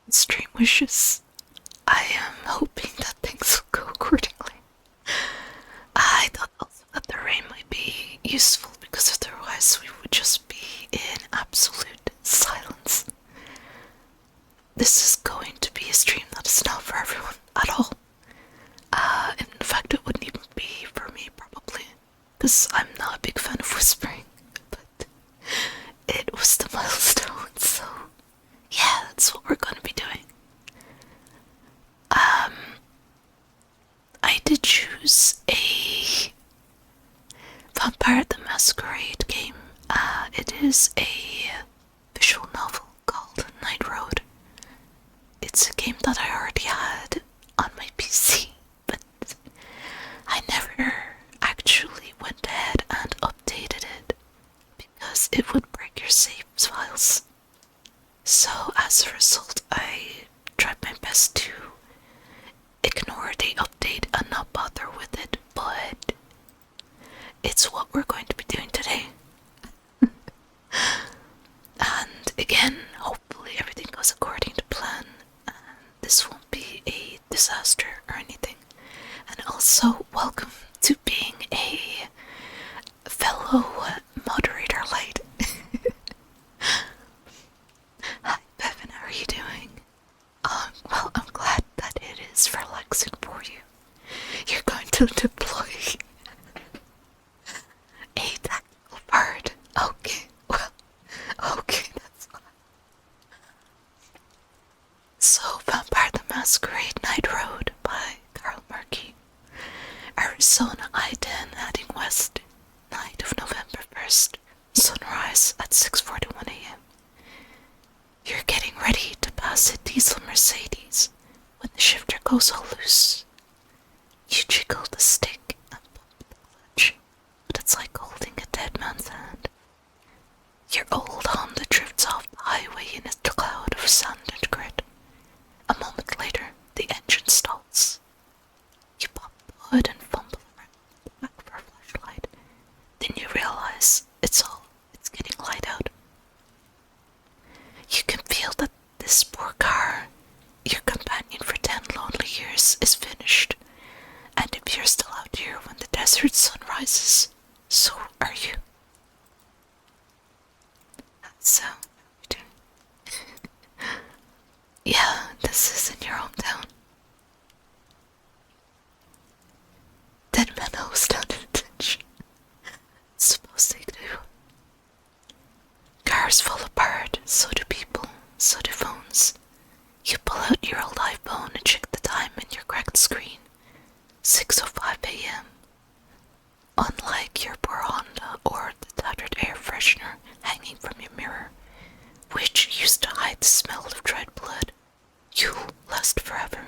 Stream wishes. I am hoping that things will go accordingly. I thought also that the rain might be useful because otherwise we would just be in absolute silence. This is going to be a stream that is not for everyone at all. In fact, it wouldn't even be for me probably, because I'm not a big fan of whispering, but it was the milestone, so yeah, that's what we're gonna be doing. I did choose a Vampire the Masquerade game. It is a visual novel called Night Road. It's a game that I already had on my PC, but I never actually went ahead and updated it because it would break your save files. So as a result, I tried my best to ignore the update and not bother with it, but it's what we're going to be doing today. And again, hopefully everything goes according to plan and this won't be a disaster or anything. And also, welcome to being a fellow moderator light. Hi Bevan, how are you doing? Well, I'm glad that it is relaxing for you. You're going to deploy a tactical part. Okay, well, okay, that's fine. So, Vampire the Masquerade Night Road by Carl Murky. Arizona I-10 heading west, night of November 1st, sunrise at 6:41 a.m. You're getting ready to pass a diesel Mercedes when the shifter goes all loose. You jiggle the stick and pump the clutch, but it's like holding a dead man's hand. Your old Honda drifts off the highway in a cloud of sand and grit. A moment later, the engine stalls. You pop the hood and fumble around the back for a flashlight. Then you realize it's getting light out. You can feel that this poor car, your companion for 10 lonely years, is finished. And if you're still out here when the desert sun rises, so are you. So, yeah, this is in your hometown. Dead men host down in the ditch. Suppose they do. Cars fall apart, so do people, so do phones. You pull out your old iPhone and check the time in your cracked screen. 6:05 a.m. Unlike your poor Honda or the tattered air freshener hanging from your mirror, which used to hide the smell of dried blood, you'll last forever.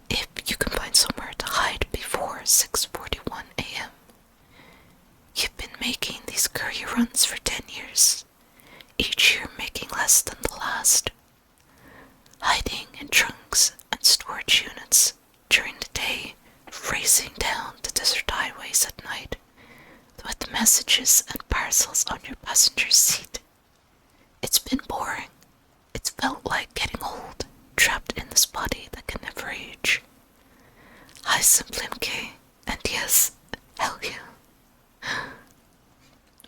If you can find somewhere to hide before 6:41 a.m. You've been making these courier runs for 10 years, each year making less than the last. Hiding in trunks and storage units during the day, racing down the desert highways at night, with messages and parcels on your passenger seat. It's been boring. It's felt like getting old, trapped in this body that can never age. Hi Simplimk, and yes, hell yeah.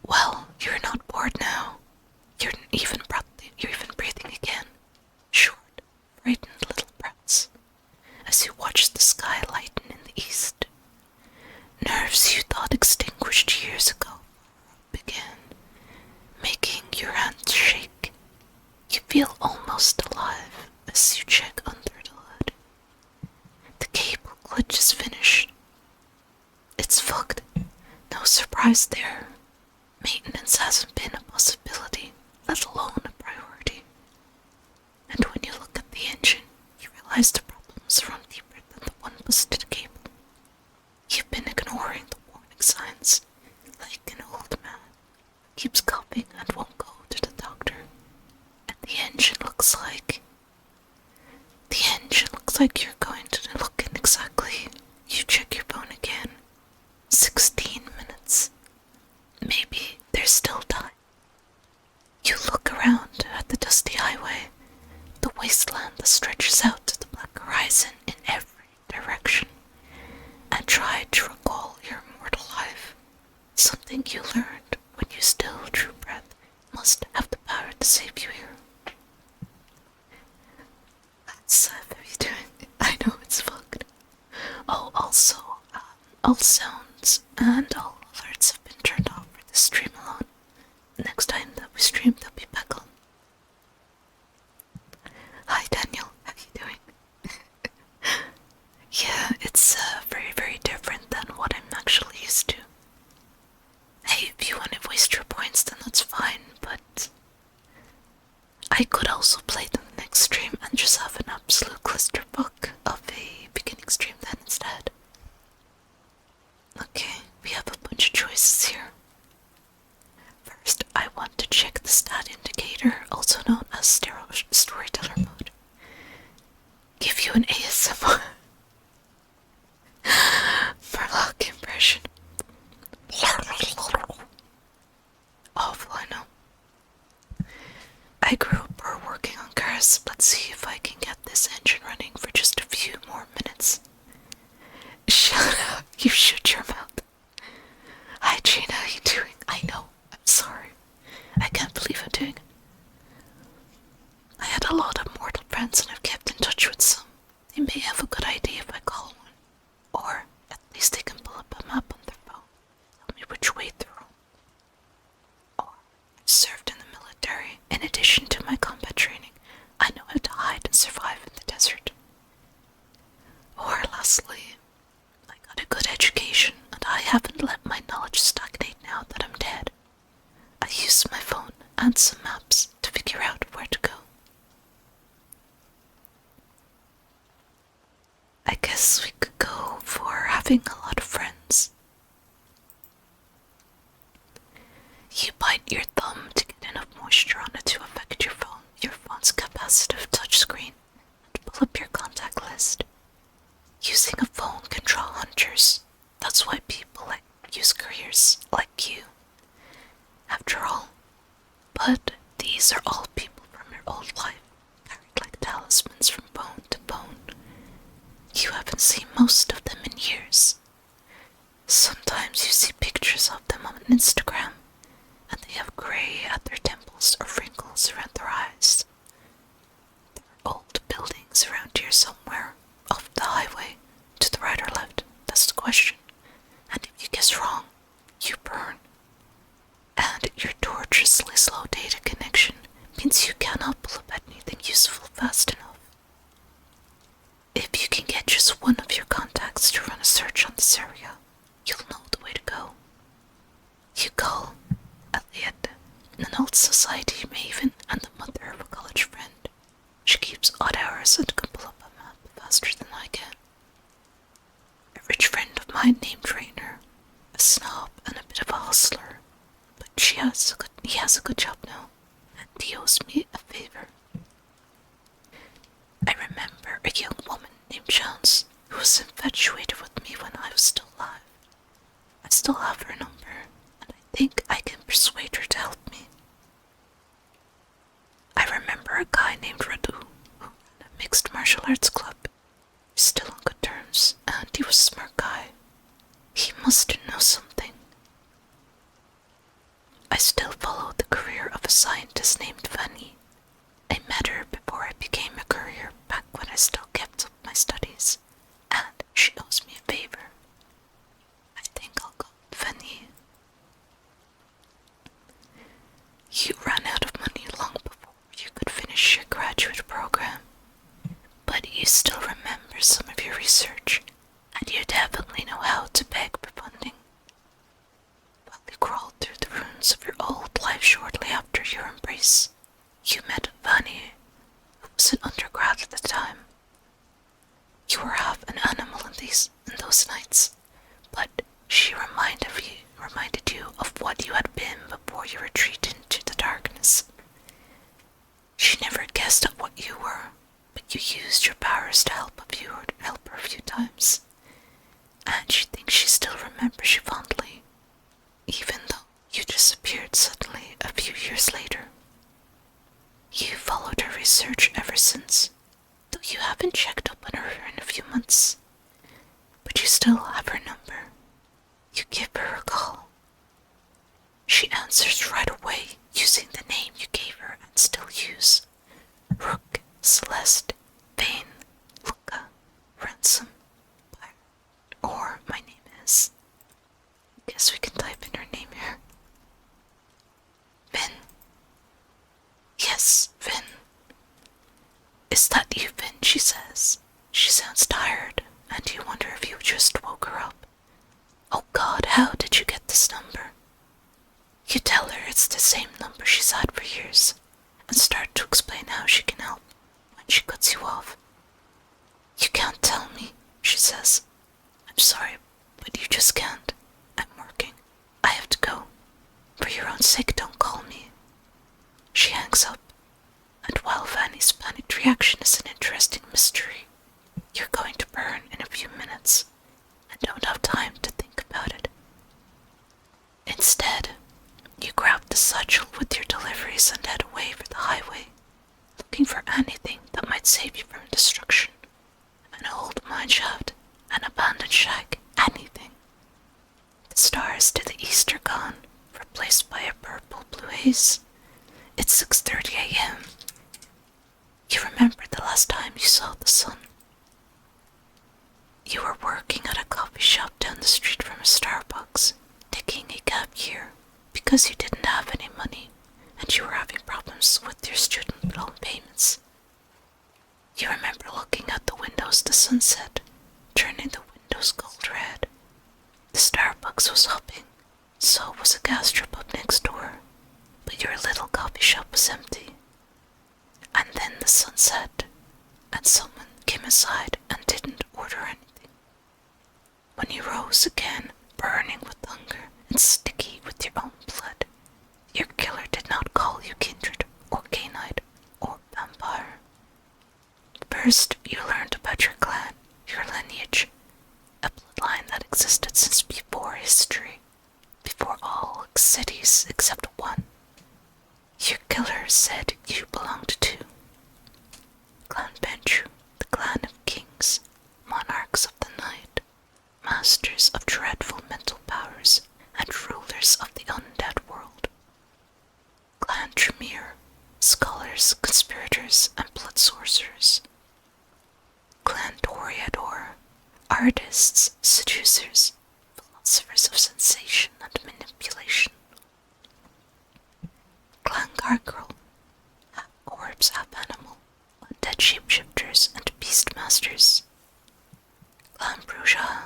Well, you're not bored now. You're even breathing again. Short, frightened little breaths, as you watch the sky lighten in the east. Nerves you thought extinguished years ago begin, making your hands shake. You feel almost alive as you check under the hood. The cable clutch is finished. It's fucked. No surprise there. Maintenance hasn't been a possibility, let alone a priority. And when you look at the engine, you realize the problems run deeper than the one busted cable. You've been ignoring the warning signs, like an old man who keeps coughing and won't go to the doctor. And the engine looks like you're going to look in exactly. You check your phone again. 16 minutes. Maybe there's still time. You look around at the dusty highway, the wasteland something you learned when you still drew breath must have the power to save you here. That's very doing. I know it's fucked. Oh, also, all sounds and all alerts have been turned off for the stream alone. Next time that we stream, they'll be back on. Hi Daniel, how you doing? Yeah, it's very, very different than what I'm actually used to. Hey, if you want to waste your points, then that's fine, but I could also play them the next stream and just have an absolute clusterfuck of a beginning stream then instead. Okay, we have a bunch of choices here. First, I want to check the stat indicator, also known as storyteller mode. Give you an ASMR Murloc impression. Awful, I know. I grew up working on cars. Let's see if I can get this engine running for just a few more minutes. Shut up, you shut your mouth. Hi Gina, how you doing? I know, I'm sorry. I can't believe I'm doing it. I had a lot of mortal friends and I've kept in touch with some. They may have a good idea if I call one. Or at least they can pull up a map on their phone. Tell me which way through. Or I've served in the military. In addition to my combat training, I know how to hide and survive in the desert. Or lastly, I got a good education and I haven't let my knowledge stagnate now that I'm dead. I use my phone and some maps to figure out where to go. I guess we could go for having a lot of friends. You bite your thumb to get enough moisture on it to affect your phone's capacitive touchscreen, and pull up your contact list. Using a phone can draw hunters. That's why people use careers like you. After all, but these are all people from your old life, carried like talismans from bone to bone. You haven't seen most of them in years. Sometimes you see pictures of them on Instagram, and they have grey at their temples or wrinkles around their eyes. There are old buildings around here somewhere, off the highway, to the right or left. That's the question. And if you guess wrong, you burn. And your tortuously slow data connection means you cannot pull up anything useful fast enough. If you can get just one of your contacts to run a search on this area, you'll know the way to go. You call Elliot, an old society maven and the mother of a college friend. She keeps odd hours and can pull up a map faster than I can. A rich friend of mine named Rainer, a snob and a bit of a hustler, but he has a good job now, and he owes me a favor. I remember a young woman named Chance who was infatuated with me when I was still alive. I still have her number, and I think I can persuade her to help me. I remember a guy named Radu who ran a mixed martial arts club. We're still on good terms, and he was a smart guy. He must know something. I still follow the career of a scientist named Fanny. I met her before I became a courier back when I still kept up my studies, and she owes me a favor. I think I'll go with Fanny. You ran out of money long before you could finish your graduate program, but you still remember some of your research, and you definitely know how to beg for funding. While you crawled through the ruins of your old life shortly after your embrace, you met Fanny, who was an undergrad at the time. You were half an animal in those nights, but she reminded you of what you had been before you retreated into the darkness. She never guessed at what you were, but you used your powers to help her a few times, and she thinks she still remembers you fondly, even though you disappeared suddenly a few years later. You followed her research ever since, though you haven't checked up on her in a few months. But you still have her number. You give her a call. guess we can type in her name here. Vin. Yes, Vin. Is that you, Vin? She says. She sounds tired, and you wonder if you just woke her up. Oh God, how did you get this number? You tell her it's the same number she's had for years, and start to explain how she can help when she cuts you off. You can't tell me, she says. I'm sorry, but you just can't. I'm working. I have to go. For your own sake, don't call me. She hangs up, and while Vanny's panicked reaction is an interesting mystery, you're going to burn in a few minutes, and don't have time to think about it. Instead, you grab the satchel with your deliveries and head away for the highway, looking for anything that might save you from destruction. An old mineshaft, an abandoned shack, anything. The stars to the east are gone, replaced by a purple-blue haze. It's 6:30 a.m. You remember the last time you saw the sun. You were working at a coffee shop down the street from a Starbucks, taking a gap year because you didn't have any money and you were having problems with your student loan payments. You remember looking out the windows the sunset, turning the windows gold red. The Starbucks was hopping, so was a gas strip up next door, but your little coffee shop was empty. And then the sun set, and someone came inside and didn't order anything. When you rose again, burning with hunger and sticky with your own blood, your killer did not call you kindred or canine or vampire. First, you learned about your clan, your lineage, a bloodline that existed since before history, before all cities except one. Your killer said you belonged to Clan Benchu, the clan of kings, monarchs of the night, masters of dreadful mental powers, and rulers of the undead world. Clan Tremere, scholars, conspirators, and blood sorcerers. Clan Toreador, artists, seducers, philosophers of sensation and manipulation. Clan Gargoyle, half corpse, half animal, undead shapeshifters and beastmasters. Clan Bruja,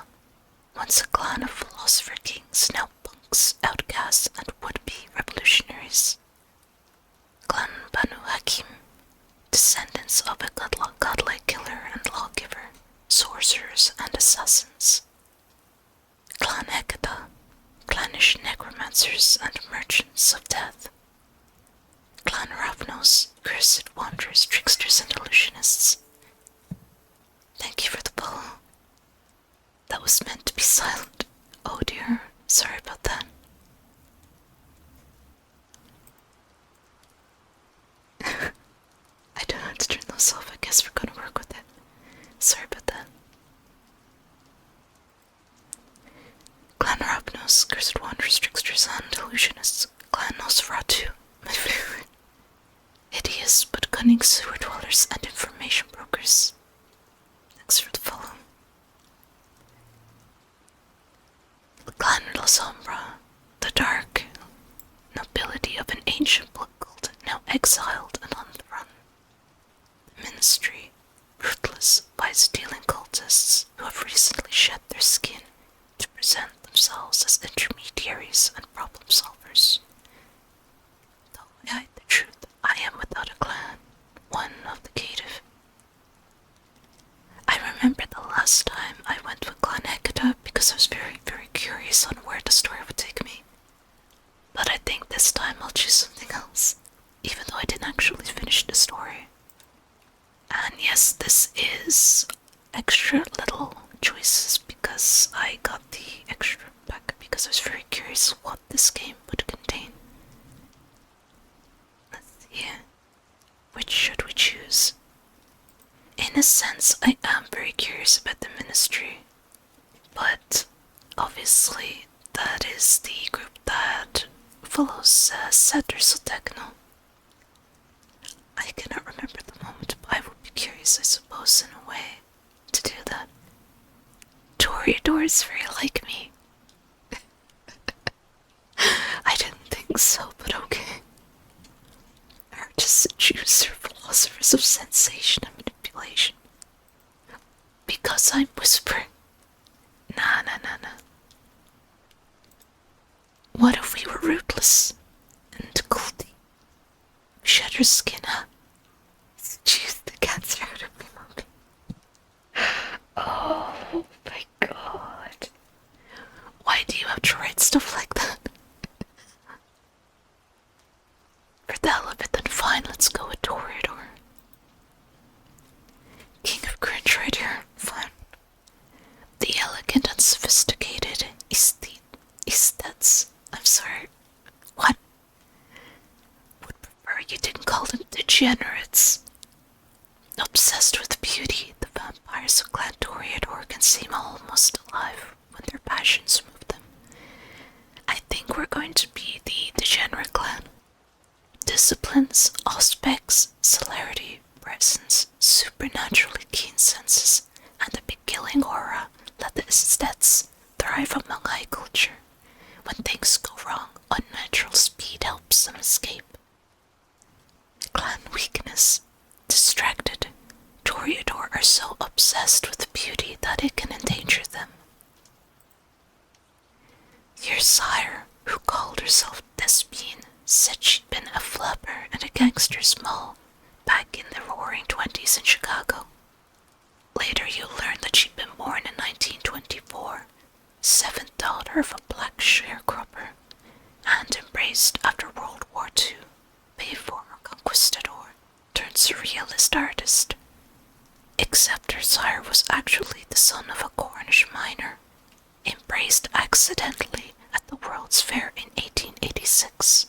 once a clan of philosopher kings, now punks, outcasts, and would-be revolutionaries. Clan Banu Hakim, descendants of a godlike killer and lawgiver, sorcerers and assassins. Clan Hecata, clannish necromancers and merchants of death. Clan Ravnos, cursed wanderers, tricksters, and illusionists. Thank you for the follow. That was meant to be silent. Oh dear, sorry about that. I don't know how to turn those off. I guess we're gonna work with it. Sorry about that. Clan Ravnos, cursed wanderers, tricksters, and illusionists. Clan Nosferatu, my favorite. Hideous but cunning sewer dwellers and information brokers. Thanks for the follow. Clan La Sombra, the dark nobility of an ancient blood cult, now exiled and on the run. The Ministry, ruthless, vice-dealing cultists who have recently shed their skin to present themselves as intermediaries and problem solvers. Though I hide the truth, I am without a clan, one of the cative. I remember the last time I went with Clan Hecata because I was very, very curious on where the story would take me. But I think this time I'll choose something else, even though I didn't actually finish the story. And yes, this is extra little choices because I got the extra pack because I was very curious what this game would contain. Let's see. Which should we choose? In a sense, I am very curious about the Ministry, but obviously that is the group that follows Setter Techno. I cannot remember the moment, but I would be curious, I suppose, in a way, to do that. Toreador is very like me. think so, but okay. Artists and Jews are philosophers of sensation and manipulation. Because I'm whispering. Nah. What if we were rootless and culty? Shed our skin, huh? Jeez, the cat's out of me, mommy. Oh my god. Why do you have to write stuff like that? For the hell of it, then fine, let's go with Toreador. King of cringe right here, fine. The elegant and sophisticated aesthetes. I'm sorry. What? Would prefer you didn't call them degenerates. Obsessed with beauty, the vampires of Clan Toreador can seem almost alive when their passions move them. I think we're going to be the degenerate clan. Disciplines, aspects, celerity, presence, supernaturally keen senses, and a beguiling aura let the aesthets thrive among high culture. When things go wrong, unnatural speed helps them escape. Clan weakness. Distracted, Toreador are so obsessed with beauty that it can endanger them. Your sire, who called herself Despine, said she'd been a flapper and a gangster's mole back in the roaring 20s in Chicago. Later you learned that she'd been born in 1924, seventh daughter of a black sharecropper, and embraced after World War II by a former conquistador turned surrealist artist. Except her sire was actually the son of a Cornish miner, embraced accidentally at the World's Fair in 1886.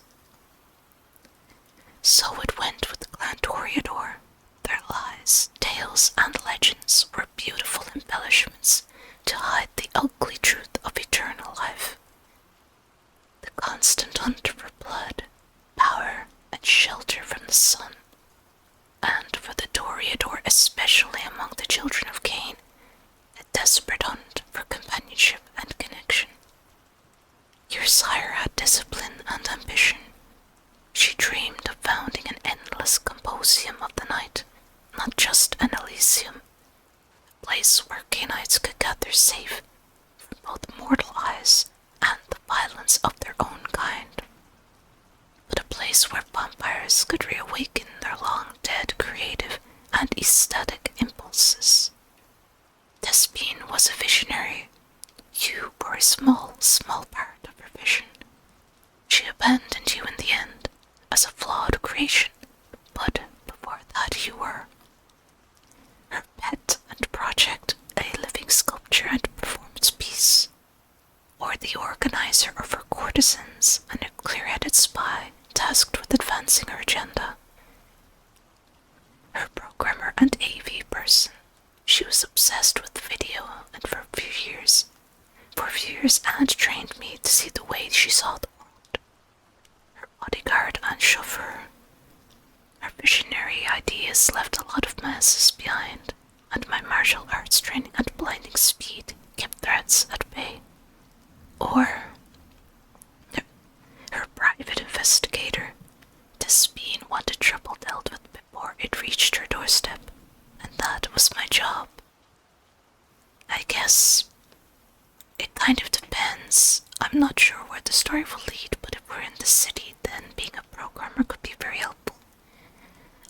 So it went with Clan Toreador. Their lies, tales, and legends were beautiful embellishments to hide the ugly truth of eternal life. The constant hunt for blood, power, and shelter from the sun. And for the Toreador, especially among the children of Cain, a desperate hunt for companionship and connection. Your sire had discipline and ambition. She dreamed of founding an endless composium of the night, not just an Elysium, a place where Cainites could gather safe from both mortal eyes and the violence of their own kind, but a place where vampires could reawaken their long-dead creative and aesthetic impulses. Despine was a visionary. You were a small part of her vision. She abandoned you in the end, as a flawed creation, but before that you were her pet and project, a living sculpture and performance piece, or the organizer of her courtesans and a clear-headed spy tasked with advancing her agenda. Her programmer and AV person, she was obsessed with video and for a few years and trained me to see the way she saw the world. Her bodyguard and chauffeur. Her visionary ideas left a lot of messes behind, and my martial arts training and blinding speed kept threats at bay. Or her private investigator. Despine wanted trouble dealt with before it reached her doorstep, and that was my job. I guess it kind of depends. I'm not sure where the story will lead, but if we're in the city, then being a programmer could be very helpful.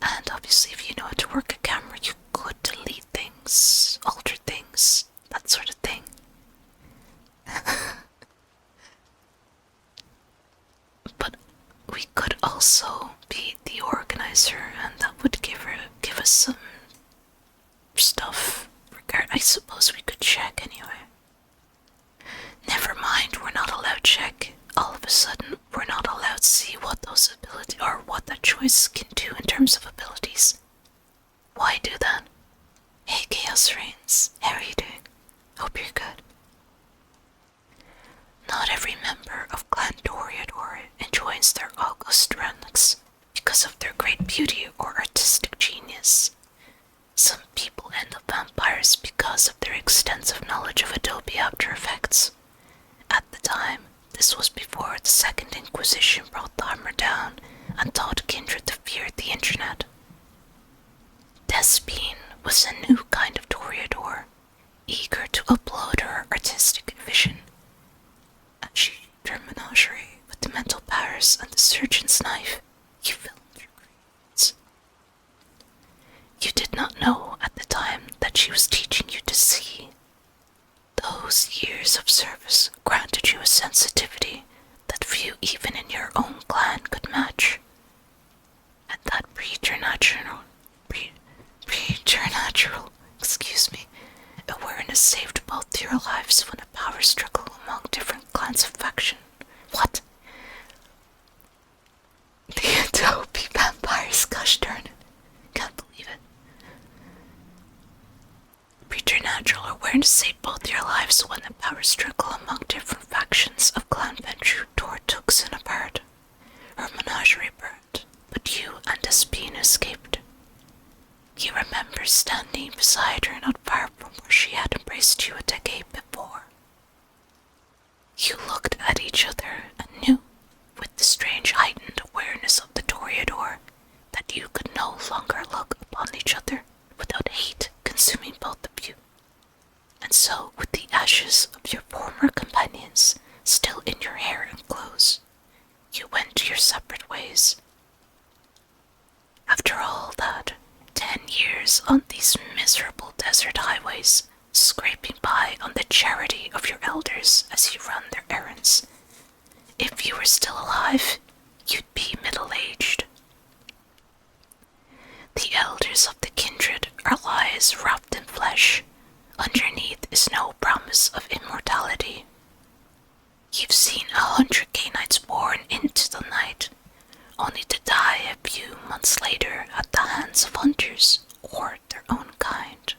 And obviously if you know how to work a camera, you could delete things, alter things, that sort of thing. But we could also be the organizer, and that would give us some stuff. I suppose we could check anyway. Never mind, we're not allowed check. All of a sudden, we're not allowed see what those abilities or what that choice can do in terms of abilities. Why do that? Hey Chaos Reigns, how are you doing? Hope you're good. Not every member of Clan Toreador enjoys their august relics because of their great beauty or artistic genius. Some people end up vampires because of their extensive knowledge of Adobe After Effects. At the time, this was before the Second Inquisition brought the hammer down and taught kindred to fear the internet. Despine was a new kind of toreador, eager to upload her artistic vision. And she shaped her menagerie with the mental powers and the surgeon's knife. You filmed your creations. You did not know at the time that she was teaching you to see. Those years of service granted you a sensitivity that few even in your own clan could match. And that preternatural, awareness saved both your lives when a power struggle among different clans of faction. What? The Adobe vampires, gosh darn it. Can't believe it. Preternatural awareness saved both your lives when the power struggle among different factions of Clan Ventrue tore Tuxin apart. Her menagerie burned, but you and Despine escaped. You remember standing beside her not far from where she had embraced you a decade before. You looked at each other and knew, with the strange heightened awareness of the toreador, that you could no longer look upon each other without hate consuming both of you. And so, with the ashes of your former companions still in your hair and clothes, you went your separate ways. After all that, 10 years on these miserable desert highways, scraping by on the charity of your elders as you run their errands. If you were still alive, you'd be middle-aged. The elders of the kindred are lies wrapped in flesh. Underneath is no promise of immortality. You've seen 100 Canaanites born into the night, only to die a few months later at the hands of hunters or their own kind.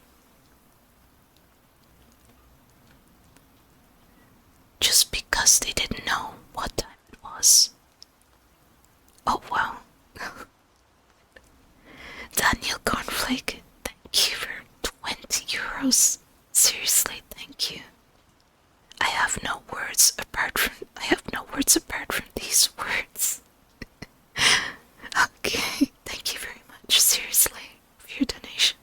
Just because they didn't know what time it was. Oh wow. Daniel Cornflake, thank you for 20 euros. Seriously, thank you. I have no words apart from these words. Okay, thank you very much, seriously, for your donation.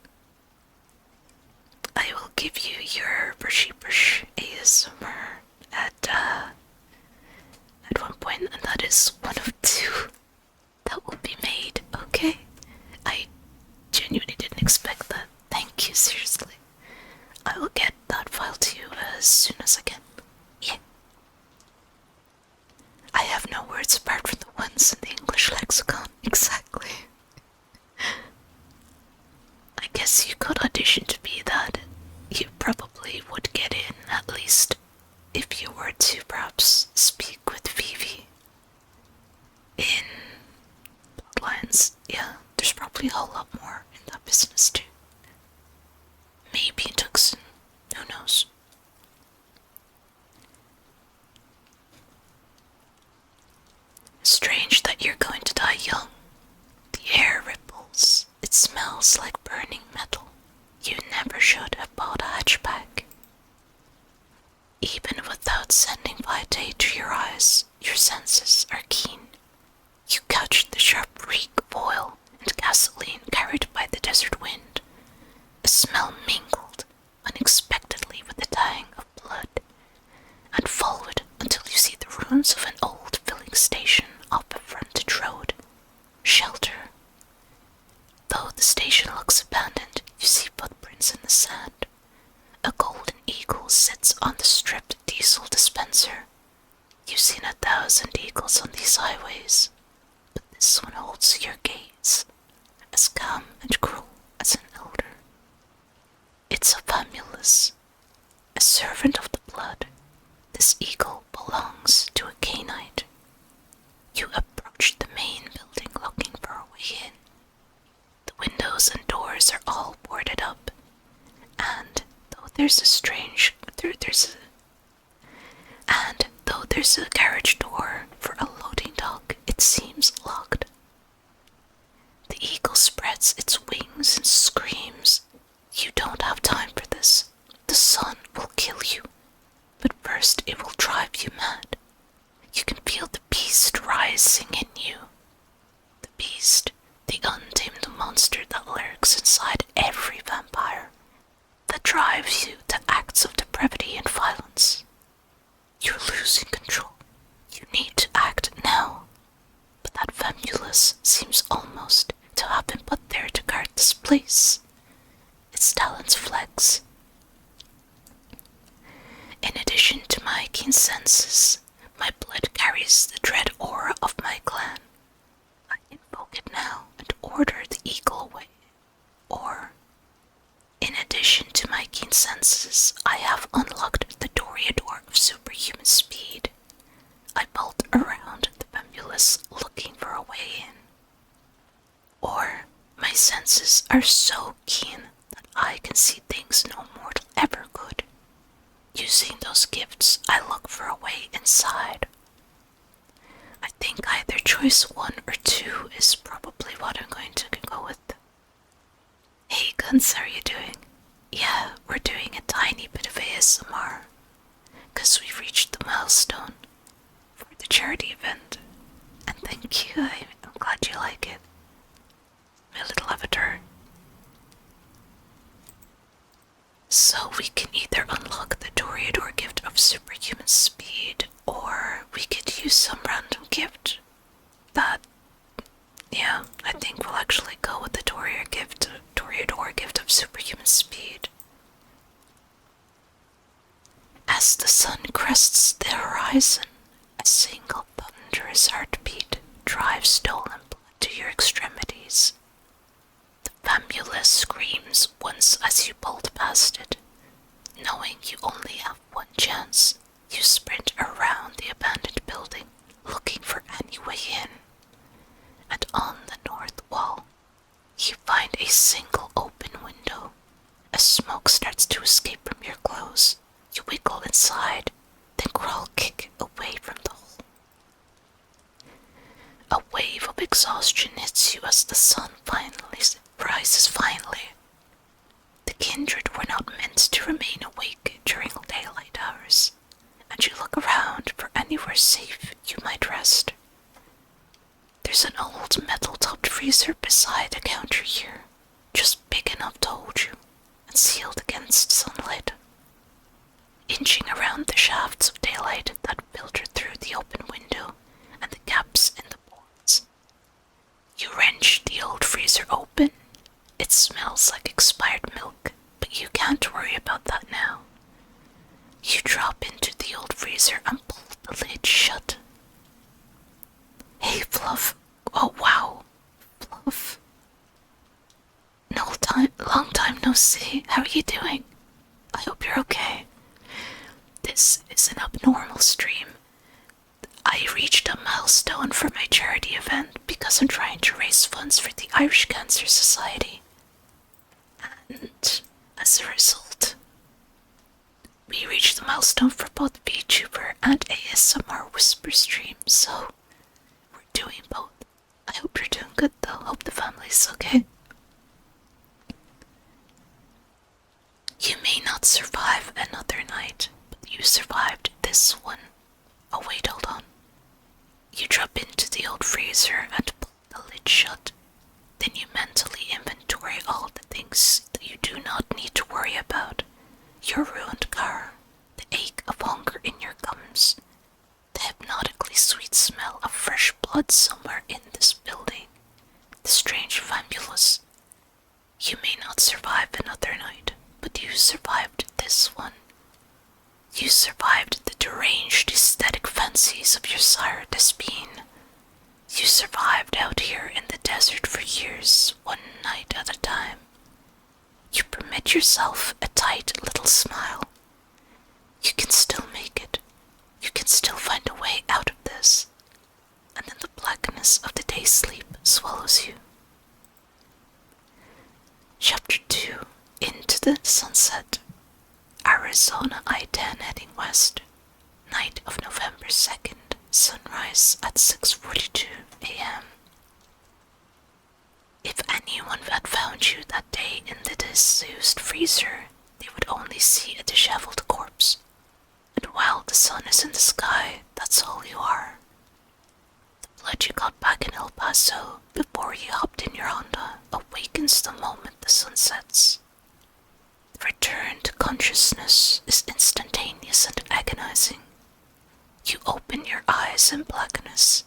I will give you your Brushy Brush ASMR at one point, and that is one of 2 that will be made, okay? I genuinely didn't expect that. Thank you, seriously. I will get that file to you as soon as I can. Yeah. I have no words apart from the ones in the English lexicon. Exactly. I guess you could audition to be that. You probably would get in, at least, if you were to perhaps speak with Vivi. In Bloodlines, yeah, there's probably a whole lot more in that business too. Maybe in Tuxin, who knows? Strange that you're going to die young. The air ripples. It smells like burning metal. You never should have bought a hatchback. Even without sending Vitae to your eyes, your senses are keen. You catch the sharp reek of oil and gasoline carried by the desert wind. A smell mingled unexpectedly with the tang of blood, and follow it until you see the ruins of an old filling station off a frontage road. Shelter. Though the station looks abandoned, you see footprints in the sand. A golden eagle sits on the stripped diesel dispenser. You've seen 1,000 eagles on these highways, but this one holds your gaze, as calm and cruel as an elder. It's a famulus, a servant of the blood. This eagle belongs to a Canaanite. You approach the main building looking for a way in. The windows and doors are all boarded up, and though there's a garage door for a loading dock, it seems locked. The eagle spreads its wings and screams. You don't have time for this. The sun will kill you, but first it will drive you mad. rising in you. The beast, the untamed monster that lurks inside every vampire, that drives you to acts of depravity and violence. You're losing control. You need to act now. But that famulus seems almost to have been put there to guard this place. Its talons flex. In addition to my keen senses, my blood carries the dread aura of my clan. I invoke it now and order the eagle away. Or, in addition to my keen senses, I have unlocked the Toreador of superhuman speed. I bolt around the famulus looking for a way in. Or, my senses are so keen that I can see things no mortal ever could. Using those gifts, I look for a way inside. I think either choice 1 or 2 is probably what I'm going to go with. Hey Guns, how are you doing? Yeah, we're doing a tiny bit of ASMR, because we've reached the milestone for the charity event. And thank you, I'm glad you like it. My little avatar. So we can either unlock the Toreador gift of superhuman speed, or we could use some random gift that, yeah, I think we'll actually go with the Toreador gift of superhuman speed. As the sun crests the horizon, a single thunderous heartbeat drives stolen blood to your extremities. The famulus screams once as you bolt past it. Knowing you only have one chance, you sprint around the abandoned building, looking for any way in. And on the north wall, you find a single open window. As smoke starts to escape from your clothes, you wiggle inside, then crawl kick away from the hole. A wave of exhaustion hits you as the sun rises finally. The kindred were not meant to remain awake during daylight hours, and you look around for anywhere safe you might rest. There's an old metal-topped freezer beside the counter here, just big enough to hold you, and sealed against sunlight. Inching around the shafts of daylight that filter through the open window and the gaps in the boards, you wrench the old freezer open. It smells like expired milk, but you can't worry about that now. You drop into the old freezer and pull the lid shut. Hey Fluff. Oh wow. Fluff. Long time no see. How are you doing? I hope you're okay. This is an abnormal stream. I reached a milestone for my charity event because I'm trying to raise funds for the Irish Cancer Society. And as a result, we reached the milestone for both VTuber and ASMR Whisper stream, so we're doing both. I hope you're doing good though. Hope the family's okay. You may not survive another night, but you survived this one. Oh wait, hold on. You drop into the old freezer and pull the lid shut. Then you mentally inventory all the things that you do not need to worry about. Your ruined car, the ache of hunger in your gums, the hypnotically sweet smell of fresh blood somewhere in this building, the strange famulus. You may not survive another night, but you survived this one. You survived the deranged aesthetic fancies of your sire Despine. You survived out here in the desert for years, one night at a time. You permit yourself a tight little smile. You can still make it. You can still find a way out of this. And then the blackness of the day's sleep swallows you. Chapter 2. Into the Sunset. Arizona I-10 heading west. Night of November 2nd. Sunrise at 6:42 a.m. If anyone had found you that day in the disused freezer, they would only see a disheveled corpse. And while the sun is in the sky, that's all you are. The blood sun sets. The return to consciousness is instantaneous and agonizing. You open your eyes in blackness.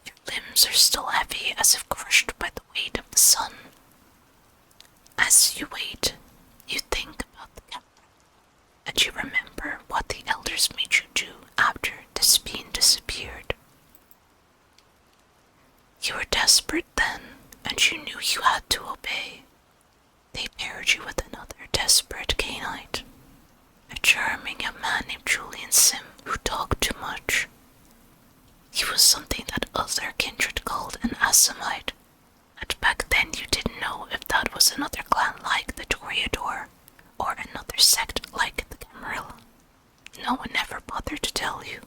Your limbs are still heavy as if crushed by the weight of the sun. As you wait, you think about the camera, and you remember what the elders made you do after this being disappeared. You were desperate then, and you knew you had to obey. They paired you with another desperate Canaanite, a charming young man named Julian Sim who talked too much. He was something that other kindred called an Assamite, and back then you didn't know if that was another clan like the Toreador, or another sect like the Camarilla. No one ever bothered to tell you.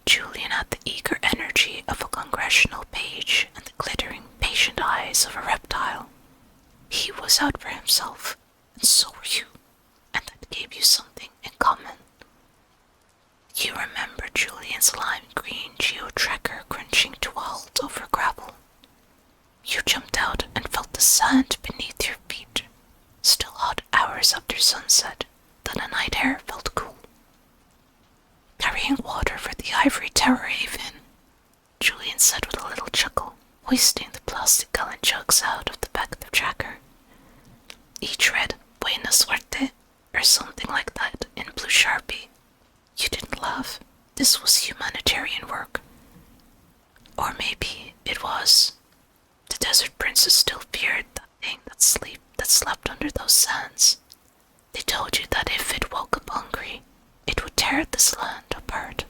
Julian had the eager energy of a congressional page and the glittering, patient eyes of a reptile. He was out for himself, and so were you, and that gave you something in common. You remember Julian's lime green geo-tracker crunching to a halt over gravel. You jumped out and felt the sand beneath your feet, still hot hours after sunset, that the night air felt cool. Carrying water for the ivory tower haven, Julian said with a little chuckle, hoisting the plastic gallon jugs out of the back of the tracker. Each read Buena Suerte or something like that in blue Sharpie. You didn't laugh. This was humanitarian work. Or maybe it was. The desert princess still feared that thing that slept under those sands. They told you that if it woke up hungry, it would tear this land apart.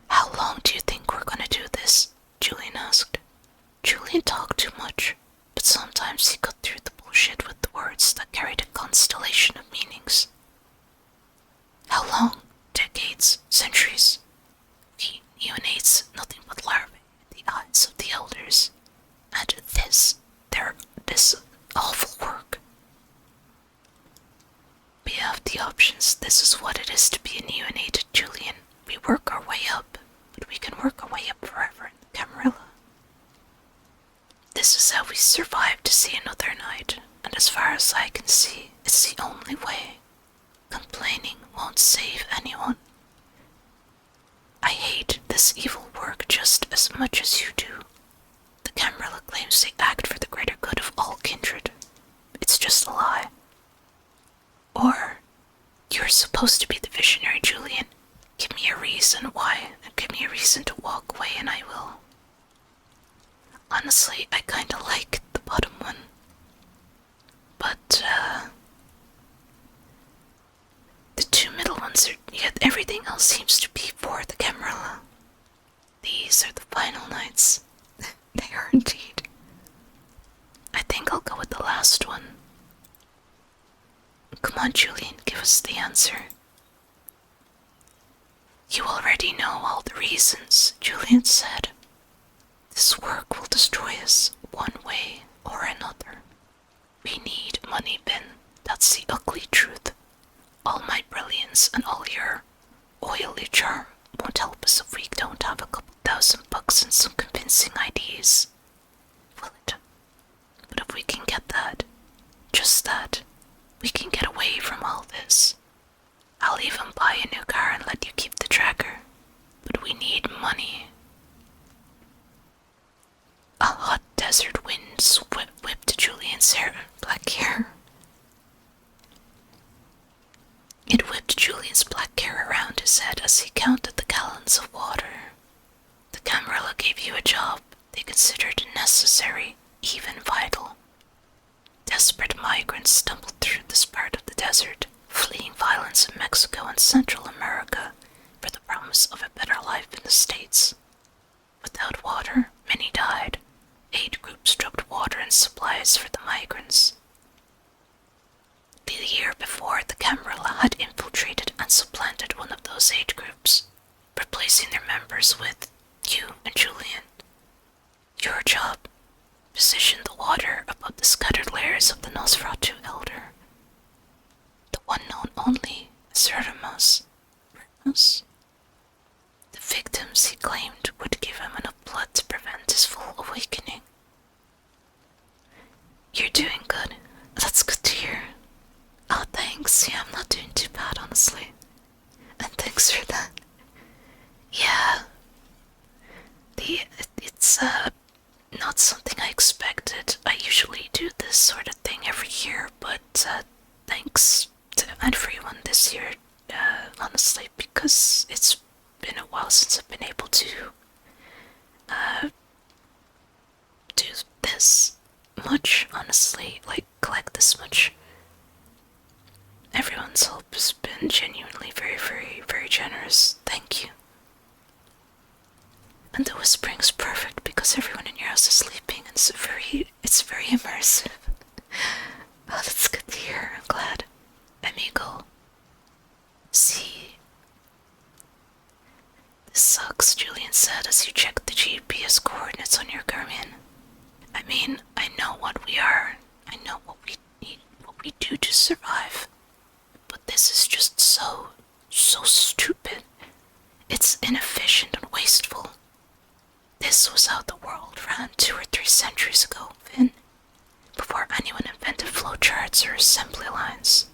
How long do you think we're gonna do this? Julian asked. Julian talked too much, but sometimes he cut through the bullshit with the words that carried a constellation of meanings. How long? Decades? Centuries? We neonates, nothing but larvae in the eyes of the elders. And this awful work. We have the options. This is what it is to be a neonate, Julian. We work our way up, but we can work our way up forever in the Camarilla. This is how we survive to see another night, and as far as I can see, it's the only way. Complaining won't save anyone. I hate this evil work just as much as you do. The Camarilla claims they act for the greater good of all kindred. It's just a lie. Or, you're supposed to be the visionary, Julian. Give me a reason why, and give me a reason to walk away and I will. Honestly, I kinda like the bottom one. But, the two middle ones are, yet everything else seems to be for the Camarilla. These are the final nights. They are indeed. I think I'll go with the last one. Come on, Julian, give us the answer. You already know all the reasons, Julian said. This work will destroy us one way or another. We need money, Ben. That's the ugly truth. All my brilliance and all your oily charm won't help us if we don't have a couple $1,000 and some convincing ideas. Will it? But if we can get that, just that, we can get away from all this. I'll even buy a new car and let you keep the tracker. But we need money. A hot desert wind whipped Julian's black hair. It whipped Julian's black hair around his head as he counted the gallons of water. The Camarilla gave you a job they considered necessary, even vital. Desperate migrants stumbled through this part of the desert, fleeing violence in Mexico and Central America for the promise of a better life in the States. Without water, many died. Aid groups dropped water and supplies for the migrants. The year before, the Camarilla had infiltrated and supplanted one of those aid groups, replacing their members with you and Julian. Your job: position the water above the scattered layers of the Nosferatu Elder. The one known only as Hermas. The victims he claimed would give him enough blood to prevent his full awakening. You're doing good. That's good to hear. Oh, thanks. Yeah, I'm not doing too bad, honestly. And thanks for that. Yeah, it's not something I expected. I usually do this sort of thing every year, but thanks to everyone this year, honestly, because it's been a while since I've been able to do this much, honestly, like collect this much. Everyone's help has been genuinely very, very, very generous. Thank you. And the whispering's perfect because everyone in your house is sleeping and it's very immersive. Oh, that's good to hear. I'm glad. Amigo. See. This sucks, Julian said as he checked the GPS coordinates on your Garmin. I mean, I know what we are. I know what we need, what we do to survive. But this is just so stupid. It's inefficient and wasteful. This was how the world ran 2 or 3 centuries ago, Finn, before anyone invented flowcharts or assembly lines.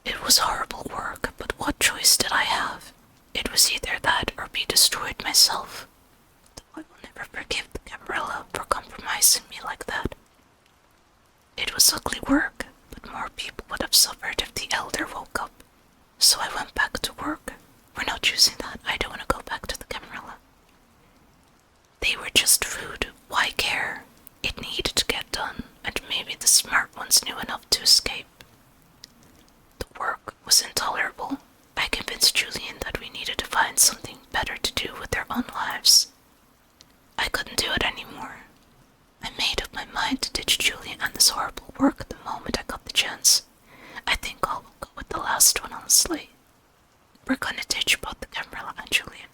It was horrible work, but what choice did I have? It was either that or be destroyed myself. Though I will never forgive the Camarilla for compromising me like that. It was ugly work, but more people would have suffered if the Elder woke up. So I went back to work. We're not choosing that. I don't want to go back to the Camarilla. They were just food. Why care? It needed to get done, and maybe the smart ones knew enough to escape. The work was intolerable. I convinced Julian that we needed to find something better to do with their own lives. I couldn't do it anymore. I made up my mind to ditch Julian and this horrible work the moment I got the chance. I think I'll go with the last one, honestly. We're gonna ditch both the Camarilla and Julian.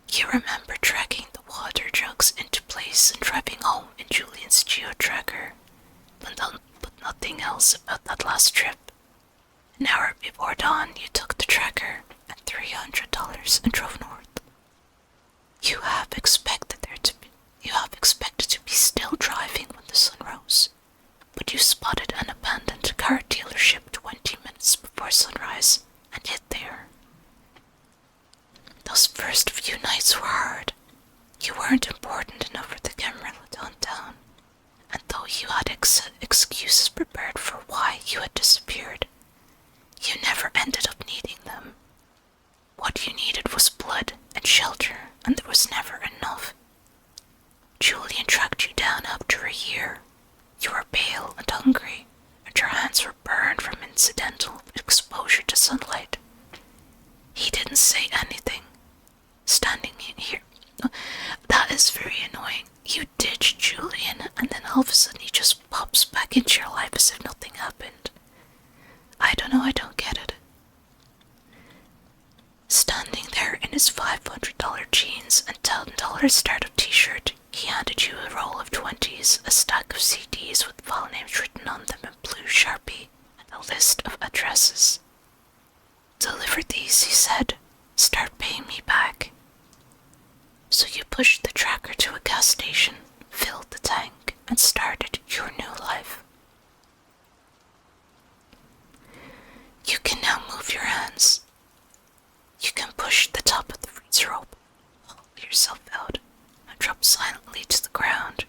You remember tracking the water jugs into place and driving home in Julian's geo-tracker, but nothing else about that last trip. An hour before dawn, you took the tracker and $300 and drove north. You have expected to be still driving when the sun rose, but you spotted an abandoned car dealership 20 minutes before sunrise and hid there. Those first few nights were hard. You weren't important enough for the Camarilla to hunt down, and though you had excuses prepared for why you had disappeared, you never ended up needing them. What you needed was blood and shelter, and there was never enough. Julian tracked you down after a year. You were pale and hungry, and your hands were burned from incidental exposure to sunlight. He didn't say anything. Standing in here. That is very annoying. You ditch Julian, and then all of a sudden he just pops back into your life as if nothing happened. I don't know, I don't get it. Standing there in his $500 jeans and $10 startup t-shirt, he handed you a roll of 20s, a stack of CDs with file names written on them in blue Sharpie, and a list of addresses. Deliver these, he said. Start paying me back. So you pushed the tracker to a gas station, filled the tank, and started your new life. You can now move your hands. You can push the top of the freezer open, pull yourself out, and drop silently to the ground.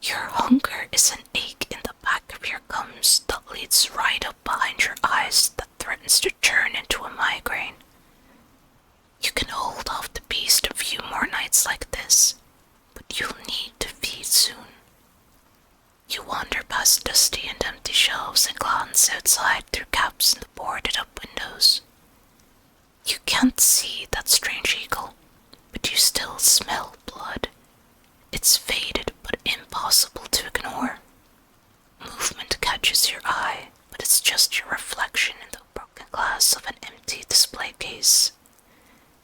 Your hunger is an ache in the back of your gums that leads right up behind your eyes that threatens to turn into a migraine. You can hold off the beast a few more nights like this, but you'll need to feed soon. You wander past dusty and empty shelves and glance outside through gaps in the boarded up windows. You can't see that strange eagle, but you still smell blood. It's faded but impossible to ignore. Movement catches your eye, but it's just your reflection in the broken glass of an empty display case.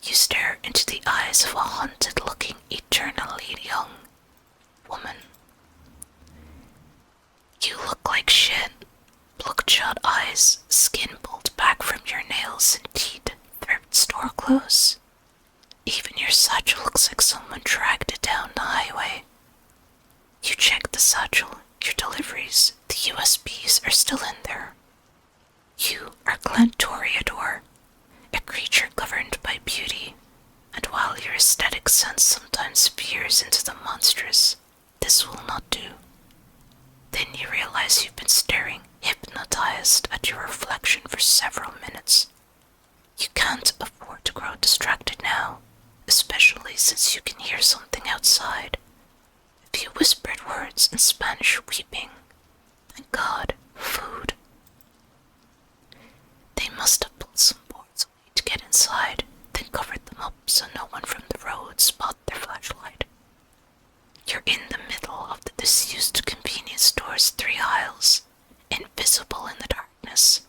You stare into the eyes of a haunted-looking, eternally young woman. You look like shit. Bloodshot eyes, skin pulled back from your nails and teeth, thrift store clothes. Even your satchel looks like someone dragged it down the highway. You check the satchel, your deliveries, the USBs are still in there. You are Glantoriador, a creature governed by beauty, and while your aesthetic sense sometimes veers into the monstrous, this will not do. Then you realize you've been staring, hypnotized at your reflection for several minutes. You can't afford to grow distracted now, especially since you can hear something outside. A few whispered words in Spanish weeping. Thank God, food. They must have pulled some boards away to get inside, then covered them up so no one from the road spot their flashlight. You're in the middle of the disused convenience store's 3 aisles, invisible in the darkness.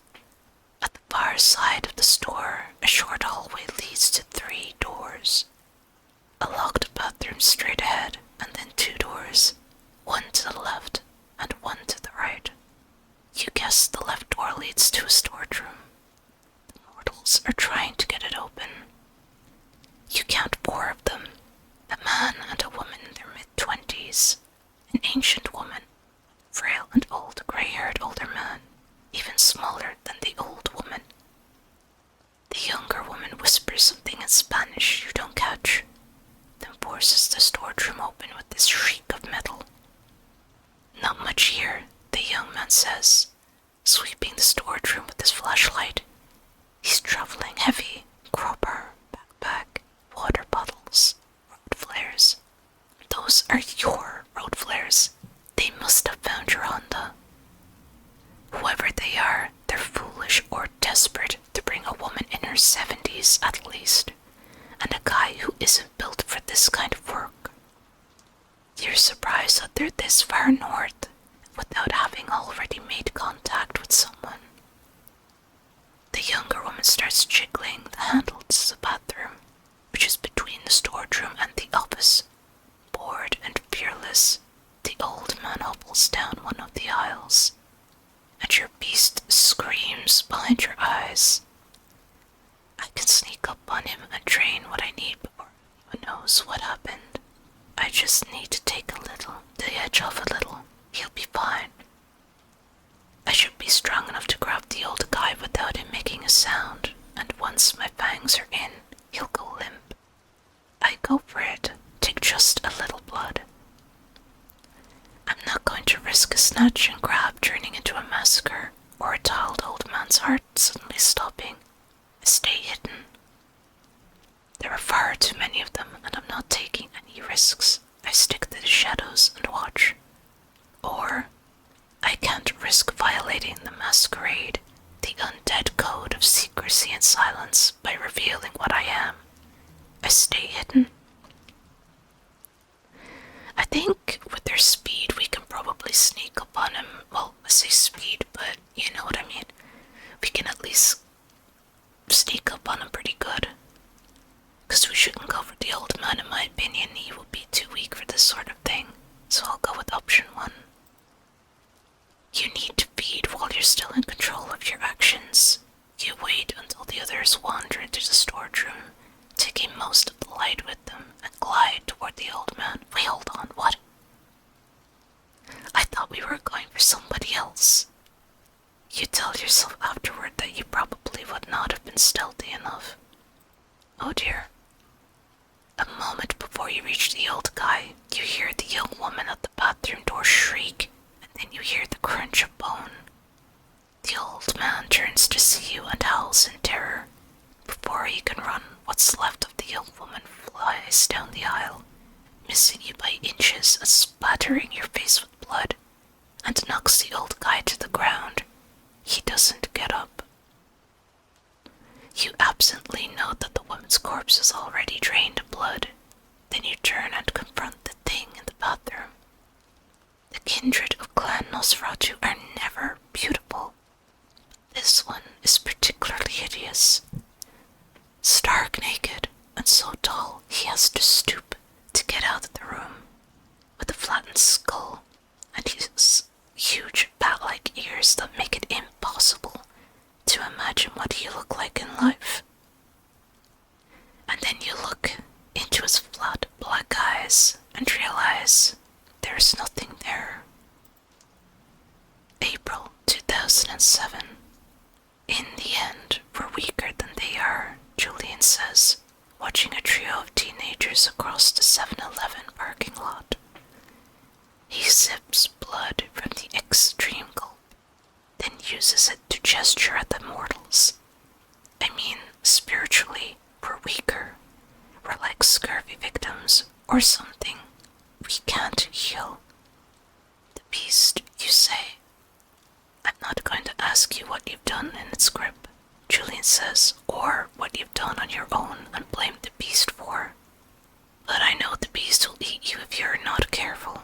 At the far side of the store, a short hallway leads to 3 doors. A locked bathroom straight ahead, and then 2 doors, one to the left and one to the right. You guess the left door leads to a storage room. The mortals are trying to get it open. You count 4 of them, a man and a woman in their mid-20s, an ancient woman, a frail and old grey-haired older man, even smaller than the old woman. The younger woman whispers something in Spanish you don't catch, then forces the storage room open with this shriek of metal. Not much here, the young man says, sweeping the storage room with his flashlight. He's traveling heavy, crowbar, backpack, water bottles, road flares. Those are your road flares. They must have found your Honda. Whoever they are, they're foolish or desperate to bring a woman in her 70s at least, and a guy who isn't built for this kind of work. You're surprised that they're this far north without having already made contact with someone. The younger woman starts jiggling the handle to the bathroom, which is between the storage room and the office. Bored and fearless, the old man hobbles down one of the aisles, and your beast screams behind your eyes. I can sneak up on him and drain what I need before anyone knows what happened. I just need to take the edge off a little. He'll be fine. I should be strong enough to grab the old guy without him making a sound, and once my fangs are in, he'll go limp. I go for it. Take just a little blood. I'm not going to risk a snatch and grab turning into a massacre, or a tiled old man's heart suddenly stopping. I stay hidden. There are far too many of them, and I'm not taking any risks. I stick to the shadows and watch. Or I can't risk violating the masquerade, the undead code of secrecy and silence, by revealing what I am. I stay hidden. I think with their speed we can probably sneak up on him. Well, I say speed, but you know what I mean. We can at least sneak up on him pretty good. Because we shouldn't go for the old man, in my opinion. He will be too weak for this sort of thing. So I'll go with option 1. You need to feed while you're still in control of your actions. You wait until the others wander into the storage room, taking most of the light with them, and glide toward the old man. Wait, hold on, what? I thought we were going for somebody else. You tell yourself afterward that you probably would not have been stealthy enough. Oh dear. A moment before you reach the old guy, you hear the young woman at the bathroom door shriek, and then you hear the crunch of bone. The old man turns to see you and howls in terror. Before you can run, what's left of the young woman flies down the aisle, missing you by inches and splattering your face with blood, and knocks the old guy to the ground. He doesn't get up. You absently note that the woman's corpse is already drained of blood. Then you turn and confront the thing in the bathroom. The kindred of Clan Nosferatu are never beautiful. This one is particularly hideous. Stark naked, and so tall he has to stoop to get out of the room, with a flattened skull and his huge bat-like ears that make it impossible to imagine what he looked like in life. And then you look, saunters across the 7-Eleven parking lot. He sips blood from the extreme gulp, then uses it to gesture at the mortals. I mean, spiritually, we're weaker. We're like scurvy victims or something. We can't heal. The beast, you say? I'm not going to ask you what you've done in its grip, Julian says, or what you've done on your own and blame the beast for. But I know the beast will eat you if you're not careful.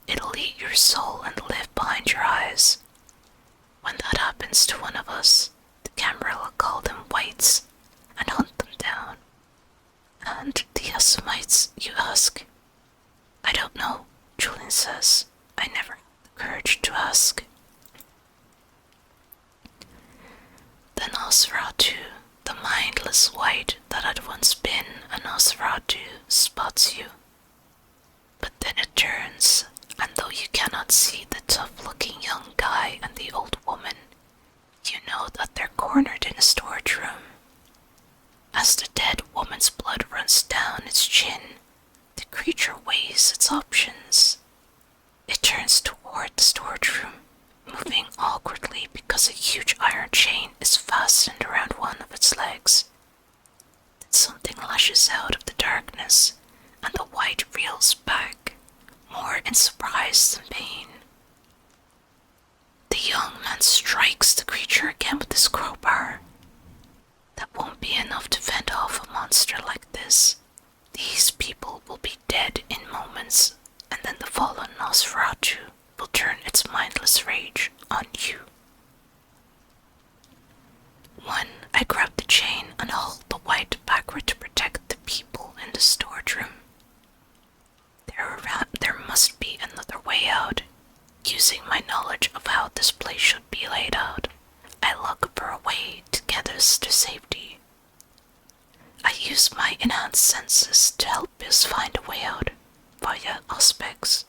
It'll eat your soul and live behind your eyes. When that happens to one of us, the camera will call them whites and hunt them down. And the Yasamites, you ask? I don't know, Julian says. I never had the courage to ask. The Nosferatu, the mindless white that had once been a Nosferatu, spots you. But then it turns, and though you cannot see the tough-looking young guy and the old woman, you know that they're cornered in a storage room. As the dead woman's blood runs down its chin, the creature weighs its options. It turns toward the storage room, moving awkwardly because a huge iron chain is fastened around one of its legs. Then something lashes out of the darkness, and the white reels back, more in surprise than pain. The young man strikes the creature again with his crowbar. That won't be enough to fend off a monster like this. These people will be dead in moments, and then the fallen Nosferatu will turn its mindless rage on you. One, I grab the chain and hold the white backward to protect the people in the storage room. There must be another way out. Using my knowledge of how this place should be laid out, I look for a way to get us to safety. I use my enhanced senses to help us find a way out via aspects.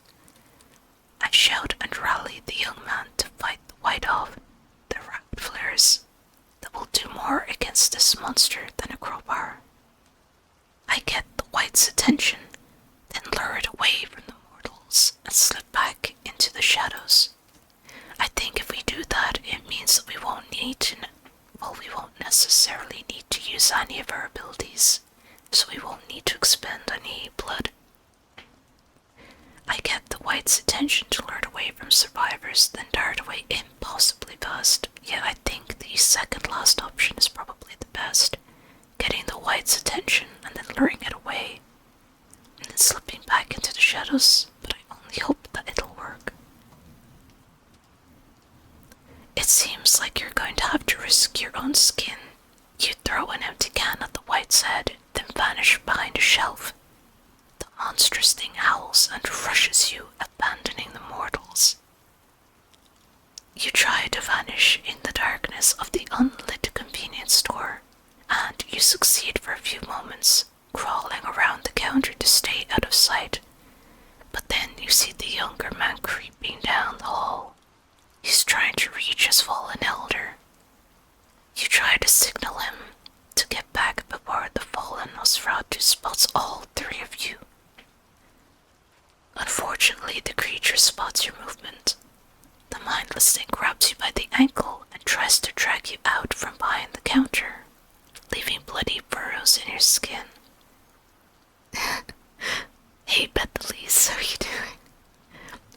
I shout and rally the young man to fight the white off, the rapid flares that will do more against this monster than a crowbar. I get the white's attention, then lure it away from the mortals and slip back into the shadows. I think if we do that, it means that we won't necessarily need to use any of our abilities, so we won't need to expend any blood. I get the white's attention to lure it away from survivors, then dart away impossibly fast. Yeah, I think the second last option is probably the best. Getting the white's attention and then luring it away, and then slipping back into the shadows, but I only hope that it'll work. It seems like you're going to have to risk your own skin. You throw an empty can at the white's head, then vanish behind a shelf. The monstrous thing howls and rushes you, abandoning the mortals. You try to vanish in the darkness of the unlit convenience store, and you succeed for a few moments, crawling around the counter to stay out of sight. But then you see the younger man creeping down the hall. He's trying to reach his fallen elder. You try to signal him to get back before the fallen Nosferatu spots all three of you. Unfortunately, the creature spots your movement. The mindless thing grabs you by the ankle and tries to drag you out from behind the counter, leaving bloody furrows in your skin. Hey, Bethelise, how are you doing?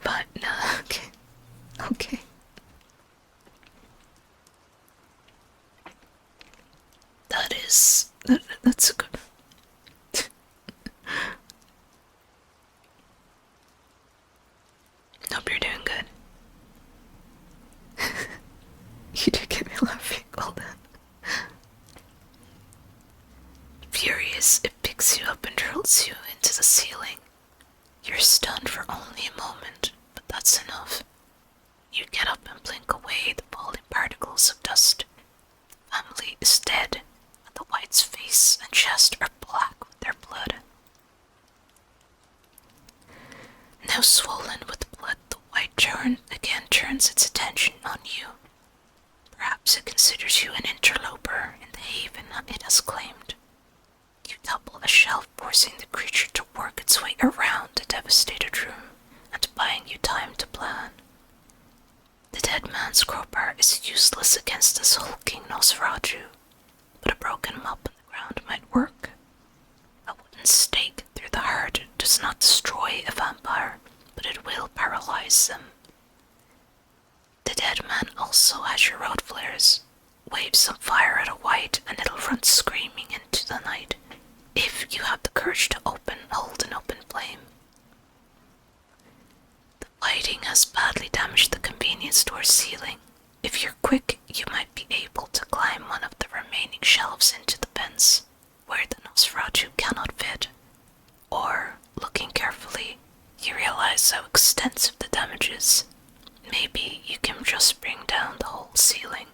But, no, okay. Okay. That's a good. Hope you're doing good. You do get me laughing, well done. Furious, it picks you up and hurls you into the ceiling. You're stunned for only a moment, but that's enough. You get up and blink away the falling particles of dust. The family is dead, and the white's face and chest are black with their blood. Now swollen with blood, the white again turns its attention on you. Perhaps it considers you an interloper in the haven it has claimed. You topple a shelf for forcing the creature to work its way around the devastated room and buying you time to plan. The dead man's crowbar is useless against this hulking Nosferatu, but a broken mop on the ground might work. A wooden stake through the heart does not destroy a vampire, but it will paralyze them. The dead man also has your road flares. Wave some fire at a white and it'll run screaming into the night, if you have the courage to hold an open flame. The lighting has badly damaged the convenience store ceiling. If you're quick, you might be able to climb one of the remaining shelves into the vents, where the Nosferatu cannot fit. Or, looking carefully, you realize how extensive the damage is. Maybe you can just bring down the whole ceiling.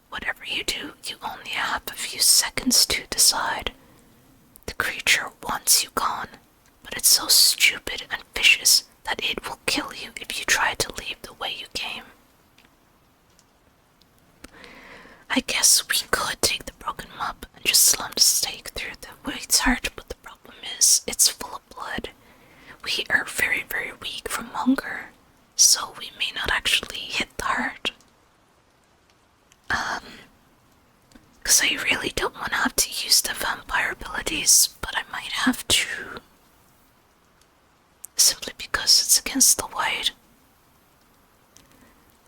Whatever you do, you only have a few seconds to decide. The creature wants you gone, but it's so stupid and vicious that it will kill you if you try to leave the way you came. I guess we could take the broken mop and just slam the stake through the wait's heart, but the problem is, it's full of blood. We are very, very weak from hunger, so we may not actually hit the heart. Because I really don't want to have to use the vampire abilities, but I might have to. Simply because it's against the white.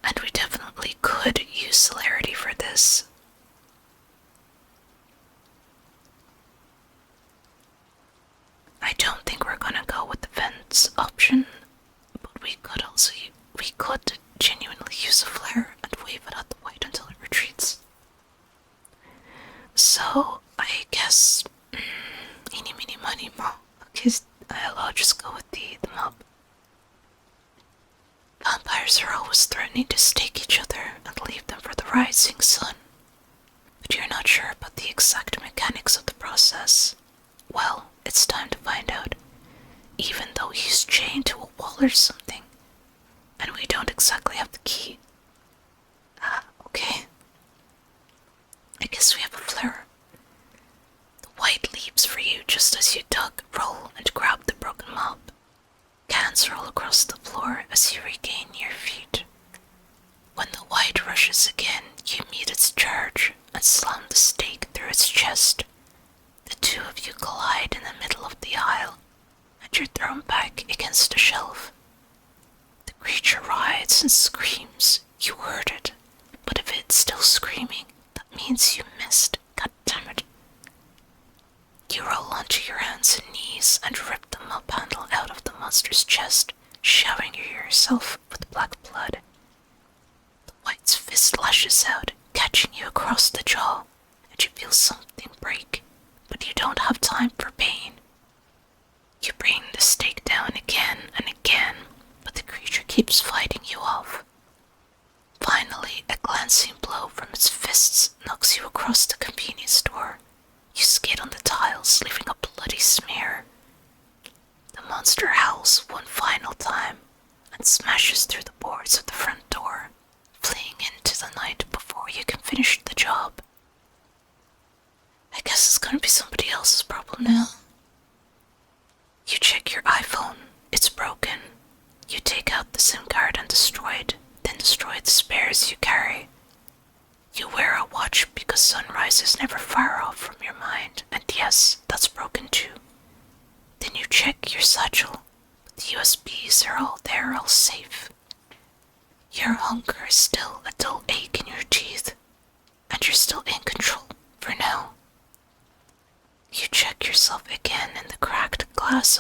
And we definitely could use celerity for this. I don't think we're gonna go with the vents option, but we could genuinely use a flare and wave it at the white until it retreats. So, I guess, eeny, meeny, miny, mo. Okay, I'll just go with the mob. Vampires are always threatening to stake each other and leave them for the rising sun. But you're not sure about the exact mechanics of the process. Well, it's time to find out. Even though he's chained to a wall or something. And we don't exactly have the key. Okay. I guess we have a flare. The white leaps for you just as you duck, roll, and grab the broken mop. Cans roll across the floor as you regain your feet. When the white rushes again, you meet its charge and slam the stake through its chest. The two of you collide in the middle of the aisle, and you're thrown back against a shelf. The creature writhes and screams. You heard it, but if it's still screaming, that means you missed. God damn it. You roll onto your hands and knees and rip the mop handle out of the monster's chest, showering yourself with black blood. The white's fist lashes out, catching you across the jaw, and you feel something break, but you don't have time for pain. You bring the stake down again and again, but the creature keeps fighting you off. Finally, a glancing blow from its fists knocks you across the convenience store. You skid on the tiles, leaving a bloody smear. The monster howls one final time and smashes through the boards of the front door, fleeing into the night before you can finish the job. I guess it's gonna be somebody else's problem now. You check your iPhone. It's broken. You take out the SIM card and destroy it, then destroy the spares you carry. You wear a watch because sunrise is never far off from your mind, and yes, that's broken too. Then you check your satchel, but the USBs are all there, all safe. Your hunger is still a dull ache in your teeth, and you're still in control for now. You check yourself again in the cracked glass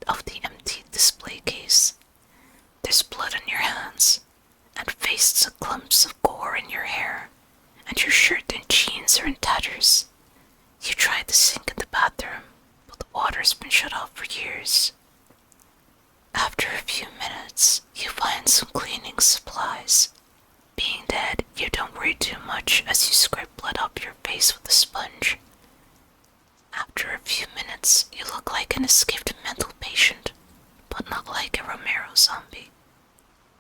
of the empty display case. There's blood on your hands, and pastes of clumps of gore in your hair, and your shirt and jeans are in tatters. You tried the sink in the bathroom, but the water's been shut off for years. After a few minutes, you find some cleaning supplies. Being dead, you don't worry too much as you scrape blood up your face with a sponge. After a few minutes, you look like an escaped mental patient, but not like a Romero zombie.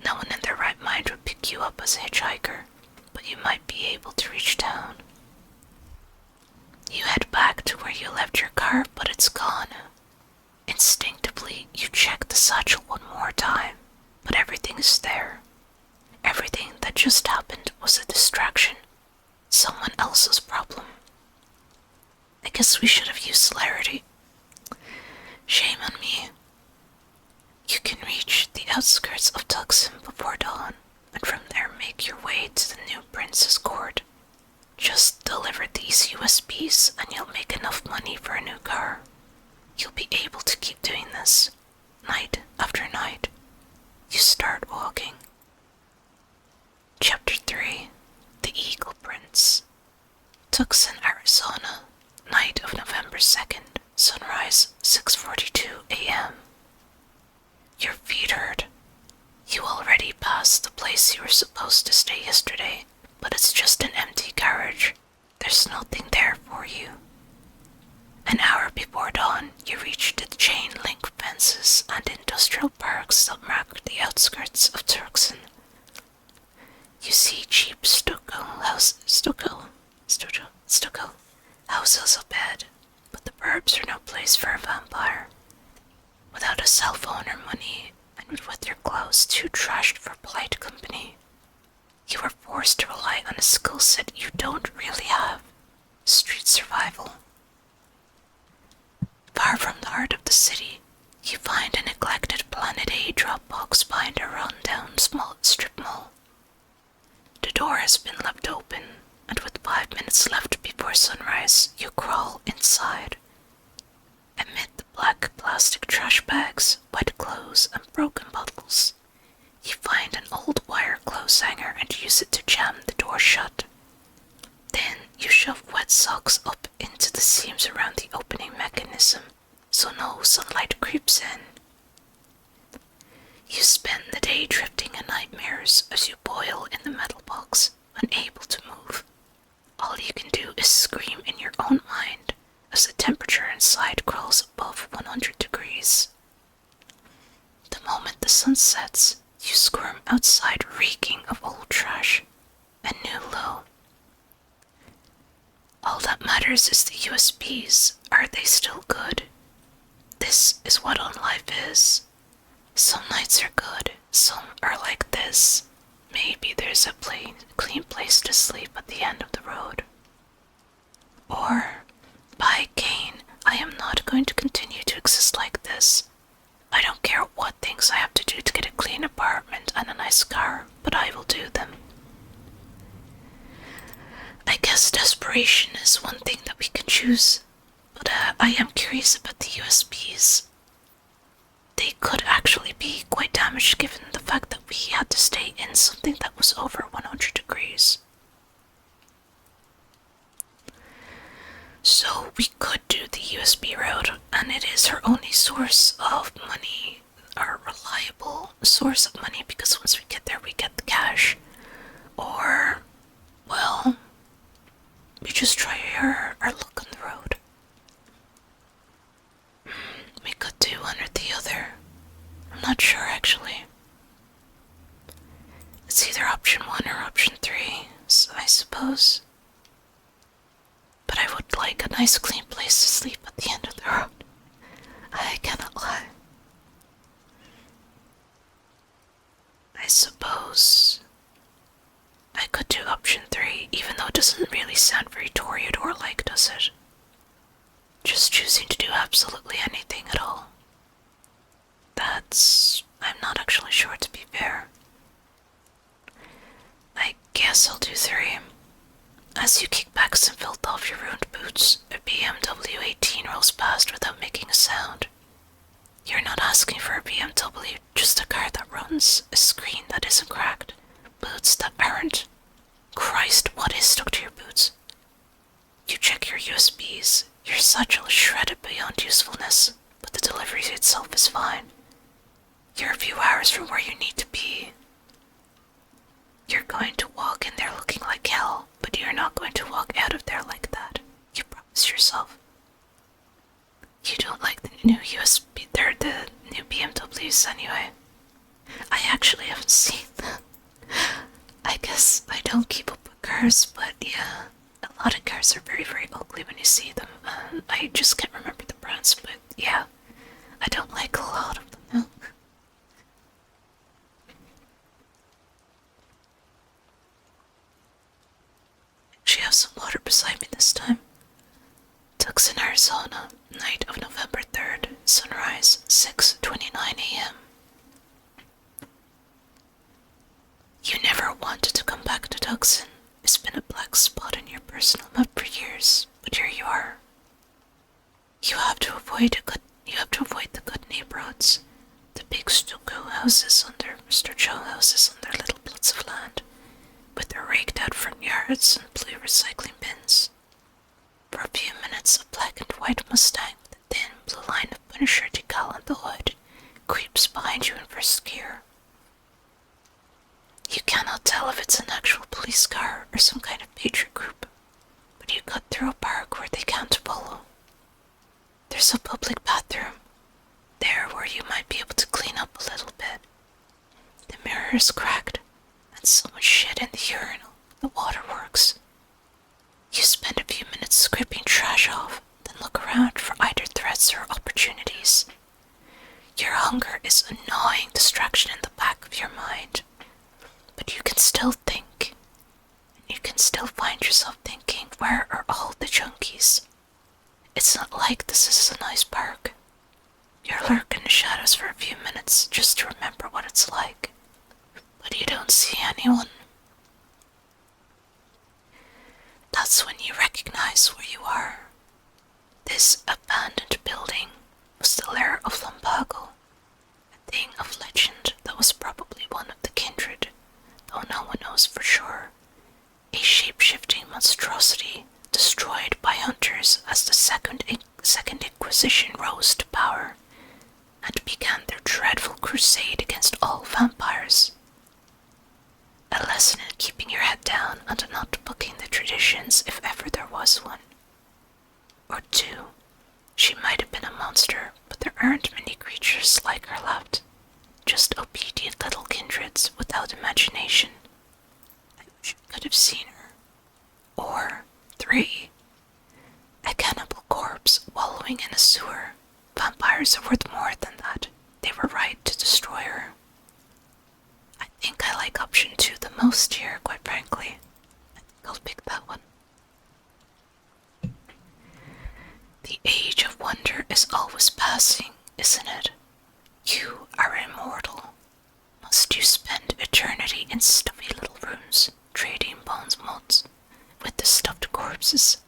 No one in their right mind would pick you up as a hitchhiker, but you might be able to reach town. You head back to where you left your car, but it's gone. Instinctively, you check the satchel one more time, but everything is there. Everything that just happened was a distraction. Someone else's problem. I guess we should have used celerity. Shame on me. You can reach the outskirts of Tucson before dawn, and from there make your way to the new Prince's Court. Just deliver these USBs and you'll make enough money for a new car. You'll be able to keep doing this, night after night. You start walking. Chapter 3. The Eagle Prince. Tucson, Arizona, night of November 2nd, sunrise 6:42 a.m. Your feet hurt. You already passed the place you were supposed to stay yesterday, but it's just an empty garage. There's nothing there for you. An hour before dawn, you reach the chain-link fences and industrial parks that mark the outskirts of Tucson. You see cheap stucco houses ahead, but the burbs are no place for a vampire. Without a cell phone or money, and with your clothes too trashed for polite company, you are forced to rely on a skill set you don't really have: street survival. Far from the heart of the city, you find a neglected Planet A drop box behind a run-down small strip mall. The door has been left open, and with 5 minutes left before sunrise, you crawl inside. Amid the black plastic trash bags, wet clothes, and broken bottles, you find an old wire clothes hanger and use it to jam the door shut. Then you shove wet socks up into the seams around the opening mechanism, so no sunlight creeps in. You spend the day drifting in nightmares as you boil in the metal box, unable to move. All you can do is scream in your own mind as the temperature inside crawls above 100 degrees. The moment the sun sets, you squirm outside reeking of old trash and new low. All that matters is the USBs. Are they still good? This is what on life is. Some nights are good, some are like this. Maybe there's a clean place to sleep at the end of the road. Or, by Cain, I am not going to continue to exist like this. I don't care what things I have to do to get a clean apartment and a nice car, but I will do them. I guess desperation is one thing that we can choose, but I am curious about the USBs. They could actually be quite damaged given the fact that we had to stay in something that was over 100 degrees. So we could do the USB route, and it is our only source of money, our reliable source of money, because once we get there we get the cash. Or, well, we just try our luck on the road. We could do one or the other. I'm not sure actually. It's either option 1 or option 3, so I suppose. But I would like a nice clean place to sleep at the end of the road. I cannot lie. I suppose I could do option 3, even though it doesn't really sound very Toreador-like, does it? Just choosing to do absolutely anything at all. I'm not actually sure, to be fair. I guess I'll do 3. As you kick back some filth off your ruined boots, a BMW 18 rolls past without making a sound. You're not asking for a BMW, just a car that runs, a screen that isn't cracked, boots that aren't. Christ, what is stuck to your boots? You check your USBs. Your satchel is shredded beyond usefulness, but the delivery itself is fine. You're a few hours from where you need to be. You're going to walk in there looking like hell, but you're not going to walk out of there like that. You promise yourself. You don't like the new USB, they're the new BMWs anyway. I actually haven't seen them. I guess I don't keep up with cars, but yeah, a lot of cars are very, very ugly when you see them. I just can't remember the brands, but yeah, I don't like a lot of them. No. Actually, have some water beside me this time. Tucson, Arizona, night of November 3rd, sunrise 6:29 a.m. You never wanted to come back to Tucson. It's been a black spot in your personal map for years, but here you are. You have to avoid the good neighborhoods, the big stucco houses under Mr. Joe houses on their little plots of land, with their raked out front yards and blue recycling bins. For a few minutes, a black and white Mustang with a thin blue line of Punisher decal on the hood creeps behind you in first gear. You cannot tell if it's an actual police car or some kind of patriot group, but you cut through a park where they can't follow. There's a public bathroom, there where you might be able to clean up a little bit. The mirror is cracked, and so much shit in the urinal, the water works. You spend a few minutes scraping trash off, then look around for either threats or opportunities. Your hunger is a gnawing distraction in the back of your mind, but you can still think. And you can still find yourself thinking, where are all the junkies? It's not like this is a nice park. You lurk in the shadows for a few minutes just to remember what it's like, but you don't see anyone. That's when you recognize where you are. This abandoned building was the lair of Lumbago, a thing of legend that was probably one of the kindred, though no one knows for sure. A shape-shifting monstrosity destroyed by hunters as the Second Inquisition rose to power and began their dreadful crusade against all vampires. A lesson in keeping your head down and not bucking the traditions if ever there was one. Or two, she might have been a monster, but there aren't many creatures like her left. Just obedient little kindreds without imagination. I wish I could have seen her. Or three, a cannibal corpse wallowing in a sewer. Vampires are worth more than that. They were right to destroy her. I think I like option 2 the most here, quite frankly. I think I'll pick that one. The age of wonder is always passing, isn't it? You are immortal. Must you spend eternity in stuffy little rooms, trading bones mods with the stuffed corpses?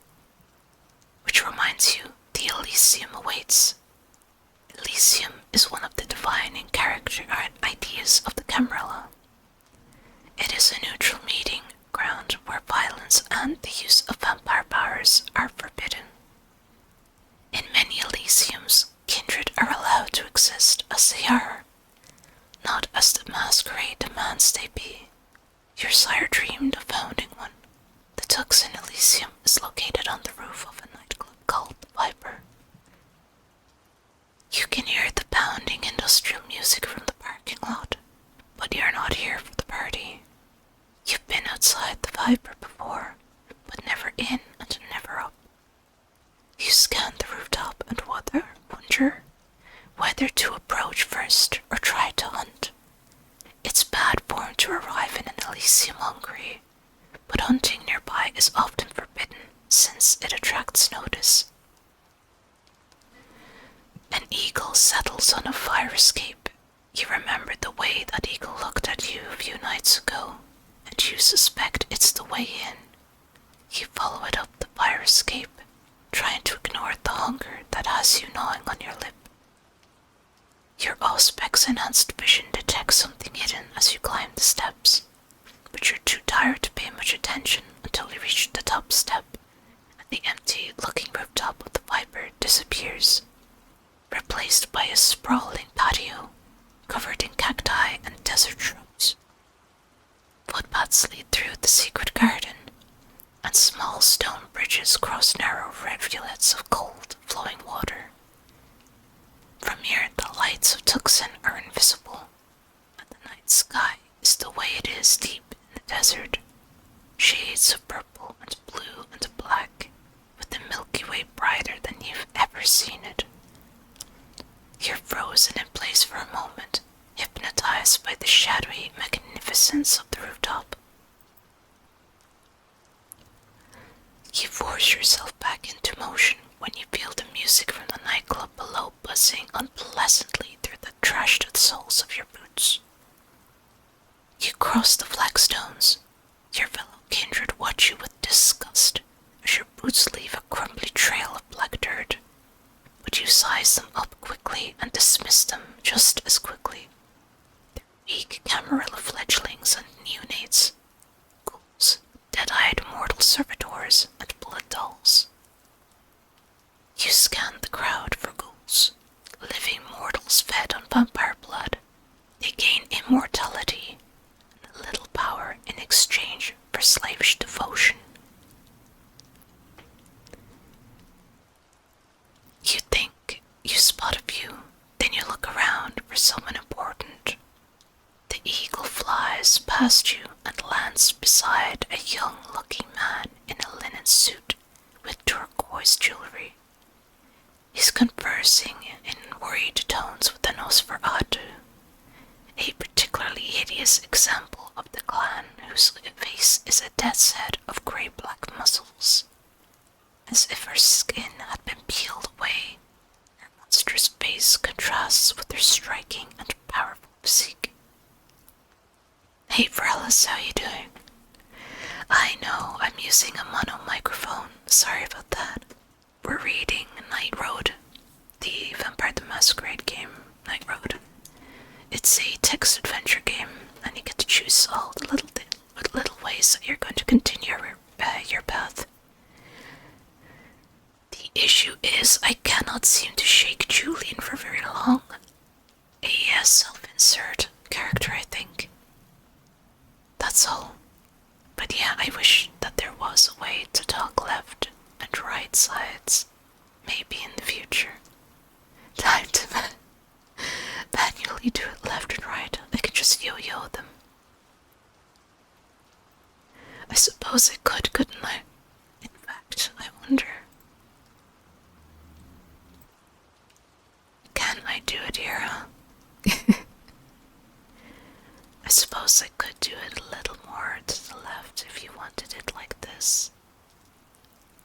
Which reminds you, the Elysium awaits. Elysium is one of the defining character ideas of the Camarilla. It is a neutral meeting ground where violence and the use of vampire powers are forbidden. In many Elysiums, kindred are allowed to exist as they are, not as the masquerade demands they be. Your sire dreamed of founding one. The Tucson Elysium is located on the roof of a nightclub called the Viper. You can hear the pounding industrial music from the parking lot, but you're not here for the party. You've been outside the Viper before, but never in and never up. You scan the rooftop and wonder whether to approach first or try to hunt. It's bad form to arrive in an Elysium hungry, but hunting nearby is often forbidden since it attracts notice. An eagle settles on a fire escape. You remember the way that eagle looked at you a few nights ago, and you suspect it's the way in. You follow it up the fire escape, trying to ignore the hunger that has you gnawing on your lip. Your Auspex enhanced vision detects something hidden as you climb the steps, but you're too tired to pay much attention until you reach the top step, and the empty-looking rooftop of the Viper disappears, replaced by a sprawling patio covered in cacti and desert shrubs. Footpaths lead through the secret garden, and small stone bridges cross narrow rivulets of cold, flowing water. From here, the lights of Tucson are invisible, and the night sky is the way it is deep in the desert. Shades of purple and blue and black You force yourself back into motion when you feel the music from the nightclub below buzzing unpleasantly through the trashed soles of your boots. You cross the flagstones. Your fellow kindred watch you with disgust as your boots leave a crumbly trail of black dirt, but you size them up quickly and dismiss them just as quickly. They're weak camarilla fledglings and neonates, ghouls, dead-eyed mortal servitors, and blood dolls. You scan the crowd for ghouls, living mortals fed on vampire blood. They gain immortality and a little power in exchange for slavish devotion. You think you spot a few, then you look around for someone important. The eagle flies past you and lands beside a young-looking man in a linen suit with turquoise jewelry. He's conversing in worried tones with the Nosferatu, a particularly hideous example of the clan whose face is a death's head of grey-black muscles. As if her skin had been peeled away, her monstrous face contrasts with her striking and powerful physique. Hey fellas, how you doing? I know I'm using a mono microphone, sorry about that. We're reading Night Road, the Vampire the Masquerade game, Night Road. It's a text adventure game, and you get to choose all the little ways that you're going to continue your path. The issue is I cannot seem to shake Julian for very long. A self-insert character, I think. That's all. But yeah, I wish that there was a way to talk left and right sides. Maybe in the future. Time to manually do it left and right. I could just yo-yo them. I suppose I could, couldn't I? In fact, I wonder. Can I do it here, huh? I suppose I could do it a little more to the left if you wanted it like this.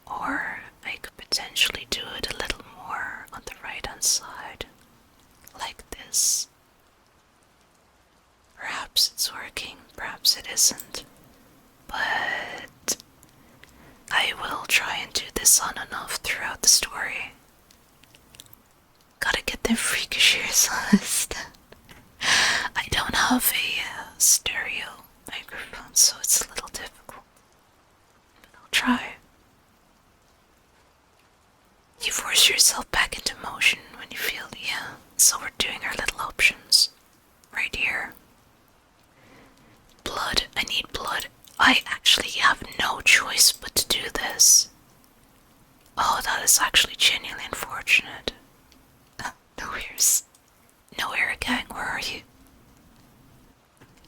Or I could potentially do it a little more on the right hand side, like this. Perhaps it's working, perhaps it isn't. But I will try and do this on and off throughout the story. Gotta get them freakish ears on this. I don't have a stereo microphone, so it's a little difficult. But I'll try. You force yourself back into motion when you feel, yeah, so we're doing our little options. Right here. Blood, I need blood. I actually have no choice but to do this. Oh, that is actually genuinely unfortunate. No Eric Gang, where are you?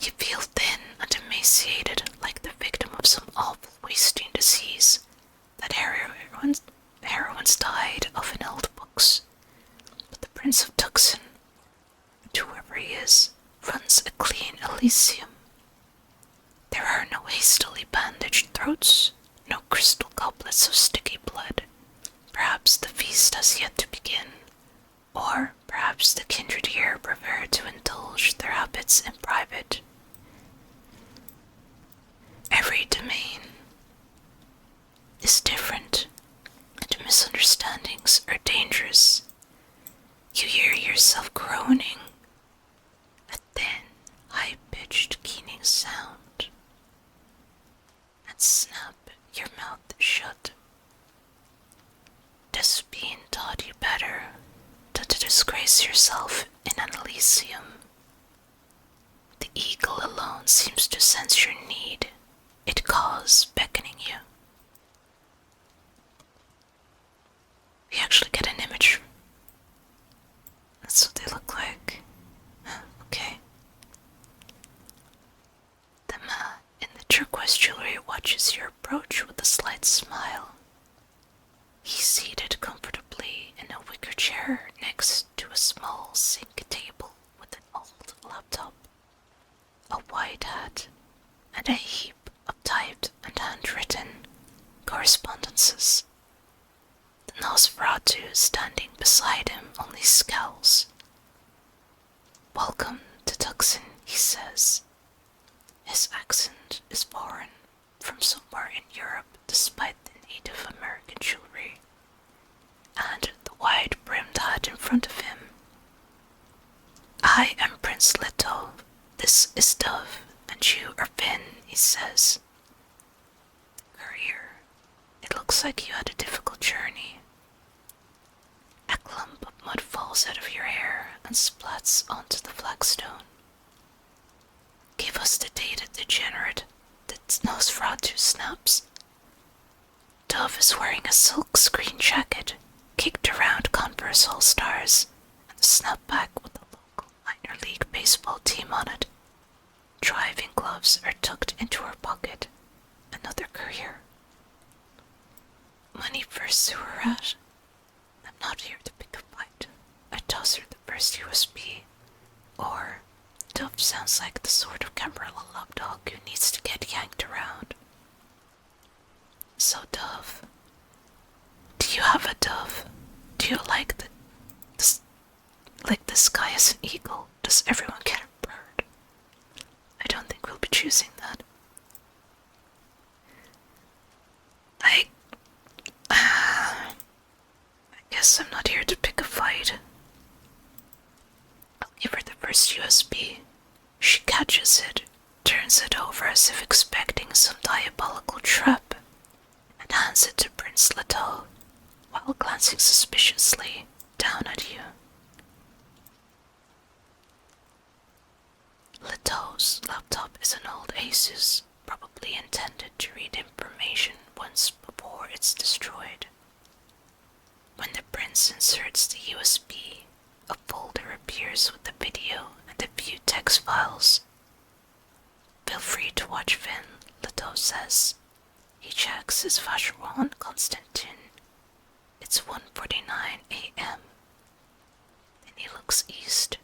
You feel thin and emaciated, like the victim of some awful wasting disease that heroines died of in old books. But the Prince of Tucson, whoever he is, runs a clean Elysium. There are no hastily bandaged throats, no crystal goblets of sticky blood. Perhaps the feast has yet to begin. Or perhaps the kindred here prefer to indulge their habits in private. Every domain is different, and misunderstandings are dangerous. You hear yourself groaning, a thin, high-pitched, keening sound, and snap your mouth shut. Does being taught you better than to disgrace yourself in an Elysium? The eagle alone seems to sense your need. It calls, beckoning you. We actually get an image. That's what they look like. Okay. The man in the turquoise jewelry watches your approach with a slight smile. He's seated comfortably in a wicker chair next to a small sink table with an old laptop, a white hat, and a heap of typed and handwritten, correspondences. The Nosferatu standing beside him only scowls. "Welcome to Tucson," he says. His accent is foreign, from somewhere in Europe despite the Native American jewelry, and the wide-brimmed hat in front of him. "I am Prince Leto. This is Dove, and you are Finn," he says. "Courier, it looks like you had a difficult journey." A clump of mud falls out of your hair and splats onto the flagstone. "Give us the data, degenerate," the Nosferatu snaps. Dove is wearing a silk screen jacket, kicked around Converse All-Stars, and a snapback with a local minor league baseball team on it. Driving gloves are tucked into her pocket. Another courier. "Money for a sewer rat? I'm not here to pick a fight." I toss her the first USB. Or, Dove sounds like the sort of Camarilla lapdog who needs to get yanked around. "So, Dove, do you have a dove? Do you like the sky as an eagle? Does everyone get a bird?" I don't think we'll be choosing that. I guess I'm not here to pick a fight. I'll give her the first USB. She catches it, turns it over as if expecting some diabolical trap, and hands it to Prince Leto, while glancing suspiciously down at you. Leto's laptop is an old Asus, probably intended to read information once before it's destroyed. When the prince inserts the USB, a folder appears with the video and a few text files. "Feel free to watch Finn," Leto says. He checks his Vacheron Constantin. It's 1:49 a.m. Then he looks east.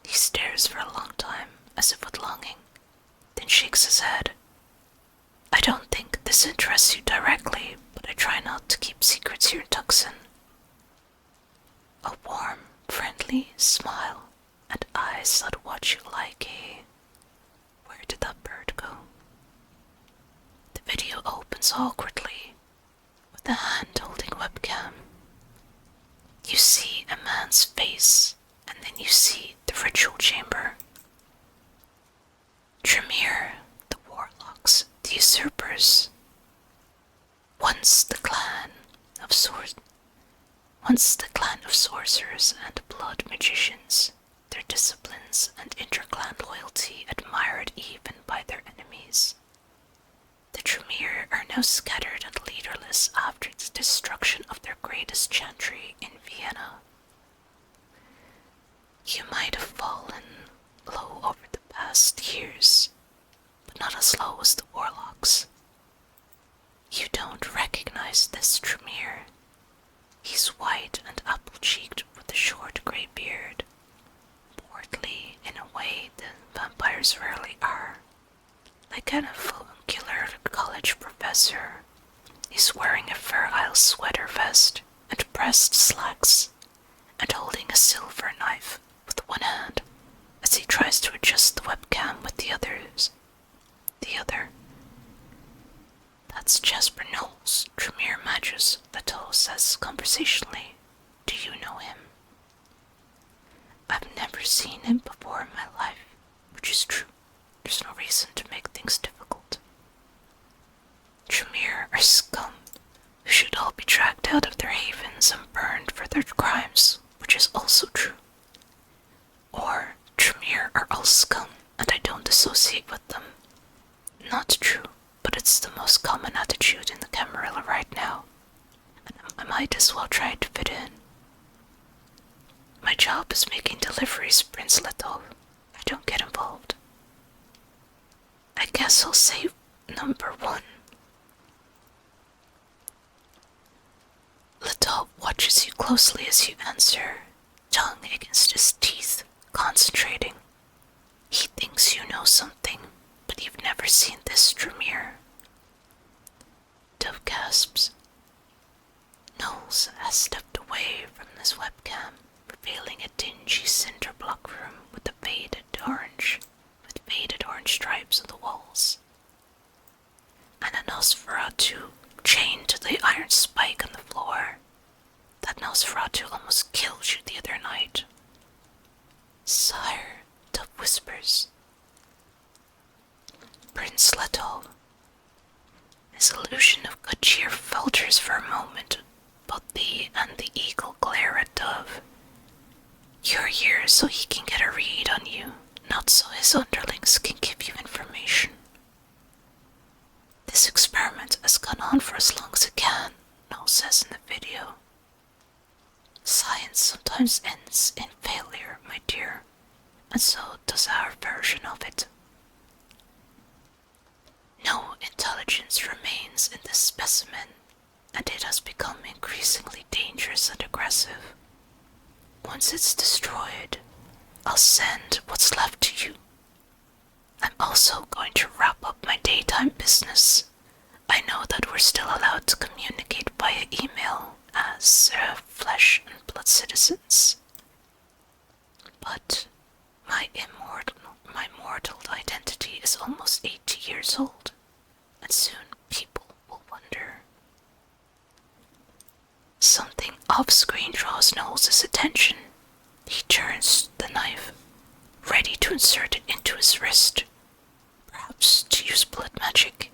He stares for a long time, as if with longing, then shakes his head. "I don't think this interests you directly, but I try not to keep secrets here in Tucson." A warm, friendly smile and eyes that watch you like a... Where did that bird go? The video opens awkwardly, with a hand holding webcam. You see a man's face, and then you see the ritual chamber. Tremere, the warlocks, the usurpers. Once the clan of sorcerers and blood magicians, their disciplines and interclan loyalty admired even by their enemies. The Tremere are now scattered and leaderless after the destruction of their greatest chantry in Vienna. You might have fallen low over the past years, but not as low as the warlocks. You don't recognize this Tremere. He's white and apple-cheeked with a short grey beard, portly in a way that vampires rarely are. Like an avuncular college professor, he's wearing a Fair Isle sweater vest and pressed slacks, and holding a silver knife with one hand as he tries to adjust the webcam with the others. That's Jasper Knowles, Tremere Magus, Leto says conversationally. "Do you know him?" "I've never seen him before in my life," which is true. There's no reason to make things difficult. Tremere are scum, who should all be dragged out of their havens and burned for their crimes, which is also true. Or Tremere are all scum, and I don't associate with them. Not true, but it's the most common attitude in the Camarilla right now, and I might as well try to fit in. "My job is making deliveries, Prince Leto. I don't get involved." "I guess I'll say number 1. Leto watches you closely as you answer, tongue against his teeth, concentrating. He thinks you know something, but you've never seen this Tremere. Dove gasps. Knowles has stepped away from his webcam, revealing a dingy cinder block room with faded orange stripes on the walls, and a Nosferatu chained to the iron spike on the floor. That Nosferatu almost killed you the other night. Sire, Dove whispers. Prince Letov. His illusion of good cheer falters for a moment. Both thee and the eagle glare at Dove. You're here so he can get a read on you, not so his underlings can give you information. This experiment has gone on for as long as it can, Noel says in the video. Science sometimes ends in failure, my dear, and so does our version of it. No intelligence remains in this specimen, and it has become increasingly dangerous and aggressive. Once it's destroyed, I'll send what's left to you. I'm also going to wrap up my daytime business. I know that we're still allowed to communicate via email as flesh and blood citizens. But my mortal identity is almost 80 years old, and soon people will wonder. Something off-screen draws Knowles' attention. He turns the knife, ready to insert it into his wrist, perhaps to use blood magic.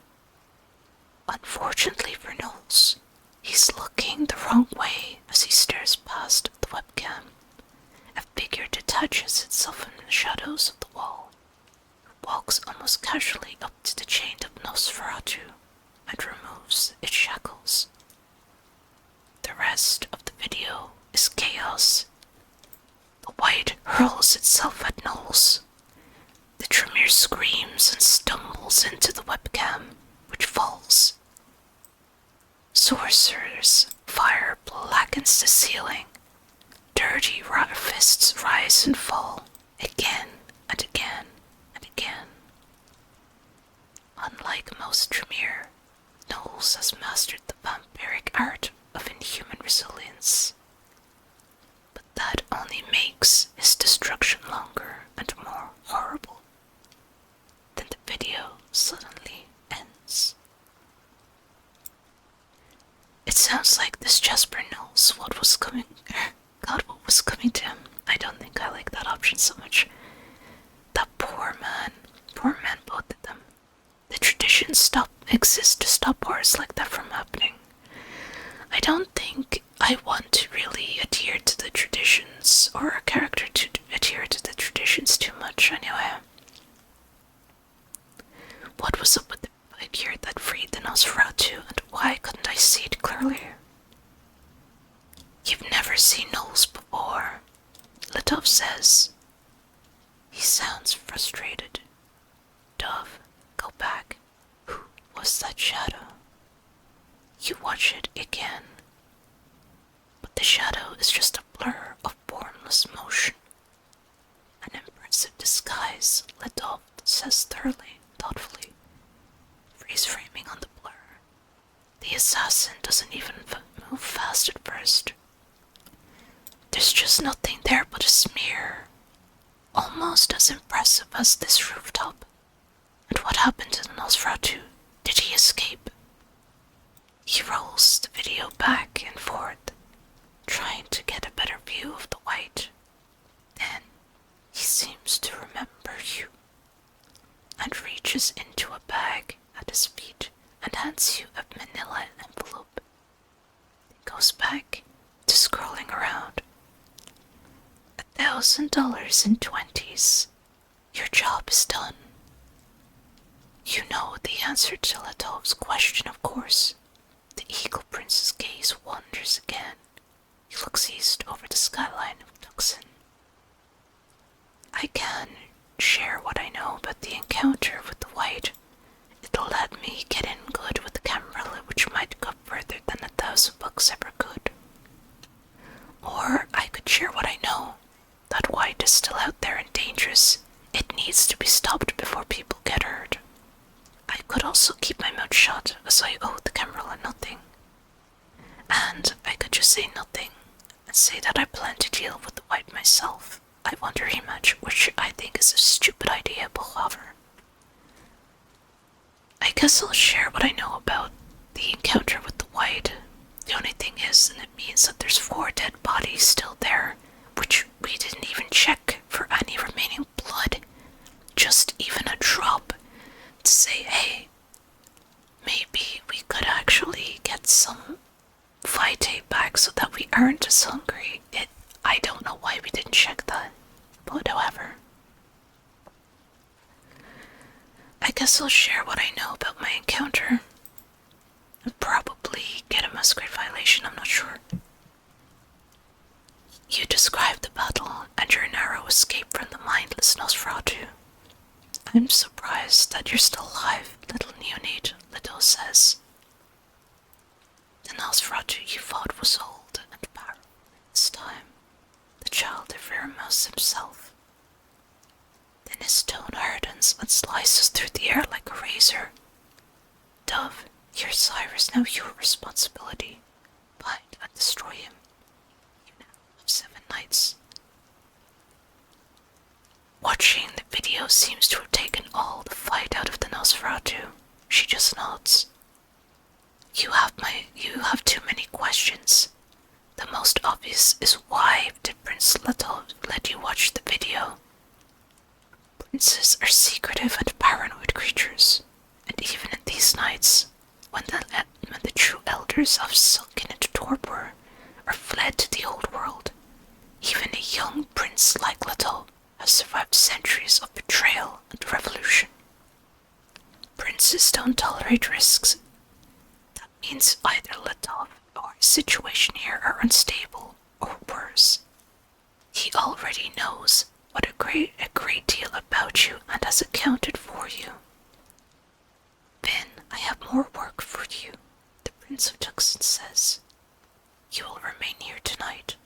Unfortunately for Knowles, he's looking the wrong way as he stares past the webcam. A figure detaches itself from the shadows of the wall, walks almost casually up to the chained up Nosferatu, and removes its shackles. The rest of the video is chaos. The white hurls itself at Knowles. The Tremere screams and stumbles into the webcam, which falls. Sorcerer's fire blackens the ceiling. Dirty fists rise and fall, again and again and again. Unlike most Tremere, Knowles has mastered the vampiric art of inhuman resilience. But that only makes his destruction longer and more horrible. Then the video suddenly ends. It sounds like this Jasper knows what was coming to him. I don't think I like that option so much. That poor man, both of them. The traditions exist to stop horrors like that from happening. I don't think I want to really adhere to the traditions, or a character to adhere to the traditions too much anyway. What was up with the figure that freed the Nosferatu, and why couldn't I see it clearly? You've never seen Knowles before, Letov says. He sounds frustrated. Dove, go back. Who was that shadow? You watch it again. But the shadow is just a blur of formless motion. An impressive disguise, Letov says thoughtfully, freeze-framing on the blur. The assassin doesn't even move fast at first. There's just nothing there but a smear, almost as impressive as this rooftop. And what happened to the Nosferatu? Did he escape? He rolls the video back and forth, trying to get a better view of the white. Then he seems to remember you, and reaches into a bag at his feet and hands you a manila envelope. He goes back to scrolling around. $1,000 in 20s. Your job is done. You know the answer to Letov's question, of course. The Eagle Prince's gaze wanders again. He looks east over the skyline of Tucson. I can share what I know about the encounter with the white. It'll let me get in good with the Camarilla, which might go further than $1,000 ever could. Or I could share what I know. That white is still out there and dangerous. It needs to be stopped before people get hurt. I could also keep my mouth shut, as I owe the Camarilla can't say that I plan to deal with the white myself. I want a rematch, which I think is a stupid idea, but however. I guess I'll share what I know about the encounter with the white. The only thing is, and it means that there's 4 dead bodies still there, which we didn't even check for any remaining blood. Just even a drop to say, hey, maybe we could actually get some Vitae back so that we aren't as hungry. I don't know why we didn't check that, but however. I guess I'll share what I know about my encounter. I'll probably get a masquerade violation, I'm not sure. You described the battle and your narrow escape from the mindless Nosferatu. I'm surprised that you're still alive, little neonate, Leto says. The Nosferatu you fought was old and powerful this time, the child of Veramus himself. Then his stone hardens and slices through the air like a razor. Dove, your sire is now your responsibility. Find and destroy him. You now have 7 nights. Watching the video seems to have taken all the fight out of the Nosferatu. She just nods. You have too many questions. The most obvious is why did Prince Leto let you watch the video? Princes are secretive and paranoid creatures, and even in these nights, when the true elders have sunken into torpor or fled to the old world, even a young prince like Leto has survived centuries of betrayal and revolution. Princes don't tolerate risks. That means either Letov or his situation here are unstable, or worse. He already knows a great deal about you and has accounted for you. Then I have more work for you, the Prince of Tucson says. You will remain here tonight.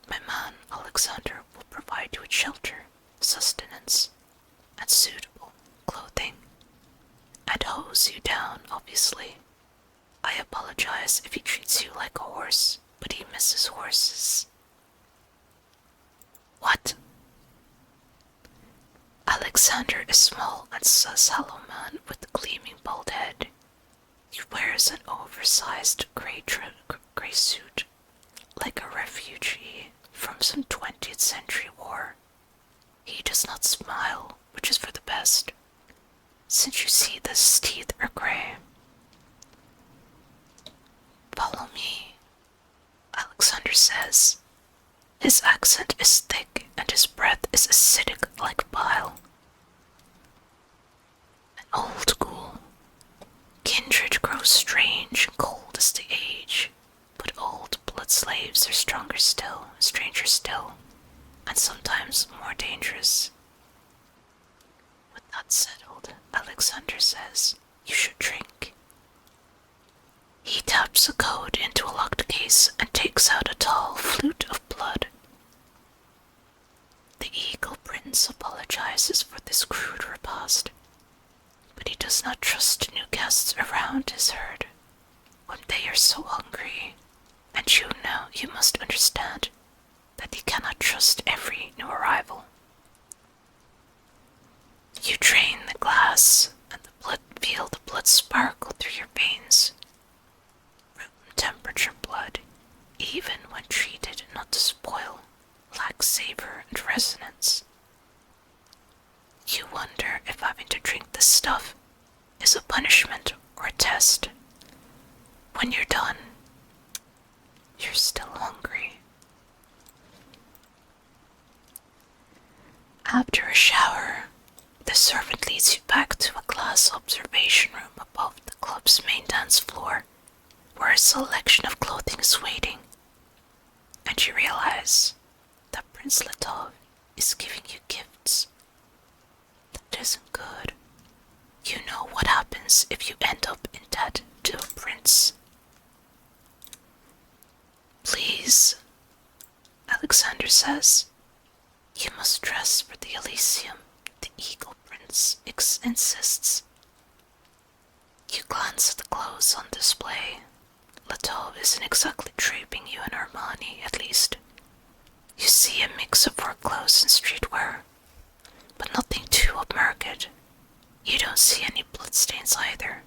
My man, Alexander, will provide you with shelter, sustenance, and suitable clothing, and hose you down, obviously. I apologize if he treats you like a horse, but he misses horses. What? Alexander is small and sallow man with a gleaming bald head. He wears an oversized grey suit, like a refugee from some 20th century war. He does not smile, which is for the best, since you see that his teeth are grey. Follow me, Alexander says. His accent is thick and his breath is acidic like bile. An old ghoul. Kindred grows strange and cold as they age, but old blood slaves are stronger still, stranger still, and sometimes more dangerous. With that settled, Alexander says, you should drink. He taps a code into a locked case and takes out a tall flute of blood. The Eagle Prince apologizes for this crude repast, but he does not trust new guests around his herd when they are so hungry, and you must understand that he cannot trust every new arrival. You drain the glass, and feel the blood sparkle through your veins. Room temperature blood, even when treated not to spoil, lacks savor and resonance. You wonder if having to drink this stuff is a punishment or a test. When you're done, you're still hungry. After a shower, the servant leads you back to a glass observation room above the club's main dance floor, where a selection of clothing is waiting, and you realize that Prince Letov is giving you gifts. That isn't good. You know what happens if you end up in debt to a prince. Please, Alexander says, you must dress for the Elysium, the Eagle Prince insists. You glance at the clothes on display. Letov isn't exactly draping you in Armani, at least. You see a mix of work clothes and streetwear, but nothing too upmarket. You don't see any bloodstains either.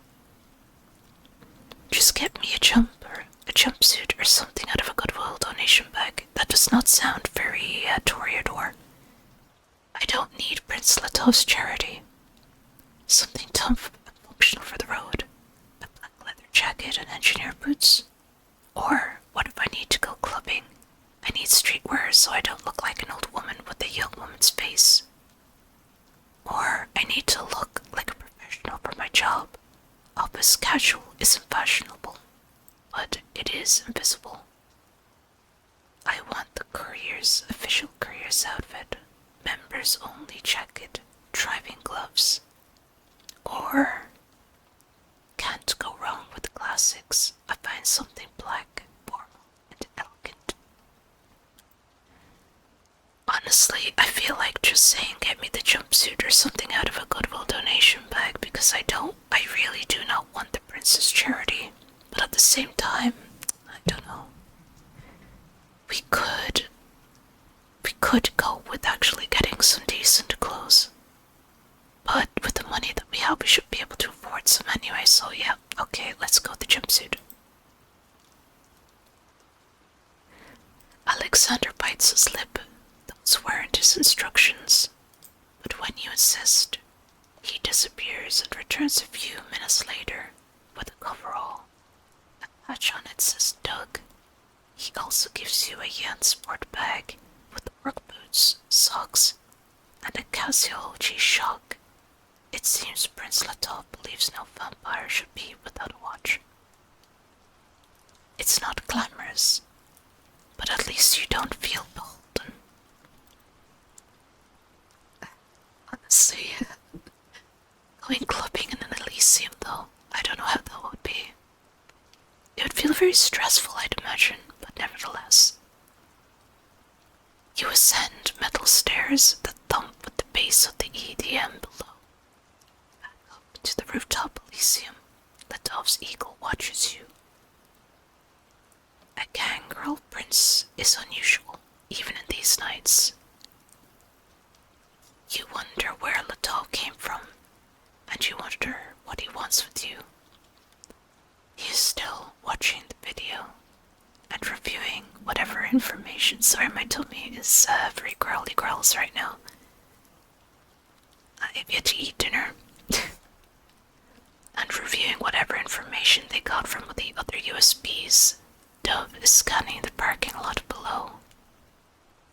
Just get me a jumpsuit or something out of a Goodwill donation bag. That does not sound very Toreador. I don't need Prince Latov's charity. Something tough and functional for the road. A black leather jacket and engineer boots. Or, what if I need to go clubbing? I need streetwear so I don't look like an old woman with a young woman's face. Or, I need to look like a professional for my job. Office casual isn't fashionable, but it is invisible. I want the courier's official courier's outfit, members only jacket, driving gloves. Or, can't go wrong with the classics. I find something black, formal, and elegant. Honestly, I feel like just saying get me the jumpsuit or something out of a Goodwill donation bag because I really do not want the prince's charity. But at the same time, I don't know. We could go with actually getting some decent clothes. But with the money that we have, we should be able to afford some anyway, so yeah, okay, let's go with the jumpsuit. Alexander bites his lip. Those weren't his instructions. But when you insist, he disappears and returns a few minutes later with a coverall. A patch on it says Doug. He also gives you a Yen sport bag with work boots, socks, and a Casio G-Shock. It seems Prince Latov believes no vampire should be without a watch. It's not glamorous, but at least you don't feel beholden. Honestly, going clubbing in an Elysium though, I don't know how that would be. It would feel very stressful, I'd imagine, but nevertheless. You ascend metal stairs that thump at the base of the EDM below. Back up to the rooftop Elysium. Latov's eagle watches you. A gangrel prince is unusual, even in these nights. You wonder where Latov came from, and you wonder what he wants with you. He is still watching the video and reviewing whatever information. Sorry, my tummy is very growly growls right now. I've yet to eat dinner. And reviewing whatever information they got from the other USBs. Dove is scanning the parking lot below.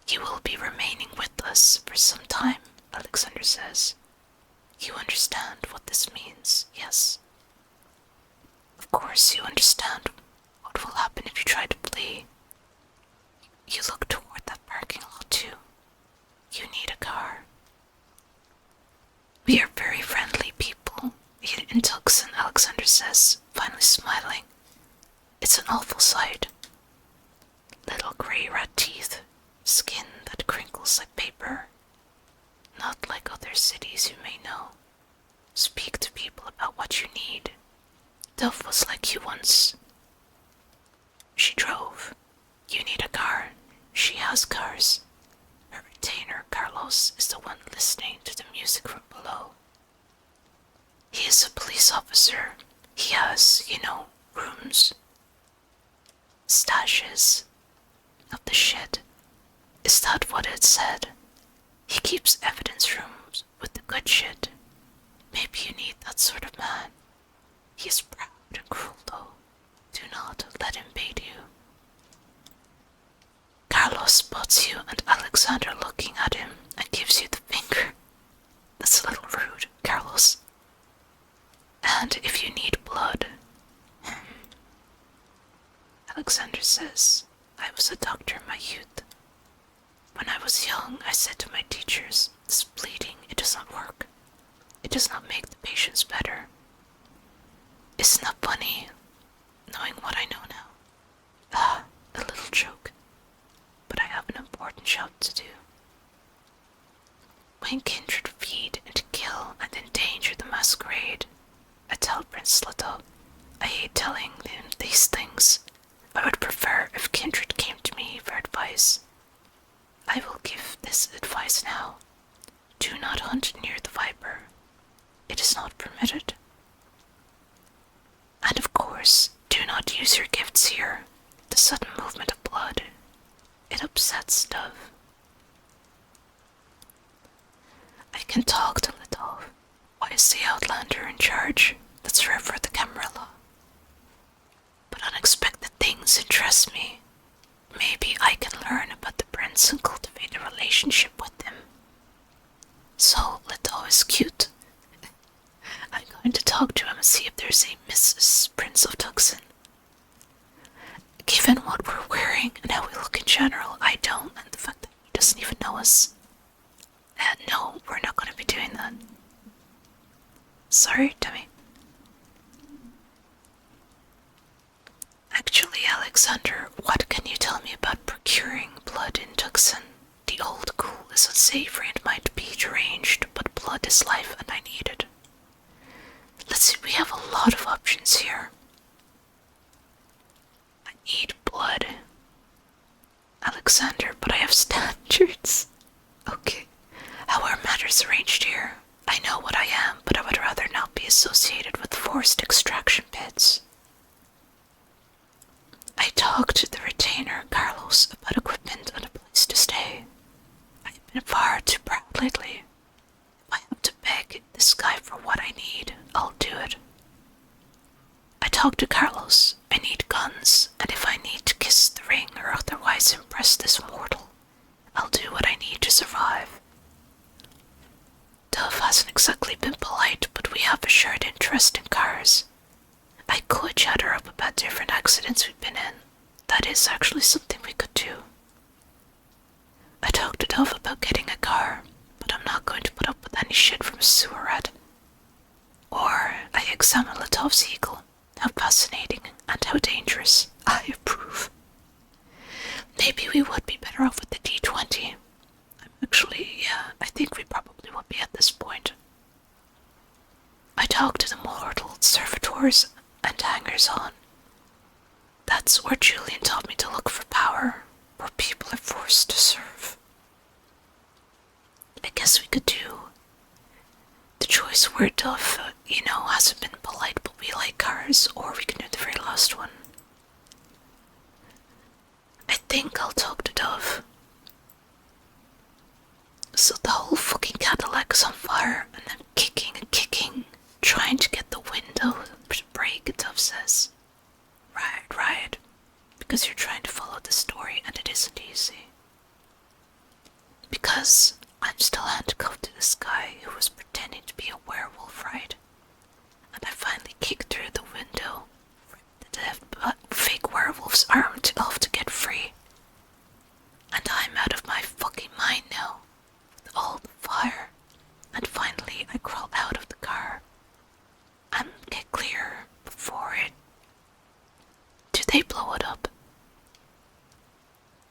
You will be remaining with us for some time, Alexander says. You understand what this means, yes? Of course you understand what will happen if you try to flee. You look toward that parking lot too. You need a car. We are very friendly people, Intuxen, Alexander says, finally smiling. It's an awful sight. Little grey rat teeth, skin that crinkles like paper. Not like other cities you may know. Speak to people about what you need. Dove was like you once. She drove. You need a car. She has cars. Her retainer, Carlos, is the one listening to the music from below. He is a police officer. He has, rooms. Stashes. Of the shit. Is that what it said? He keeps evidence rooms with the good shit. Maybe you need that sort of man. He is proud and cruel though. Do not let him bait you. Carlos spots you and Alexander looking at him and gives you the finger. That's a little rude, Carlos. And if you need blood... Alexander says, I was a doctor in my youth. When I was young, I said to my teachers, this bleeding, it does not work. It does not make the patients better. Isn't that funny, knowing what I know now? A little joke. But I have an important job to do. When kindred feed and kill and endanger the masquerade, I tell Prince Latov, I hate telling him these things. I would prefer if kindred came to me for advice. I will give this advice now. Do not hunt near the viper. It is not permitted. And of course, do not use your gifts here. The sudden movement of blood, it upsets stuff. I can talk to Litov. Why is the Outlander in charge? Let's refer the Camarilla. But unexpected things interest me. Maybe I can learn about the prince and cultivate a relationship with him. So, Litov is cute. I'm going to talk to him and see if there's a Mrs. Prince of Tucson. Given what we're wearing and how we look in general, I don't, and the fact that he doesn't even know us. No, we're not going to be doing that. Sorry, Timmy. Actually, Alexander, what can you tell me about procuring blood in Tucson? The old ghoul is unsavory and might be deranged, but blood is life and I need it. Let's see, we have a lot of options here. I need blood. Alexander, but I have standards. Okay. How are matters arranged here? I know what I am, but I would rather not be associated with forced extraction pits. I talked to the retainer, Carlos, about equipment and a place to stay. I've been far too proud lately. If I have to beg this guy for what I need, I'll do it. I talked to Carlos. I need guns, and if I need to kiss the ring or otherwise impress this mortal, I'll do what I need to survive. Dove hasn't exactly been polite, but we have a shared interest in cars. I could chatter up about different accidents we've been in. That is actually something we could do. I talked to Dove about getting a car, but I'm not going to put up with any shit from a sewer rat. Or I examine Litov's eagle. How fascinating and how dangerous. I approve. Maybe we would be better off with the D20. I think we probably would be at this point. I talked to the mortal servitors and hangers-on. That's where Julian taught me to look for power, where people are forced to serve. I guess we could do the choice where Dove, hasn't been polite, but we like cars, or we can do the very last one. I think I'll talk to Dove. So the whole fucking Cadillac is on fire, and I'm kicking and kicking, trying to get the window to break, Dove says. Right. Because you're trying to follow the story, and it isn't easy. Because I'm still handcuffed to this guy who was pretending to be a werewolf, right? And I finally kicked through the window, ripped the fake werewolf's arm off to get free. And I'm out of my fucking mind now, with all the fire. And finally I crawl out of the car and get clear before it... Do they blow it up?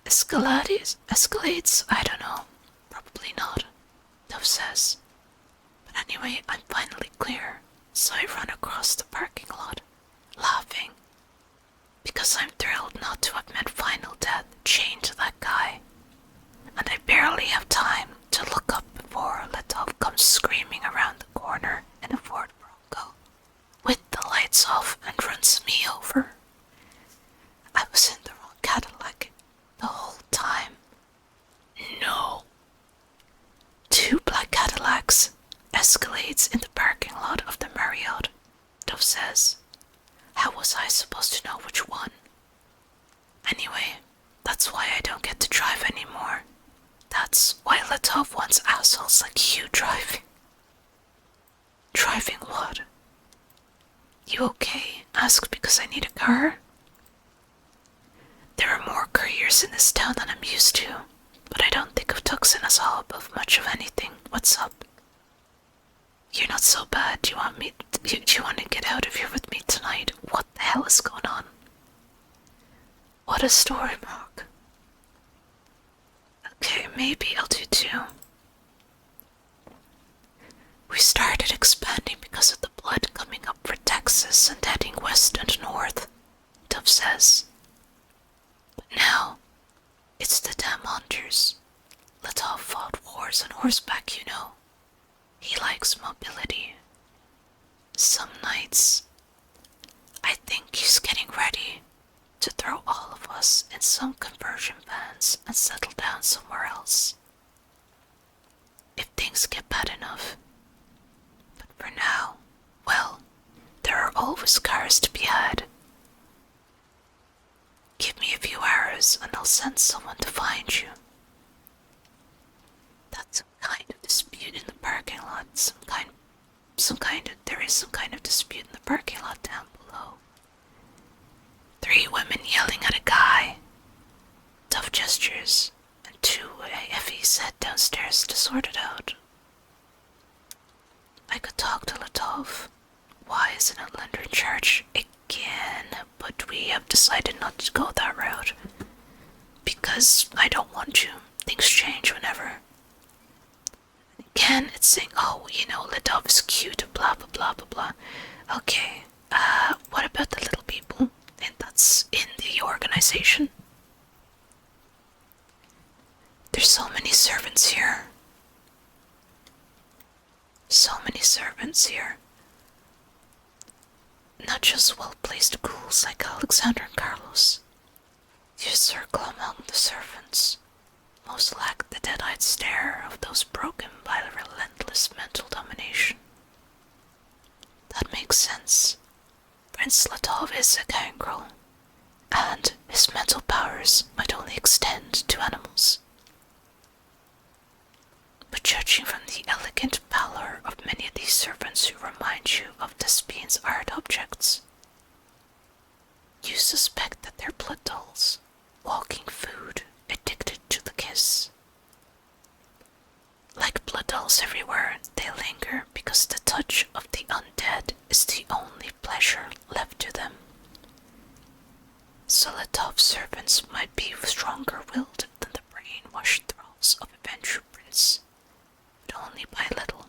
Escalades? I don't know. Probably not, Dove says. But anyway, I'm finally clear, so I run across the parking lot, laughing, because I'm thrilled not to have met final death chained to that guy, and I barely have time to look up before Letov comes screaming around the corner in a Ford Bronco, with the lights off, and runs me over. I was in the wrong Cadillac the whole time. No. 2 black Cadillacs, Escalades in the parking lot of the Marriott, Dove says. How was I supposed to know which one? Anyway, that's why I don't get to drive anymore. That's why Letov wants assholes like you driving. Driving what? You okay? Ask because I need a car? There are more couriers in this town than I'm used to, but I don't think of Tucson as a hub of much of anything. What's up? You're not so bad. Do you want to get out of here with me tonight? What the hell is going on? What a story, Mark. Okay, maybe I'll do 2. We started expanding because of the blood coming up for Texas and heading west and north, Dove says. But now, it's the damn hunters. Latov fought wars on horseback, you know. He likes mobility. Some nights, I think he's getting ready to throw all of us in some conversion vans and settle down somewhere else. If things get bad enough. But for now, well, there are always cars to be had. Give me a few hours and I'll send someone to find you. That's some kind of dispute in the parking lot. There is some kind of dispute in the parking lot down below. 3 women yelling at a guy. Tough gestures, and 2 AFEs head downstairs to sort it out. I could talk to Latov. Why isn't Outlander in charge again? But we have decided not to go that route. Because I don't want to. Things change whenever. Again, it's saying, oh, you know, Latov is cute, blah blah blah blah blah. Okay, what about the little people? And that's in the organization. There's so many servants here. So many servants here. Not just well-placed ghouls like Alexander and Carlos. You circle among the servants. Most lack the dead-eyed stare of those broken by relentless mental domination. That makes sense. Prince Latov is a gangrel, and his mental powers might only extend to animals. But judging from the elegant pallor of many of these servants who remind you of Thespian's art objects, you suspect that they're blood dolls, walking food, addicted to the kiss. Like blood dolls everywhere, they linger because the touch of the undead is the only pleasure left to them. So Latov's servants might be stronger-willed than the brainwashed thralls of a Venture Prince, but only by little.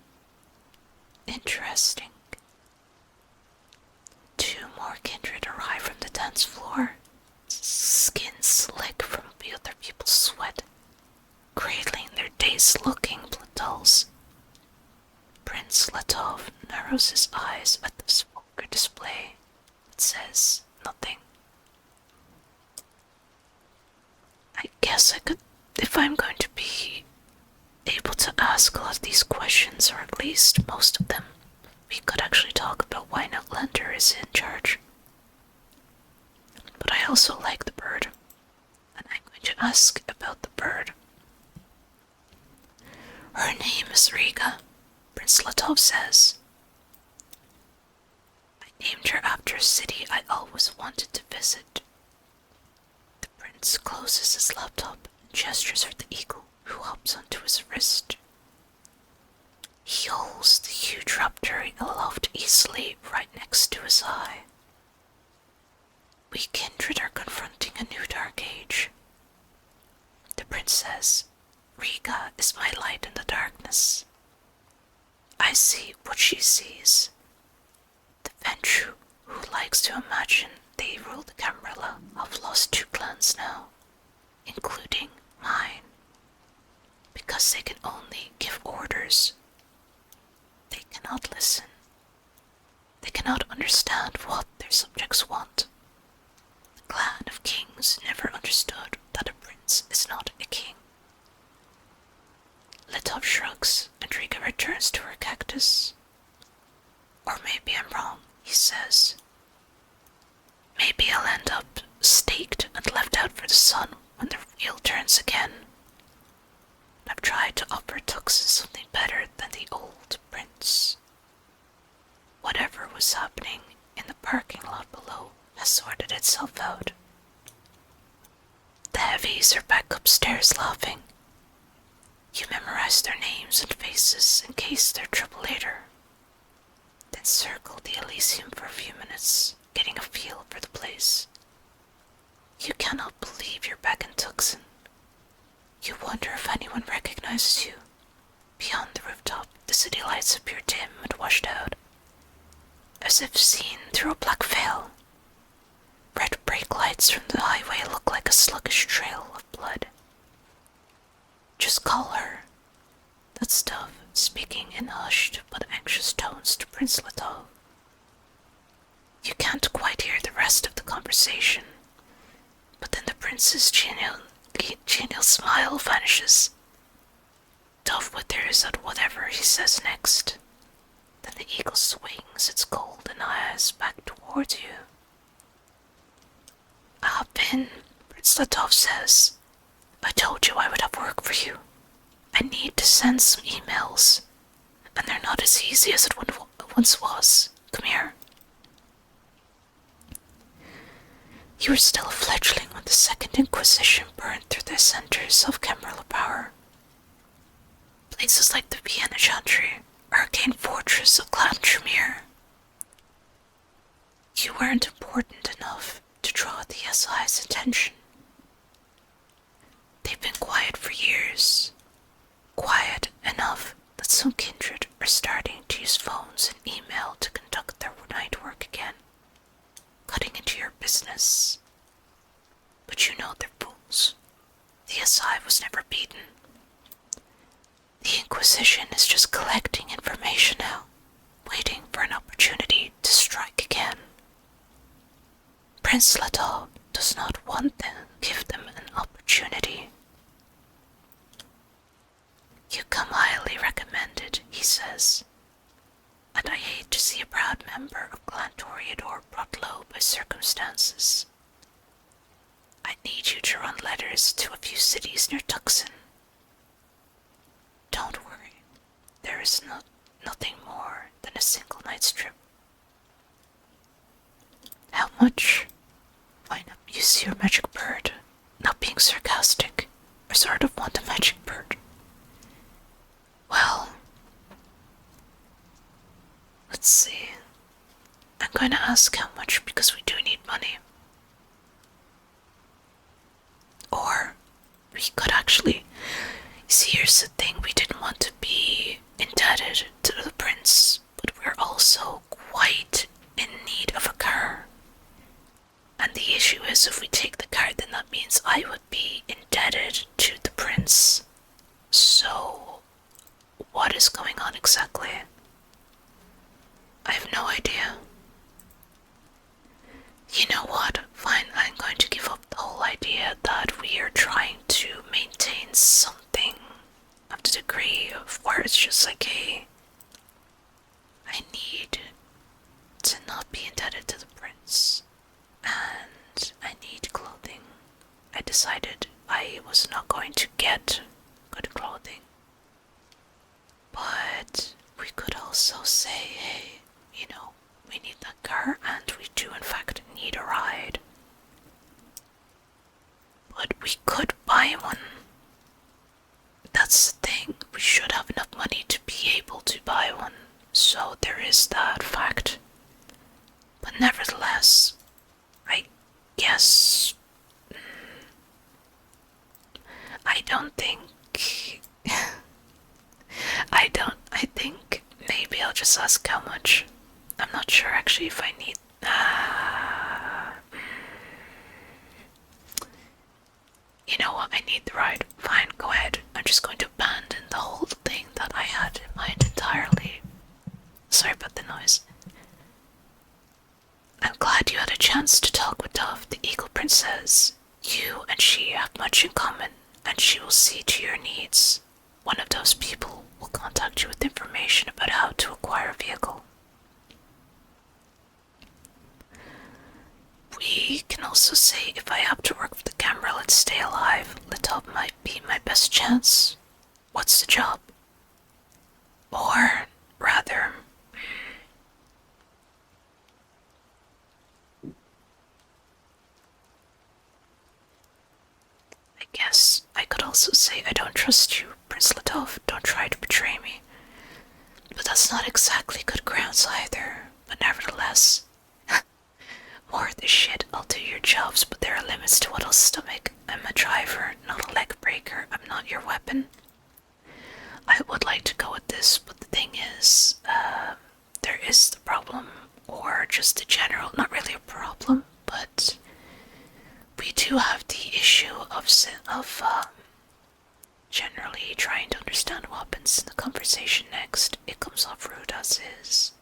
Interesting. 2 more kindred arrive from the dance floor, skin slick from the other people's sweat, cradling their dazed-looking blood dolls. Prince Latov narrows his eyes at this vulgar display, but says nothing. I guess I could, if I'm going to be able to ask a lot of these questions, or at least most of them, we could actually talk about why Outlander is in charge. But I also like the bird, and I'm going to ask about the bird. Her name is Riga, Prince Latov says. I named her after a city I always wanted to visit. The prince closes his laptop and gestures at the eagle, who hops onto his wrist. He holds the huge raptor aloft easily right next to his eye. We kindred are confronting a new dark age. The prince says, Riga is my light in the darkness. I see what she sees. The Ventrue, who likes to imagine they rule the Camarilla, have lost 2 clans now, including mine, because they can only give orders. They cannot listen. They cannot understand what their subjects want. The clan of kings never understood that a prince is not a king. Latov shrugs, and Riga returns to her cactus. Or maybe I'm wrong, he says. Maybe I'll end up staked and left out for the sun when the wheel turns again. I've tried to offer Tuxen something better than the old prince. Whatever was happening in the parking lot below has sorted itself out. The heavies are back upstairs laughing. You memorize their names and faces in case they're trouble later. Then circle the Elysium for a few minutes, getting a feel for the place. You cannot believe you're back in Tuxen. You wonder if anyone recognizes you. Beyond the rooftop, the city lights appear dim and washed out, as if seen through a black veil. Red brake lights from the highway look like a sluggish trail of blood. just call her. That's Dove, speaking in hushed but anxious tones to Prince Letov. You can't quite hear the rest of the conversation, but then the prince's genial smile vanishes. Dove withers at whatever he says next. Then the eagle swings its golden eyes back towards you. Ah, Pin, Prince Letov says, I told you I would have work for you. I need to send some emails, and they're not as easy as it once was. Come here. You were still a fledgling when the Second Inquisition burned through the centers of Camarilla power. Places like the Vienna Chantry, arcane fortress of Clan Tremere. You weren't important enough to draw the SI's attention. They've been quiet for years. Quiet enough that some kindred are starting to use phones and email to conduct their night work again, cutting into your business. But you know they're fools. The SI was never beaten. The Inquisition is just collecting information now, waiting for an opportunity to strike again. Prince Letov does not want them to give them an opportunity. You come highly recommended, he says, and I hate to see a proud member of Clan Toreador brought low by circumstances. I need you to run letters to a few cities near Tucson. Don't worry, there is nothing more than a single night's trip. How much? Why not use your magic bird? Not being sarcastic, I sort of want a magic bird. Well, let's see. I'm going to ask how much because we do need money. Or we could actually... See, here's the thing, we didn't want to be indebted to the prince, but we're also quite in need of a car. And the issue is, if we take the car, then that means I would be indebted to the prince. So, what is going on exactly? I have no idea. You know what? Fine, I'm going to give up the whole idea that we are trying to maintain something of the degree of where it's just like, hey, I need to not be indebted to the prince, and I need clothing. I decided I was not going to get good clothing. But we could also say, hey, you know, we need that car, and we do in fact need a ride. But we could buy one. That's the thing, we should have enough money to be able to buy one. So there is that fact. But nevertheless, I guess... I don't think... I think maybe I'll just ask how much. I'm not sure actually if I need... You know what, I need the ride. Fine, go ahead. I'm just going to abandon the whole thing that I had in mind entirely. Sorry about the noise. I'm glad you had a chance to talk with Dove, the Eagle Princess. You and she have much in common, and she will see to your needs. One of those people will contact you with information about how to acquire a vehicle. We can also say if I have to work for the Camarilla and stay alive, Letov might be my best chance. What's the job? Or, rather... I guess I could also say I don't trust you, Prince Letov. Don't try to betray me. But that's not exactly good grounds either. But nevertheless... More of this shit, I'll do your jobs, but there are limits to what I'll stomach. I'm a driver, not a leg breaker. I'm not your weapon. I would like to go with this, but the thing is, there is the problem, or just the general, not really a problem, but we do have the issue of generally trying to understand what happens in the conversation next, it comes off rude as is.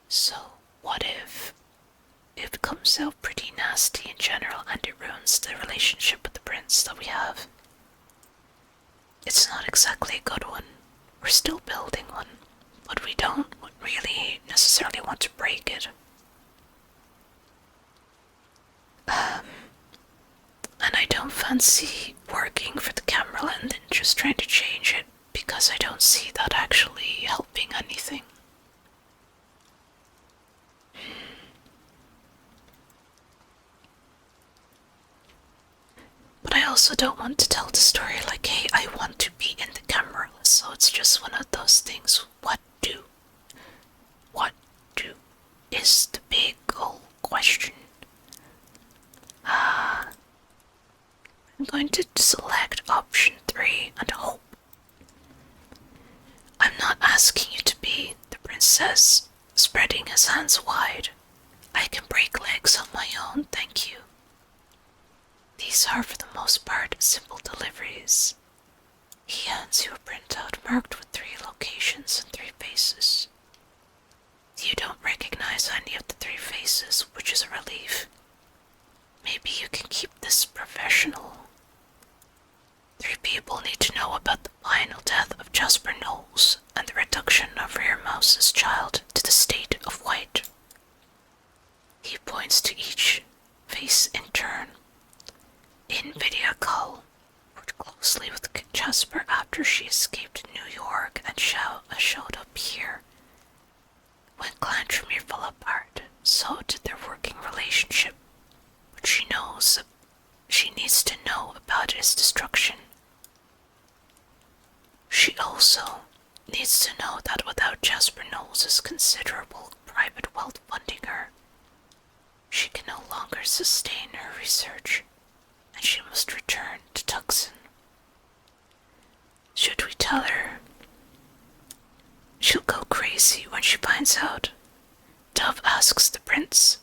So, what if it comes out pretty nasty in general and it ruins the relationship with the prince that we have? It's not exactly a good one. We're still building one, but we don't really necessarily want to break it. And I don't fancy working for the Camerland and just trying to change it, because I don't see that actually helping anything. But I also don't want to tell the story like, hey, I want to be in the camera, so it's just one of those things. What do is the big old question. I'm going to select option 3 and hope. I'm not asking you to be the princess, spreading his hands wide. I can break legs on my own, thank you. These are, for the most part, simple deliveries. He hands you a printout marked with 3 locations and 3 faces. You don't recognize any of the 3 faces, which is a relief. Maybe you can keep this professional. 3 people need to know about the final death of Jasper Knowles and the reduction of Rare Mouse's child to the state of white. He points to each face in turn. In video call, worked closely with Jasper after she escaped New York and showed up here. When Clan Tremere fell apart, so did their working relationship. But she needs to know about his destruction. She also needs to know that without Jasper Knowles' considerable private wealth funding her, she can no longer sustain her research, and she must return to Tucson. Should we tell her? She'll go crazy when she finds out. Dove asks the prince.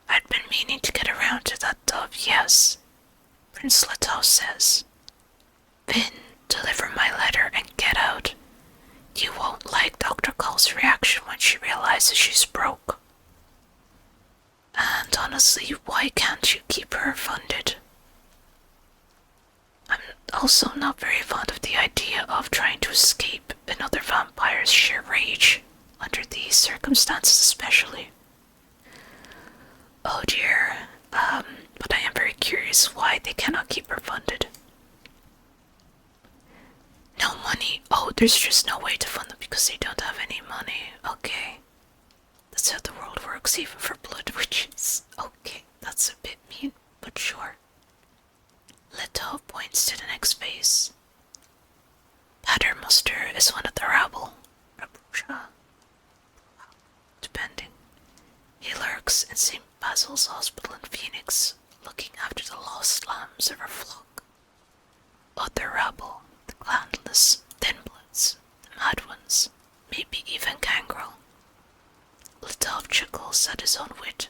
I'd been meaning to get around to that, Dove, yes. Prince Leto says. Vin, deliver my letter and get out. You won't like Dr. Cole's reaction when she realizes she's broke. And honestly, why can't you keep her funded? I'm also not very fond of the idea of trying to escape another vampire's sheer rage, under these circumstances especially. Oh dear, but I am very curious why they cannot keep her funded. No money? Oh, there's just no way to fund them because they don't have any money. Okay. That's how the world works, even for blood witches. Okay, that's a bit mean, but sure. Leto points to the next face. Paternoster is one of the rabble. Depending. He lurks in St. Basil's Hospital in Phoenix, looking after the lost lambs of her flock. Other rabble, the clanless, thin-bloods, the mad ones, maybe even Gangrel. Letov chuckles at his own wit,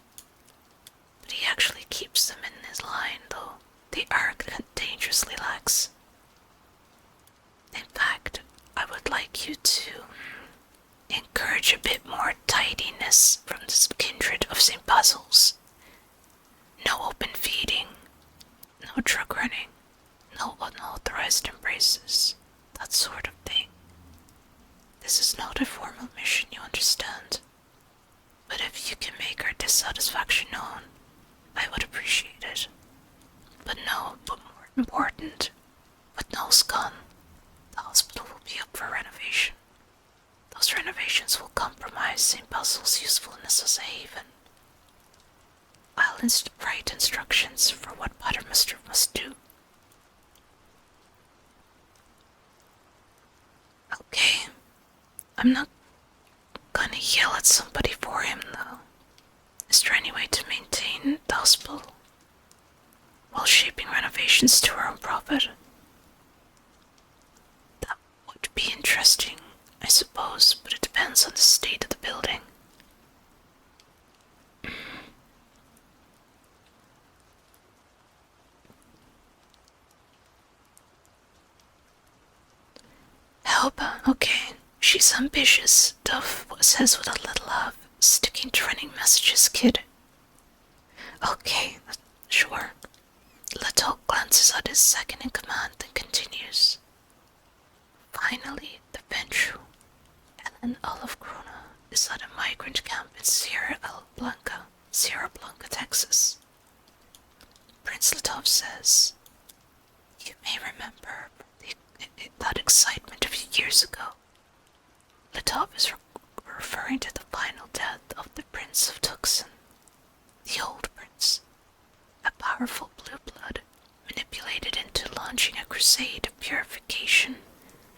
but he actually keeps them in his line, though they are dangerously lax. In fact, I would like you to encourage a bit more tidiness from this kindred of St. Basil's. No open feeding, no drug running, no unauthorized embraces, that sort of thing. This is not a formal mission, you understand. But if you can make our dissatisfaction known, I would appreciate it. But more important, with Noel's gone, the hospital will be up for renovation. Those renovations will compromise St. Basil's usefulness as a haven. I'll write instructions for what Paternoster must do. Okay, I'm not gonna yell at somebody for him, though. Is there any way to maintain the hospital while shaping renovations to our own profit? That would be interesting, I suppose, but it depends on the state of the building. Okay. She's ambitious, Duff says with a little laugh, sticking to running messages, kid. Okay, sure. Leto glances at his second in command and continues. Finally, the Ventrue, Ellen Olive Corona, is at a migrant camp in Sierra Blanca, Texas. Prince Letov says, "You may remember that excitement a few years ago." Letov is referring to the final death of the Prince of Tucson, the old prince, a powerful blue blood manipulated into launching a crusade of purification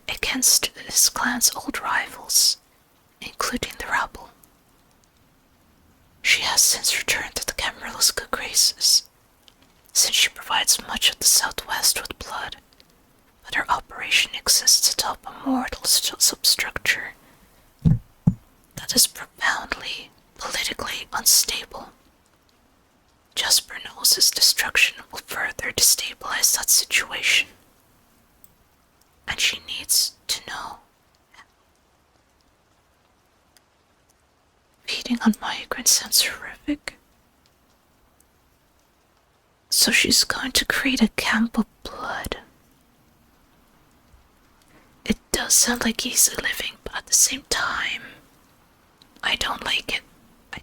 against his clan's old rivals, including the rabble. She has since returned to the Camarill's good graces, since she provides much of the Southwest with blood, but her operation exists atop a mortal substructure that is profoundly politically unstable. Jasper knows his destruction will further destabilize that situation, and she needs to know. Feeding on migrants sounds horrific. So she's going to create a camp of blood. It does sound like easy living, but at the same time, I don't like it. I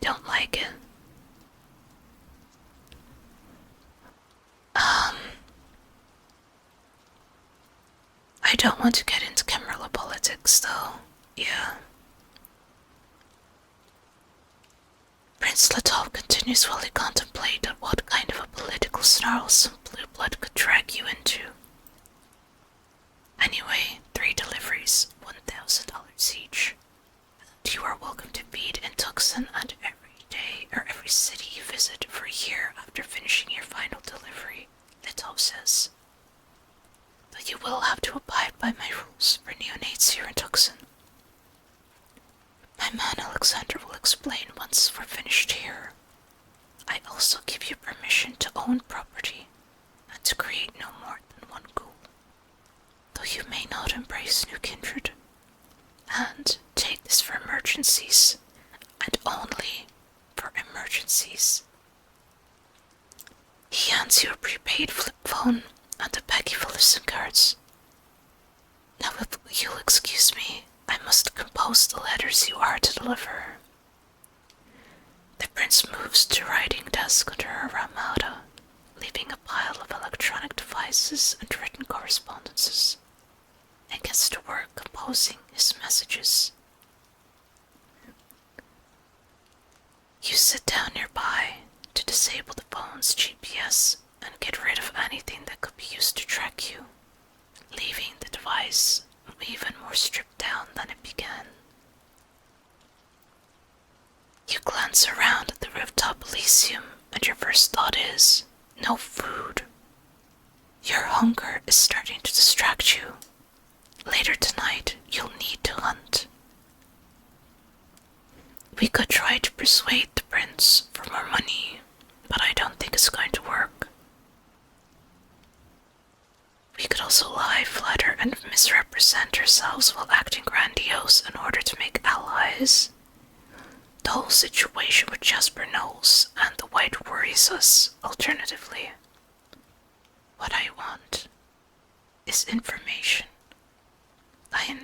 don't want to get into Camarilla politics, though. Yeah. Prince Letov continues while he contemplated what kind of a political snarl some blue blood could drag you into. Anyway, 3 deliveries, $1,000 each. And you are welcome to feed in Tucson and every day or every city you visit for a year after finishing your final delivery, Letov says. But you will have to abide by my rules for neonates here in Tucson. My man Alexander will explain once we're finished here. I also give you permission to own property and to create no more than one ghoul, though you may not embrace new kindred. And take this for emergencies, and only for emergencies. He hands you a prepaid flip phone and a baggie full of SIM cards. Now if you'll excuse me, I must compose the letters you are to deliver. The prince moves to writing desk under a ramada, leaving a pile of electronic devices and written correspondences, and gets to work composing his messages. You sit down nearby to disable the phone's GPS and get rid of anything that could be used to track you, leaving the device even more stripped down than it began. You glance around at the rooftop Elysium and your first thought is, no food. Your hunger is starting to distract you. Later tonight, you'll need to hunt. We could try to persuade the prince for more money, but I don't think it's going to work. We could also lie, flatter, and misrepresent ourselves while acting grandiose in order to make allies. The whole situation with Jasper knows, and the White worries us, alternatively. What I want is information. I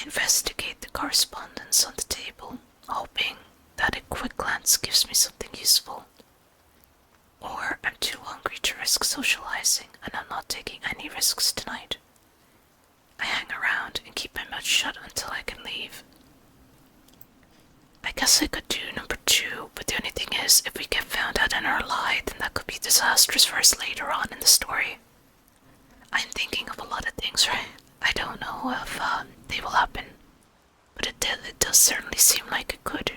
investigate the correspondence on the table, hoping that a quick glance gives me something useful. Or I'm too hungry to risk socializing, and I'm not taking any risks tonight. I hang around and keep my mouth shut until I can leave. I guess I could do number 2, but the only thing is, if we get found out in our lie, then that could be disastrous for us later on in the story. I'm thinking of a lot of things, right? I don't know if they will happen, but it does certainly seem like it could.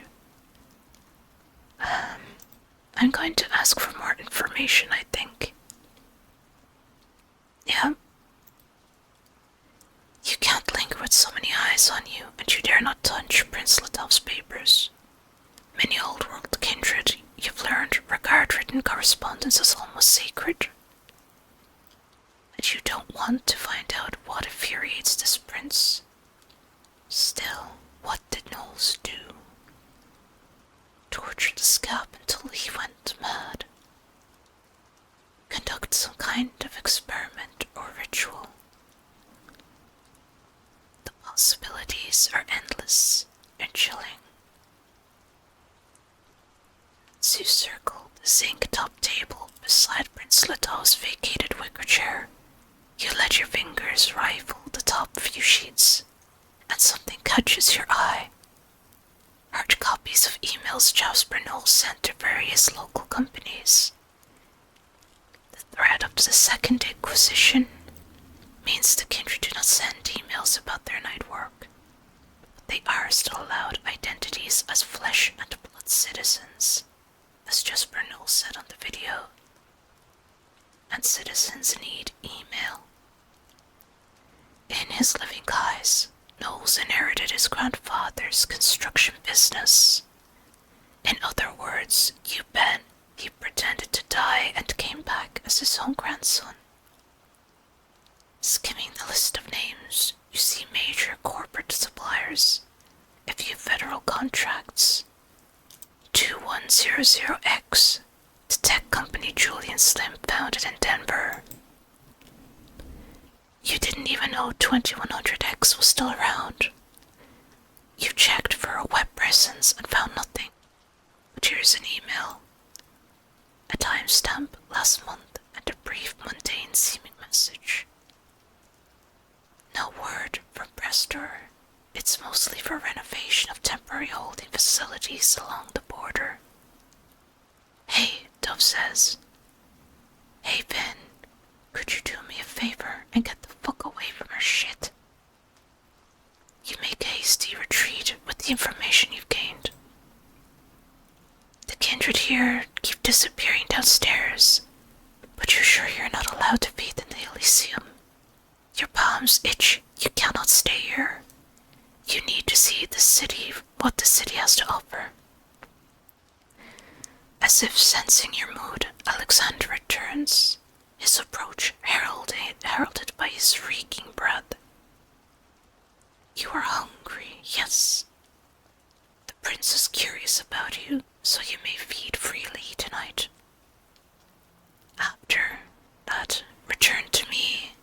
I'm going to ask for more information, I think. Yeah. You can't linger with so many eyes on you, and you dare not touch Prince Letov's papers. Many old-world kindred, you've learned, regard written correspondence as almost sacred. I but you don't want to find out what infuriates this prince. Still, what did Knowles do? Torture the scab until he went mad. Conduct some kind of experiment or ritual. The possibilities are endless and chilling. As you circle the zinc-top table beside Prince Lato's vacated wicker chair, you let your fingers rifle the top few sheets, and something catches your eye. Hard copies of emails Jasper Knowles sent to various local companies. The threat of the Second Inquisition means the kindred do not send emails about their night work, but they are still allowed identities as flesh and blood citizens, as Jasper Knowles said on the video. And citizens need email. In his living guise, Knowles inherited his grandfather's construction business. In other words, you bet he pretended to die and came back as his own grandson. Skimming the list of names, you see major corporate suppliers, a few federal contracts. 2100X, the tech company Julian Slim founded in Denver. You didn't even know 2100X was still around. You checked for a web presence and found nothing. But here's an email. A timestamp last month and a brief mundane seeming message. No word from Prestor. It's mostly for renovation of temporary holding facilities along the border. Hey, Dove says. Hey, Ben, could you do me a favor and get the fuck away from her shit? You make a hasty retreat with the information you've gained. The kindred here keep disappearing downstairs, but you're sure you're not allowed to bathe in the Elysium? Your palms itch, you cannot stay here. You need to see the city, what the city has to offer. As if sensing your mood, Alexander returns, his approach heralded by his reeking breath. You are hungry, yes. The prince is curious about you, so you may feed freely tonight. After that, return to me.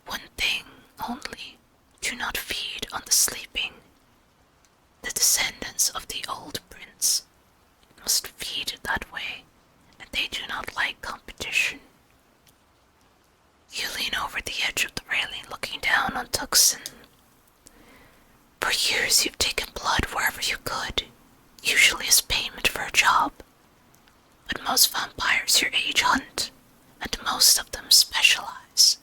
One thing only, do not feed on the sleeping. The descendants of the old prince must feed that way, and they do not like competition. You lean over the edge of the railing looking down on Tucson. For years you've taken blood wherever you could, usually as payment for a job. But most vampires your age hunt, and most of them specialize.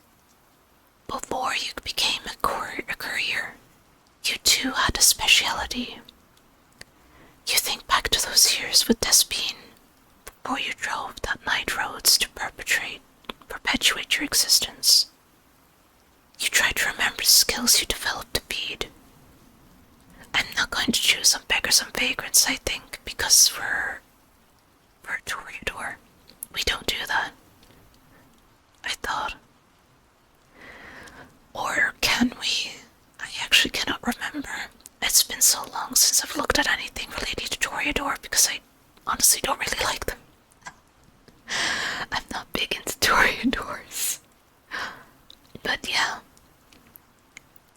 Before you became a courier, you too had a speciality. You think back to those years with Despine, before you drove that night roads to perpetuate your existence. You try to remember the skills you developed to feed. I'm not going to choose on beggars and vagrants, I think, because we're a toreador. We don't do that. I thought. Or can we? I actually cannot remember. It's been so long since I've looked at anything related to toreador because I honestly don't really like them. I'm not big into toreadors. But yeah.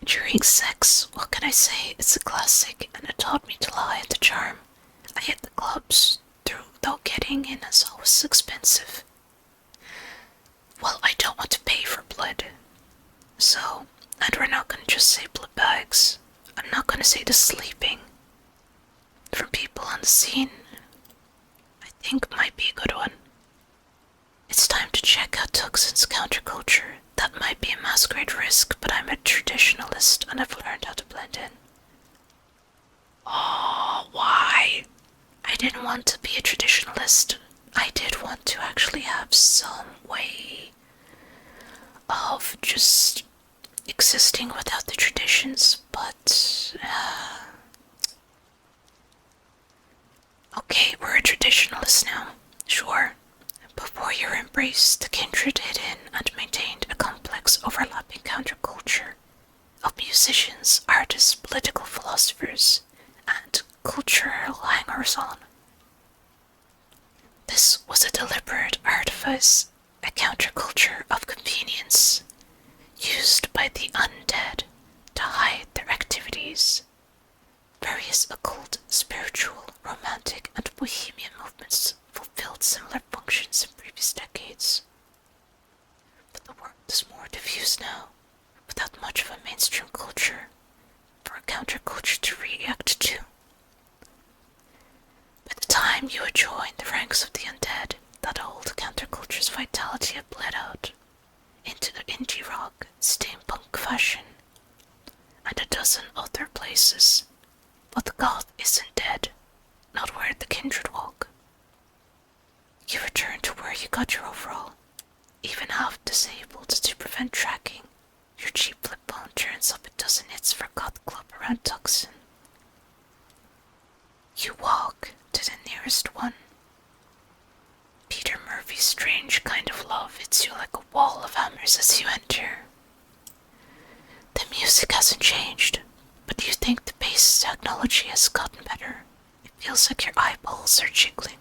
During sex, what can I say? It's a classic and it taught me to lie at the charm. I hit the clubs, though getting in is always expensive. Well, I don't want to pay for blood. So, and we're not gonna just say blood bags. I'm not gonna say the sleeping. From people on the scene, I think might be a good one. It's time to check out Tucson's counterculture. That might be a masquerade risk, but I'm a traditionalist and I've learned how to blend in. Oh, why? I didn't want to be a traditionalist. I did want to actually have some way of just existing without the traditions, but okay, we're a traditionalist now, sure. Before your embrace, the kindred hid in and maintained a complex overlapping counterculture of musicians, artists, political philosophers, and cultural hangers-on. This was a deliberate artifice, a counterculture of convenience, used by the undead to hide their activities. Various occult, spiritual, romantic, and bohemian movements fulfilled similar functions in previous decades. But the world is more diffuse now, without much of a mainstream culture for a counterculture to react to. By the time you had joined the ranks of the undead, that old counterculture's vitality had bled out into the indie rock, steampunk fashion, and a dozen other places. But the goth isn't dead, not where the kindred walk. You return to where you got your overall, even half disabled to prevent tracking. Your cheap flip phone turns up a dozen hits for goth club around Tucson. You walk to the nearest one. Peter Murphy's strange kind of love hits you like a wall of hammers as you enter. The music hasn't changed, but you think the bass technology has gotten better. It feels like your eyeballs are jiggling.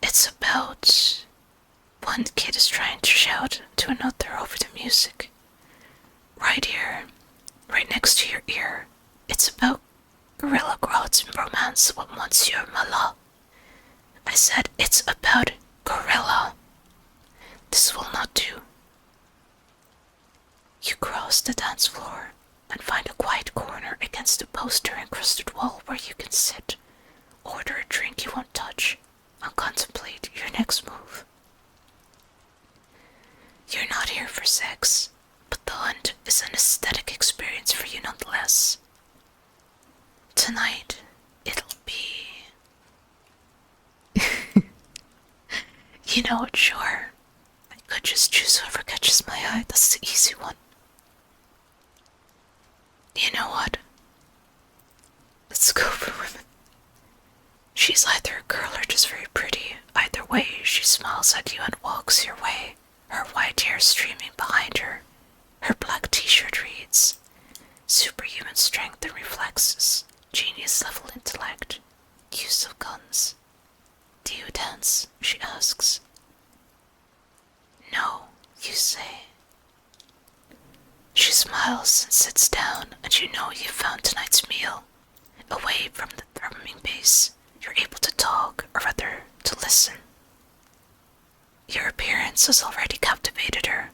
It's about... One kid is trying to shout to another over the music. Right here, right next to your ear. It's about Gorilla Grodd's romance with Monsieur Malin. I said it's about Gorilla. This will not do. You cross the dance floor and find a quiet corner against a poster-encrusted wall where you can sit, order a drink you won't touch, and contemplate your next move. You're not here for sex, but the hunt is an aesthetic experience for you nonetheless. Tonight, it'll be... You know what, sure. I could just choose whoever catches my eye, that's the easy one. You know what? Let's go for women. She's either a girl or just very pretty. Either way, she smiles at you and walks your way, her white hair streaming behind her. Her black t-shirt reads, "Superhuman strength and reflexes, genius-level intellect, use of guns." "Do you dance?" she asks. "No," you say. She smiles and sits down, and you know you've found tonight's meal. Away from the thrumming bass, you're able to talk, or rather, to listen. Your appearance has already captivated her.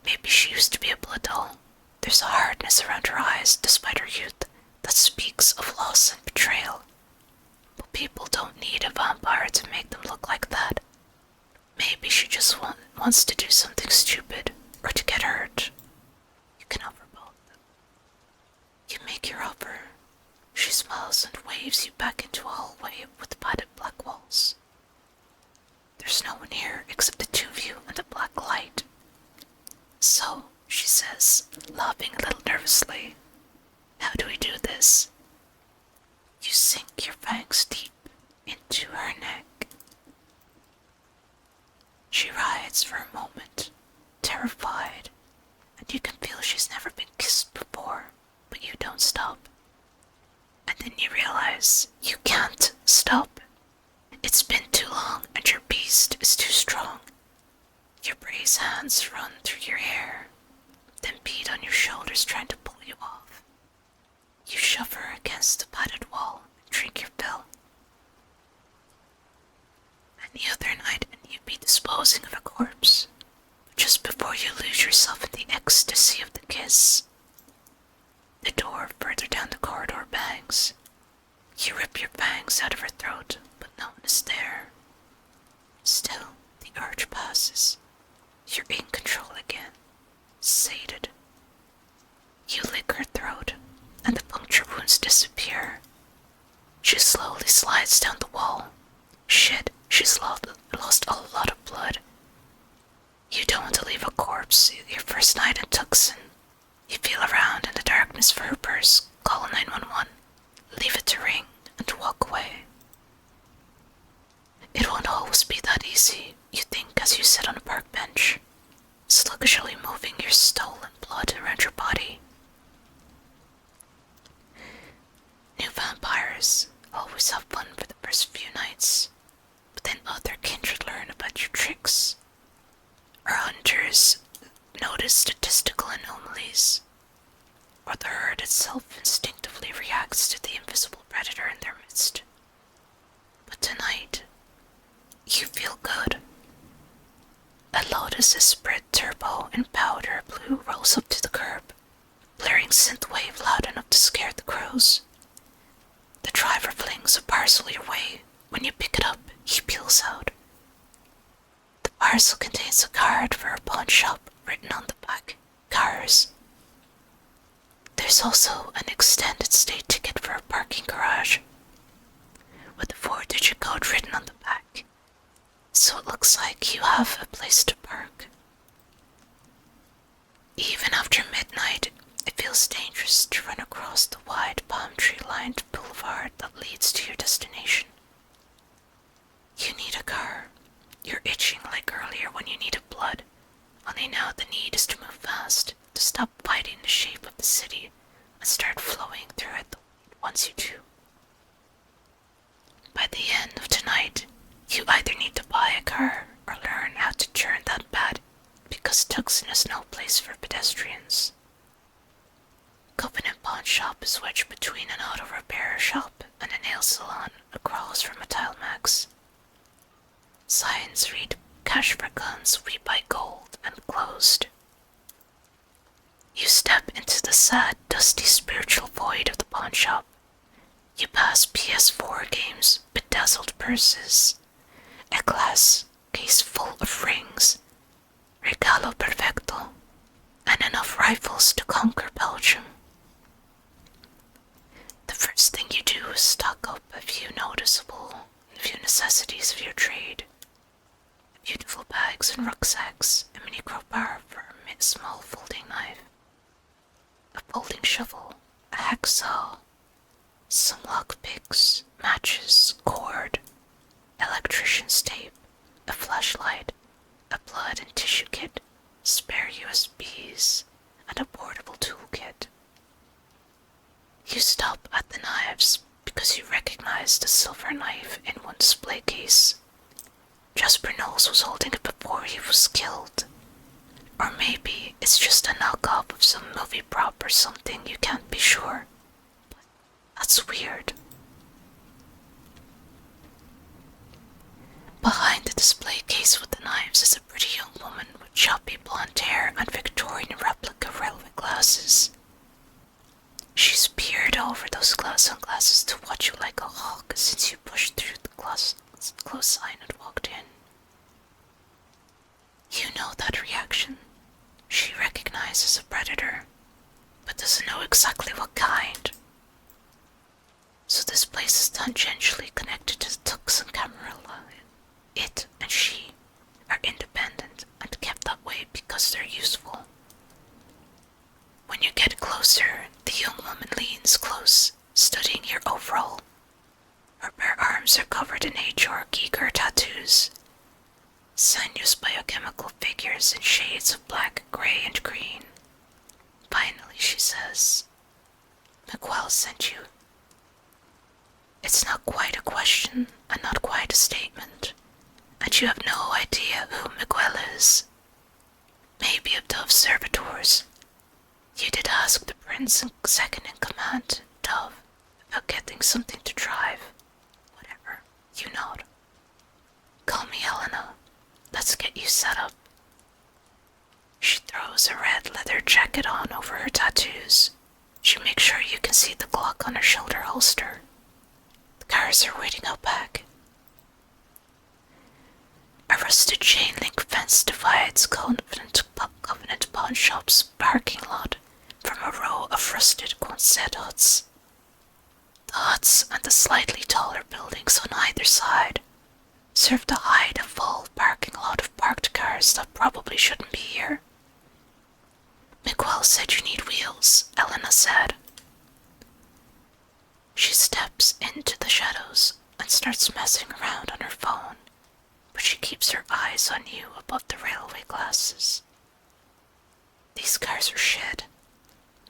Maybe she used to be a blood doll. There's a hardness around her eyes, despite her youth, that speaks of loss and betrayal. But people don't need a vampire to make them look like that. Maybe she just wants to do something stupid, or to get hurt. You can offer both. You make your offer. She smiles and waves you back into a hallway with padded black walls. There's no one here except the two of you and the black light. "So," she says, laughing a little nervously, "how do we do this?" You sink your fangs deep into her neck. She rides for a moment, terrified, and you can feel she's never been kissed before, but you don't stop. And then you realize you can't stop. It's been too long and your beast is too strong. Your brace hands run through your hair, then beat on your shoulders trying to pull you off. You shove her against the padded wall and drink your fill. Any other night and you'd be disposing of a corpse, just before you lose yourself in the ecstasy of the kiss. The door further down the corridor bangs. You rip your fangs out of her throat, but no one is there. Still, the urge passes. You're in control again, sated. You lick her throat, and the puncture wounds disappear. She slowly slides down the wall. Shit, she's lost a lot of blood. You don't want to leave a corpse your first night in Tucson. You feel around in the darkness for her purse, call 911, leave it to ring, and walk away. It won't always be that easy, you think as you sit on a park bench, sluggishly moving there's stolen blood around your body. New vampires always have fun for the first few nights, but then other kindred learn about your tricks. Or hunters notice statistical anomalies, or the herd itself instinctively reacts to the invisible predator in their midst. But tonight, you feel good. A Lotus's spread turbo in powder blue rolls up to the curb, blaring synthwave loud enough to scare the crows. The driver flings a parcel your way. When you pick it up, he peels out. The parcel contains a card for a pawn shop written on the back, Cars. There's also an extended stay ticket for a parking garage, with a 4-digit code written on the back, so it looks like you have a place to park. Even after midnight, it feels dangerous to run across the wide palm tree-lined boulevard that leads to your destination. You need a car. You're itching like earlier when you needed blood, only now the need is to move fast, to stop fighting the shape of the city and start flowing through it once you do. By the end of tonight, you either need to buy a car or learn how to turn that bad, because Tucson is no place for pedestrians. Covenant Pawn Shop is wedged between an auto repair shop and a nail salon across from a tile max. Signs read cash for guns, we buy gold, and closed. You step into the sad, dusty spiritual void of the pawn shop. You pass PS4 games, bedazzled purses, a glass case full of rings, regalo perfecto, and enough rifles to conquer Belgium. The first thing you do is stock up a few necessities of your trade. Beautiful bags and rucksacks, a mini crowbar for a small folding knife, a folding shovel, a hacksaw, some lockpicks, matches, cord, electrician's tape, a flashlight, a blood and tissue kit, spare USBs, and a portable toolkit. You stop at the knives because you recognize the silver knife in one display case. Jasper Knowles was holding it before he was killed. Or maybe it's just a knockoff of some movie prop or something, you can't be sure. But that's weird. Behind the display case with the knives is a pretty young woman with choppy blonde hair and Victorian replica railway glasses. She's peered over those sunglasses to watch you like a hawk since you pushed through the closed sign and walked in. You know that reaction. She recognizes a predator, but doesn't know exactly what kind. So this place is tangentially connected to the Tucson Camarilla. It and she are independent and kept that way because they're useful. When you get closer, the young woman leans close, studying your overall. Her bare arms are covered in HR geeker tattoos, sinuous biochemical figures in shades of black, gray, and green. Finally, she says, "Miguel sent you." It's not quite a question and not quite a statement, and you have no idea who Miguel is. Maybe of Dove's servitors. You did ask the prince and second in command, Dove, about getting something to drive. Whatever, you nod. Call me Helena. Let's get you set up. She throws a red leather jacket on over her tattoos. She makes sure you can see the Glock on her shoulder holster. The cars are waiting out back. A rusted chain link fence divides Covenant Pawn Shop's parking lot from a row of rusted Quonset huts. The huts and the slightly taller buildings on either side serve to hide a full parking lot of parked cars that probably shouldn't be here. Miguel said you need wheels, Elena said. She steps into the shadows and starts messing around on her phone, but she keeps her eyes on you above the railway glasses. These cars are shit.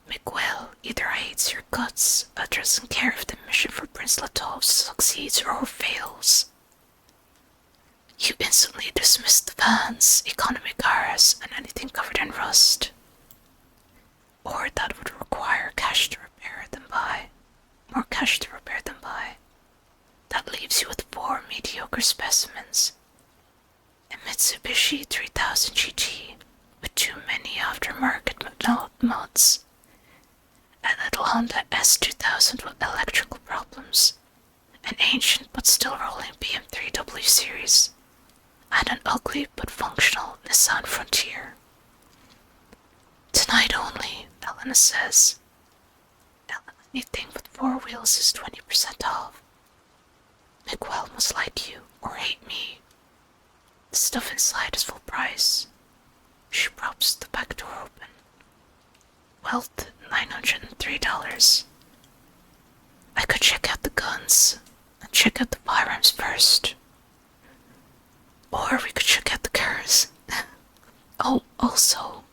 Miguel either hates your guts or doesn't care if the mission for Prince Latov succeeds or fails. You instantly dismiss the vans, economy cars, and anything covered in rust. Or that would require cash to repair them by. More cash to repair them by. That leaves you with 4 mediocre specimens. A Mitsubishi 3000 GT with too many aftermarket mods. A little Honda S2000 with electrical problems. An ancient but still rolling BM3W series. And an ugly but functional Nissan Frontier. Tonight only, Elena says. Anything with 4 wheels is 20% off. Miguel must like you or hate me. The stuff inside is full price. She props the back door open. Wealth $903. I could check out the guns and check out the firearms first. Or we could check out the cars. Oh, also,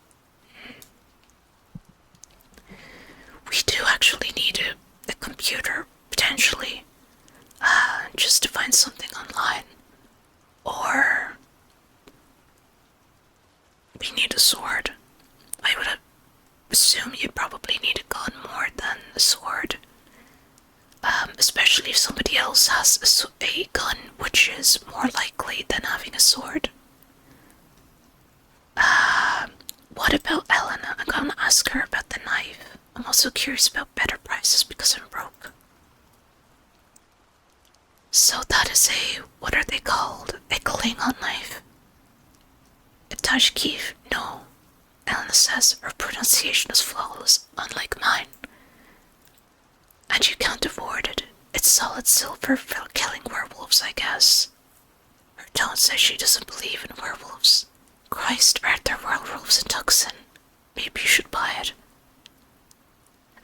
we do actually need a computer, potentially, just to find something online. Or we need a sword. I would assume you probably need a gun more than a sword. Especially if somebody else has a gun, which is more likely than having a sword. What about Elena? I'm gonna ask her about the knife. I'm also curious about better prices because I'm broke. So that is what are they called? A Klingon knife? A Tashkif? No. Elena says her pronunciation is flawless, unlike mine. And you can't afford it. It's solid silver for killing werewolves, I guess. Her tone says she doesn't believe in werewolves. Christ, aren't there werewolves in Tucson? Maybe you should buy it.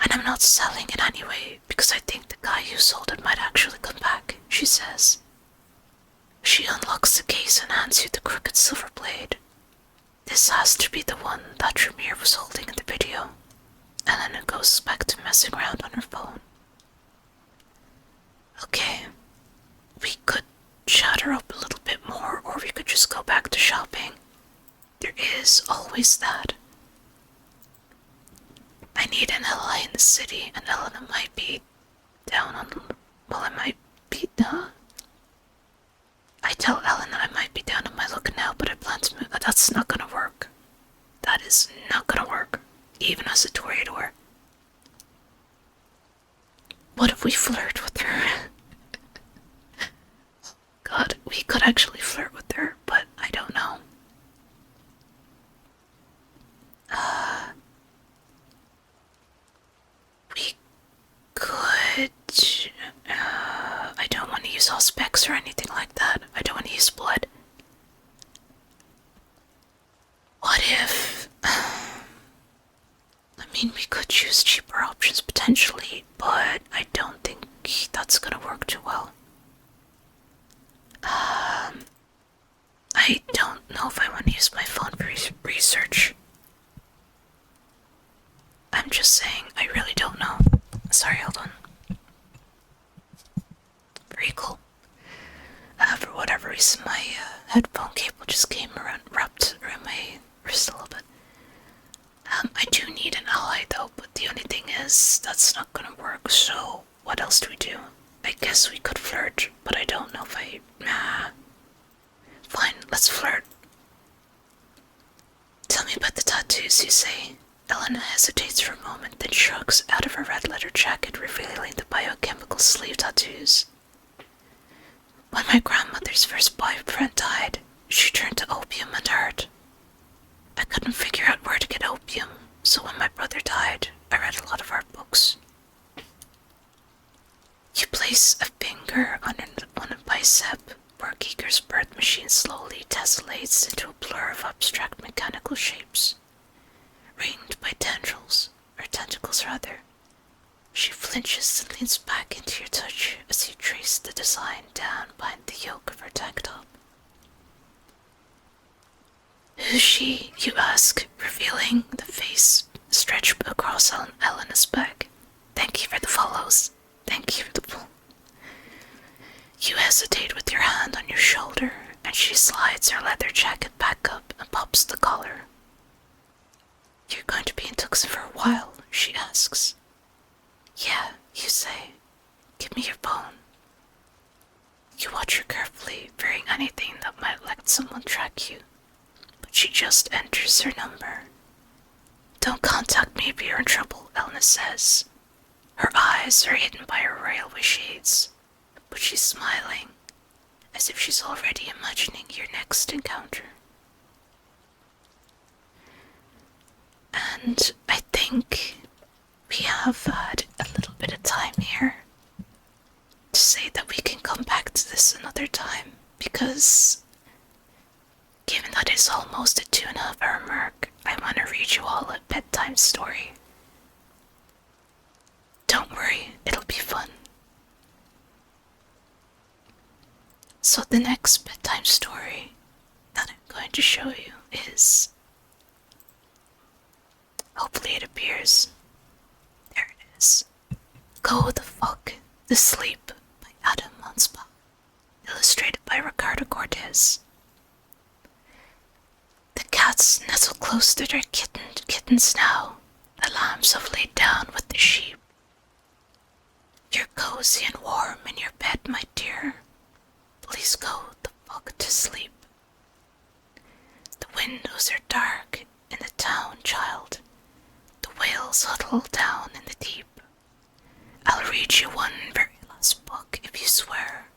And I'm not selling it anyway, because I think the guy who sold it might actually come back, she says. She unlocks the case and hands you the crooked silver blade. This has to be the one that Tremere was holding in the video. Elena goes back to messing around on her phone. Okay, we could chat her up a little bit more, or we could just go back to shopping. There is always that. I need an ally in the city, and Elena might be down on... Well, I might be down. I tell Elena I might be down on my luck now, but I plan to move. That's not gonna work. That is not gonna work, even as a toreador. What if we flirt with her? God, we could actually flirt with her, but I don't know. We could... I don't want to use all specs or anything like that. I don't want to use blood. What if... I mean, we could choose cheaper options potentially, but I don't think that's gonna work too well. I don't know if I want to use my phone for research. I'm just saying, I really don't know. Sorry, hold on. Very cool. For whatever reason, my headphone cable just came around, wrapped around my wrist a little bit. I do need an ally though, but the only thing is, that's not gonna work, so what else do we do? I guess we could flirt, but I don't know if I... Fine, let's flirt. Tell me about the tattoos, you say. Elena hesitates for a moment, then shrugs out of her red leather jacket, revealing the biochemical sleeve tattoos. When my grandmother's first boyfriend died, she turned to opium and art. I couldn't figure out where to get opium, so when my brother died, I read a lot of art books. You place a finger on a bicep, where Giger's birth machine slowly tessellates into a blur of abstract mechanical shapes, ringed by tendrils, or tentacles rather. She flinches and leans back into your touch as you trace the design down behind the yoke of her tank top. Who's she? You ask, revealing the face stretched across Elena's back. Thank you for the follows. Thank you for the follow. You hesitate with your hand on your shoulder, and she slides her leather jacket back up and pops the collar. You're going to be in Tucson for a while, she asks. Yeah, you say. Give me your phone. You watch her carefully, fearing anything that might let someone track you. But she just enters her number. Don't contact me if you're in trouble, Elna says. Her eyes are hidden by her railway shades, but she's smiling, as if she's already imagining your next encounter. And I think we have had a little bit of time here to say that we can come back to this another time, because given that it's almost a 2.5-hour mark, I want to read you all a bedtime story. Don't worry, it'll be fun. So the next bedtime story that I'm going to show you is... hopefully it appears. There it is. Go the Fuck to Sleep by Adam Mansbach. Illustrated by Ricardo Cortez. The cats nestle close to their kittens now. The lambs have laid down with the sheep. You're cozy and warm in your bed, my dear. Please go the fuck to sleep. The windows are dark in the town, child. The whales huddle down in the deep. I'll read you one very last book if you swear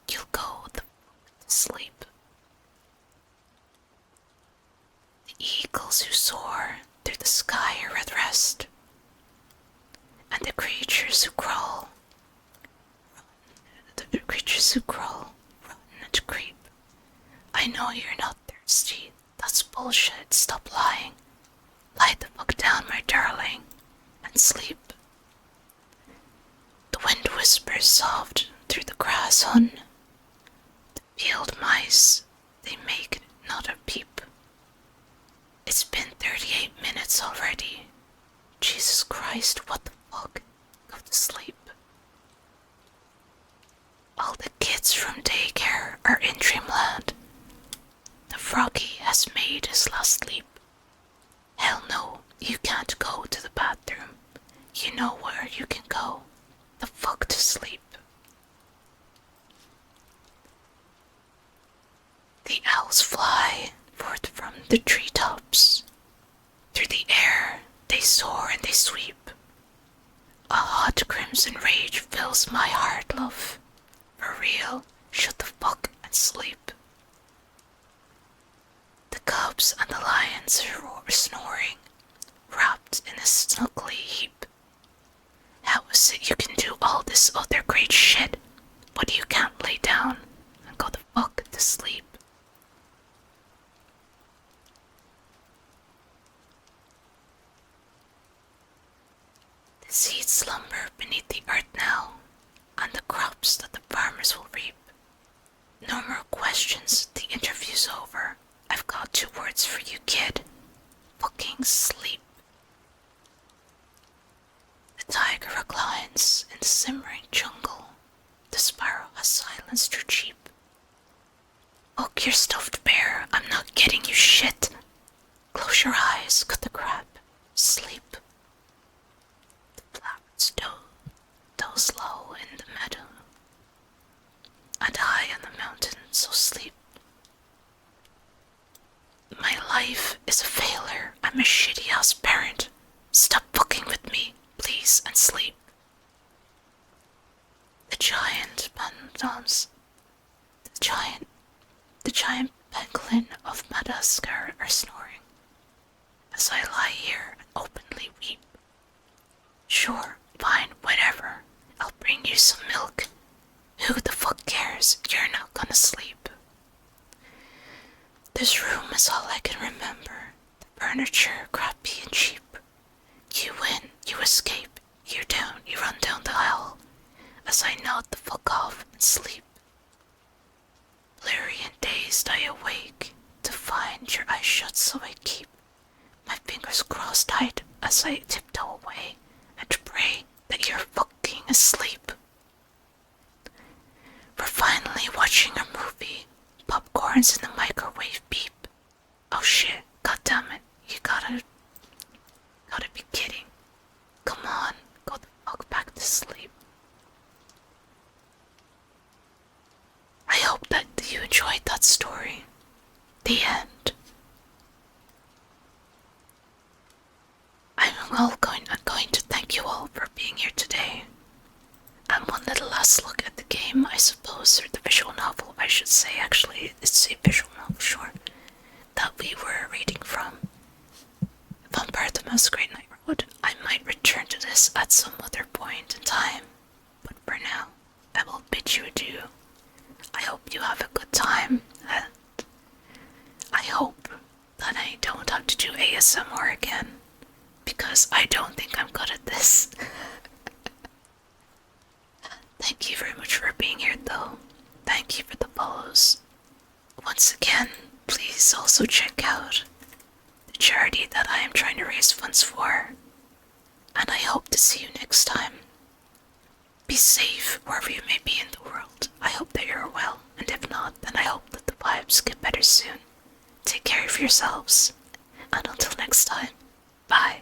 you'll go the fuck to sleep. The eagles who soar through the sky are at rest, and the creatures who crawl, run and creep. I know you're not thirsty. That's bullshit. Stop lying. Lie the fuck down, my darling, and sleep. The wind whispers soft through the grass, hun. The field mice, they make not a peep. It's been 38 minutes already. Jesus Christ, what the fuck? Go to sleep. All the kids from daycare are in dreamland. The froggy has made his last leap. Hell no, you can't go to the bathroom. You know where you can go. The fuck to sleep. The owls fly forth from the treetops. Through the air they soar and they sweep. A hot crimson rage fills my heart, love. For real, shut the fuck and sleep. The cubs and the lions are snoring, wrapped in a snuggly heap. How is it you can do all this other great shit, but you can't lay down and go the fuck to sleep? The seeds slumber beneath the earth now, and the crops that the farmers will reap. No more questions, the interview's over. I've got 2 words for you, kid. Fucking sleep. The tiger reclines in the simmering jungle. The sparrow has silenced her cheep. Fuck your stuffed bear, I'm not getting you shit. Close your eyes, cut the crap. Sleep. The flowers doze low in the meadow, and high on the mountain, so sleep. My life is a failure. I'm a shitty ass parent. Stop fucking with me, please, and sleep. The giant pangolins, the giant pangolin of Madagascar are snoring as I lie here and openly weep. Sure, fine, whatever. I'll bring you some milk. Who the fuck cares? You're not gonna sleep. This room is all I can remember. The furniture, crappy and cheap. You win, you escape, you run down the aisle, as I nod the fuck off and sleep. Blurry and dazed I awake, to find your eyes shut, so I keep my fingers crossed tight as I tiptoe away and pray that you're fucking asleep. We're finally watching a movie. Popcorn's in the microwave beep. Oh shit, god damn it. You gotta be kidding. Come on, go the fuck back to sleep. I hope that you enjoyed that story. The end. I'm going to thank you all for being here today. And one little last look at the game, I suppose, or the visual novel, I should say. Actually, it's a visual novel, sure, that we were reading from. Vampire the Masquerade Night Road. I might return to this at some other point in time, but for now, I will bid you adieu. I hope you have a good time, and I hope that I don't have to do ASMR again, because I don't think I'm good at this. Thank you very much for being here, though. Thank you for the follows. Once again, please also check out the charity that I am trying to raise funds for, and I hope to see you next time. Be safe wherever you may be in the world. I hope that you're well, and if not, then I hope that the vibes get better soon. Take care of yourselves, and until next time, bye.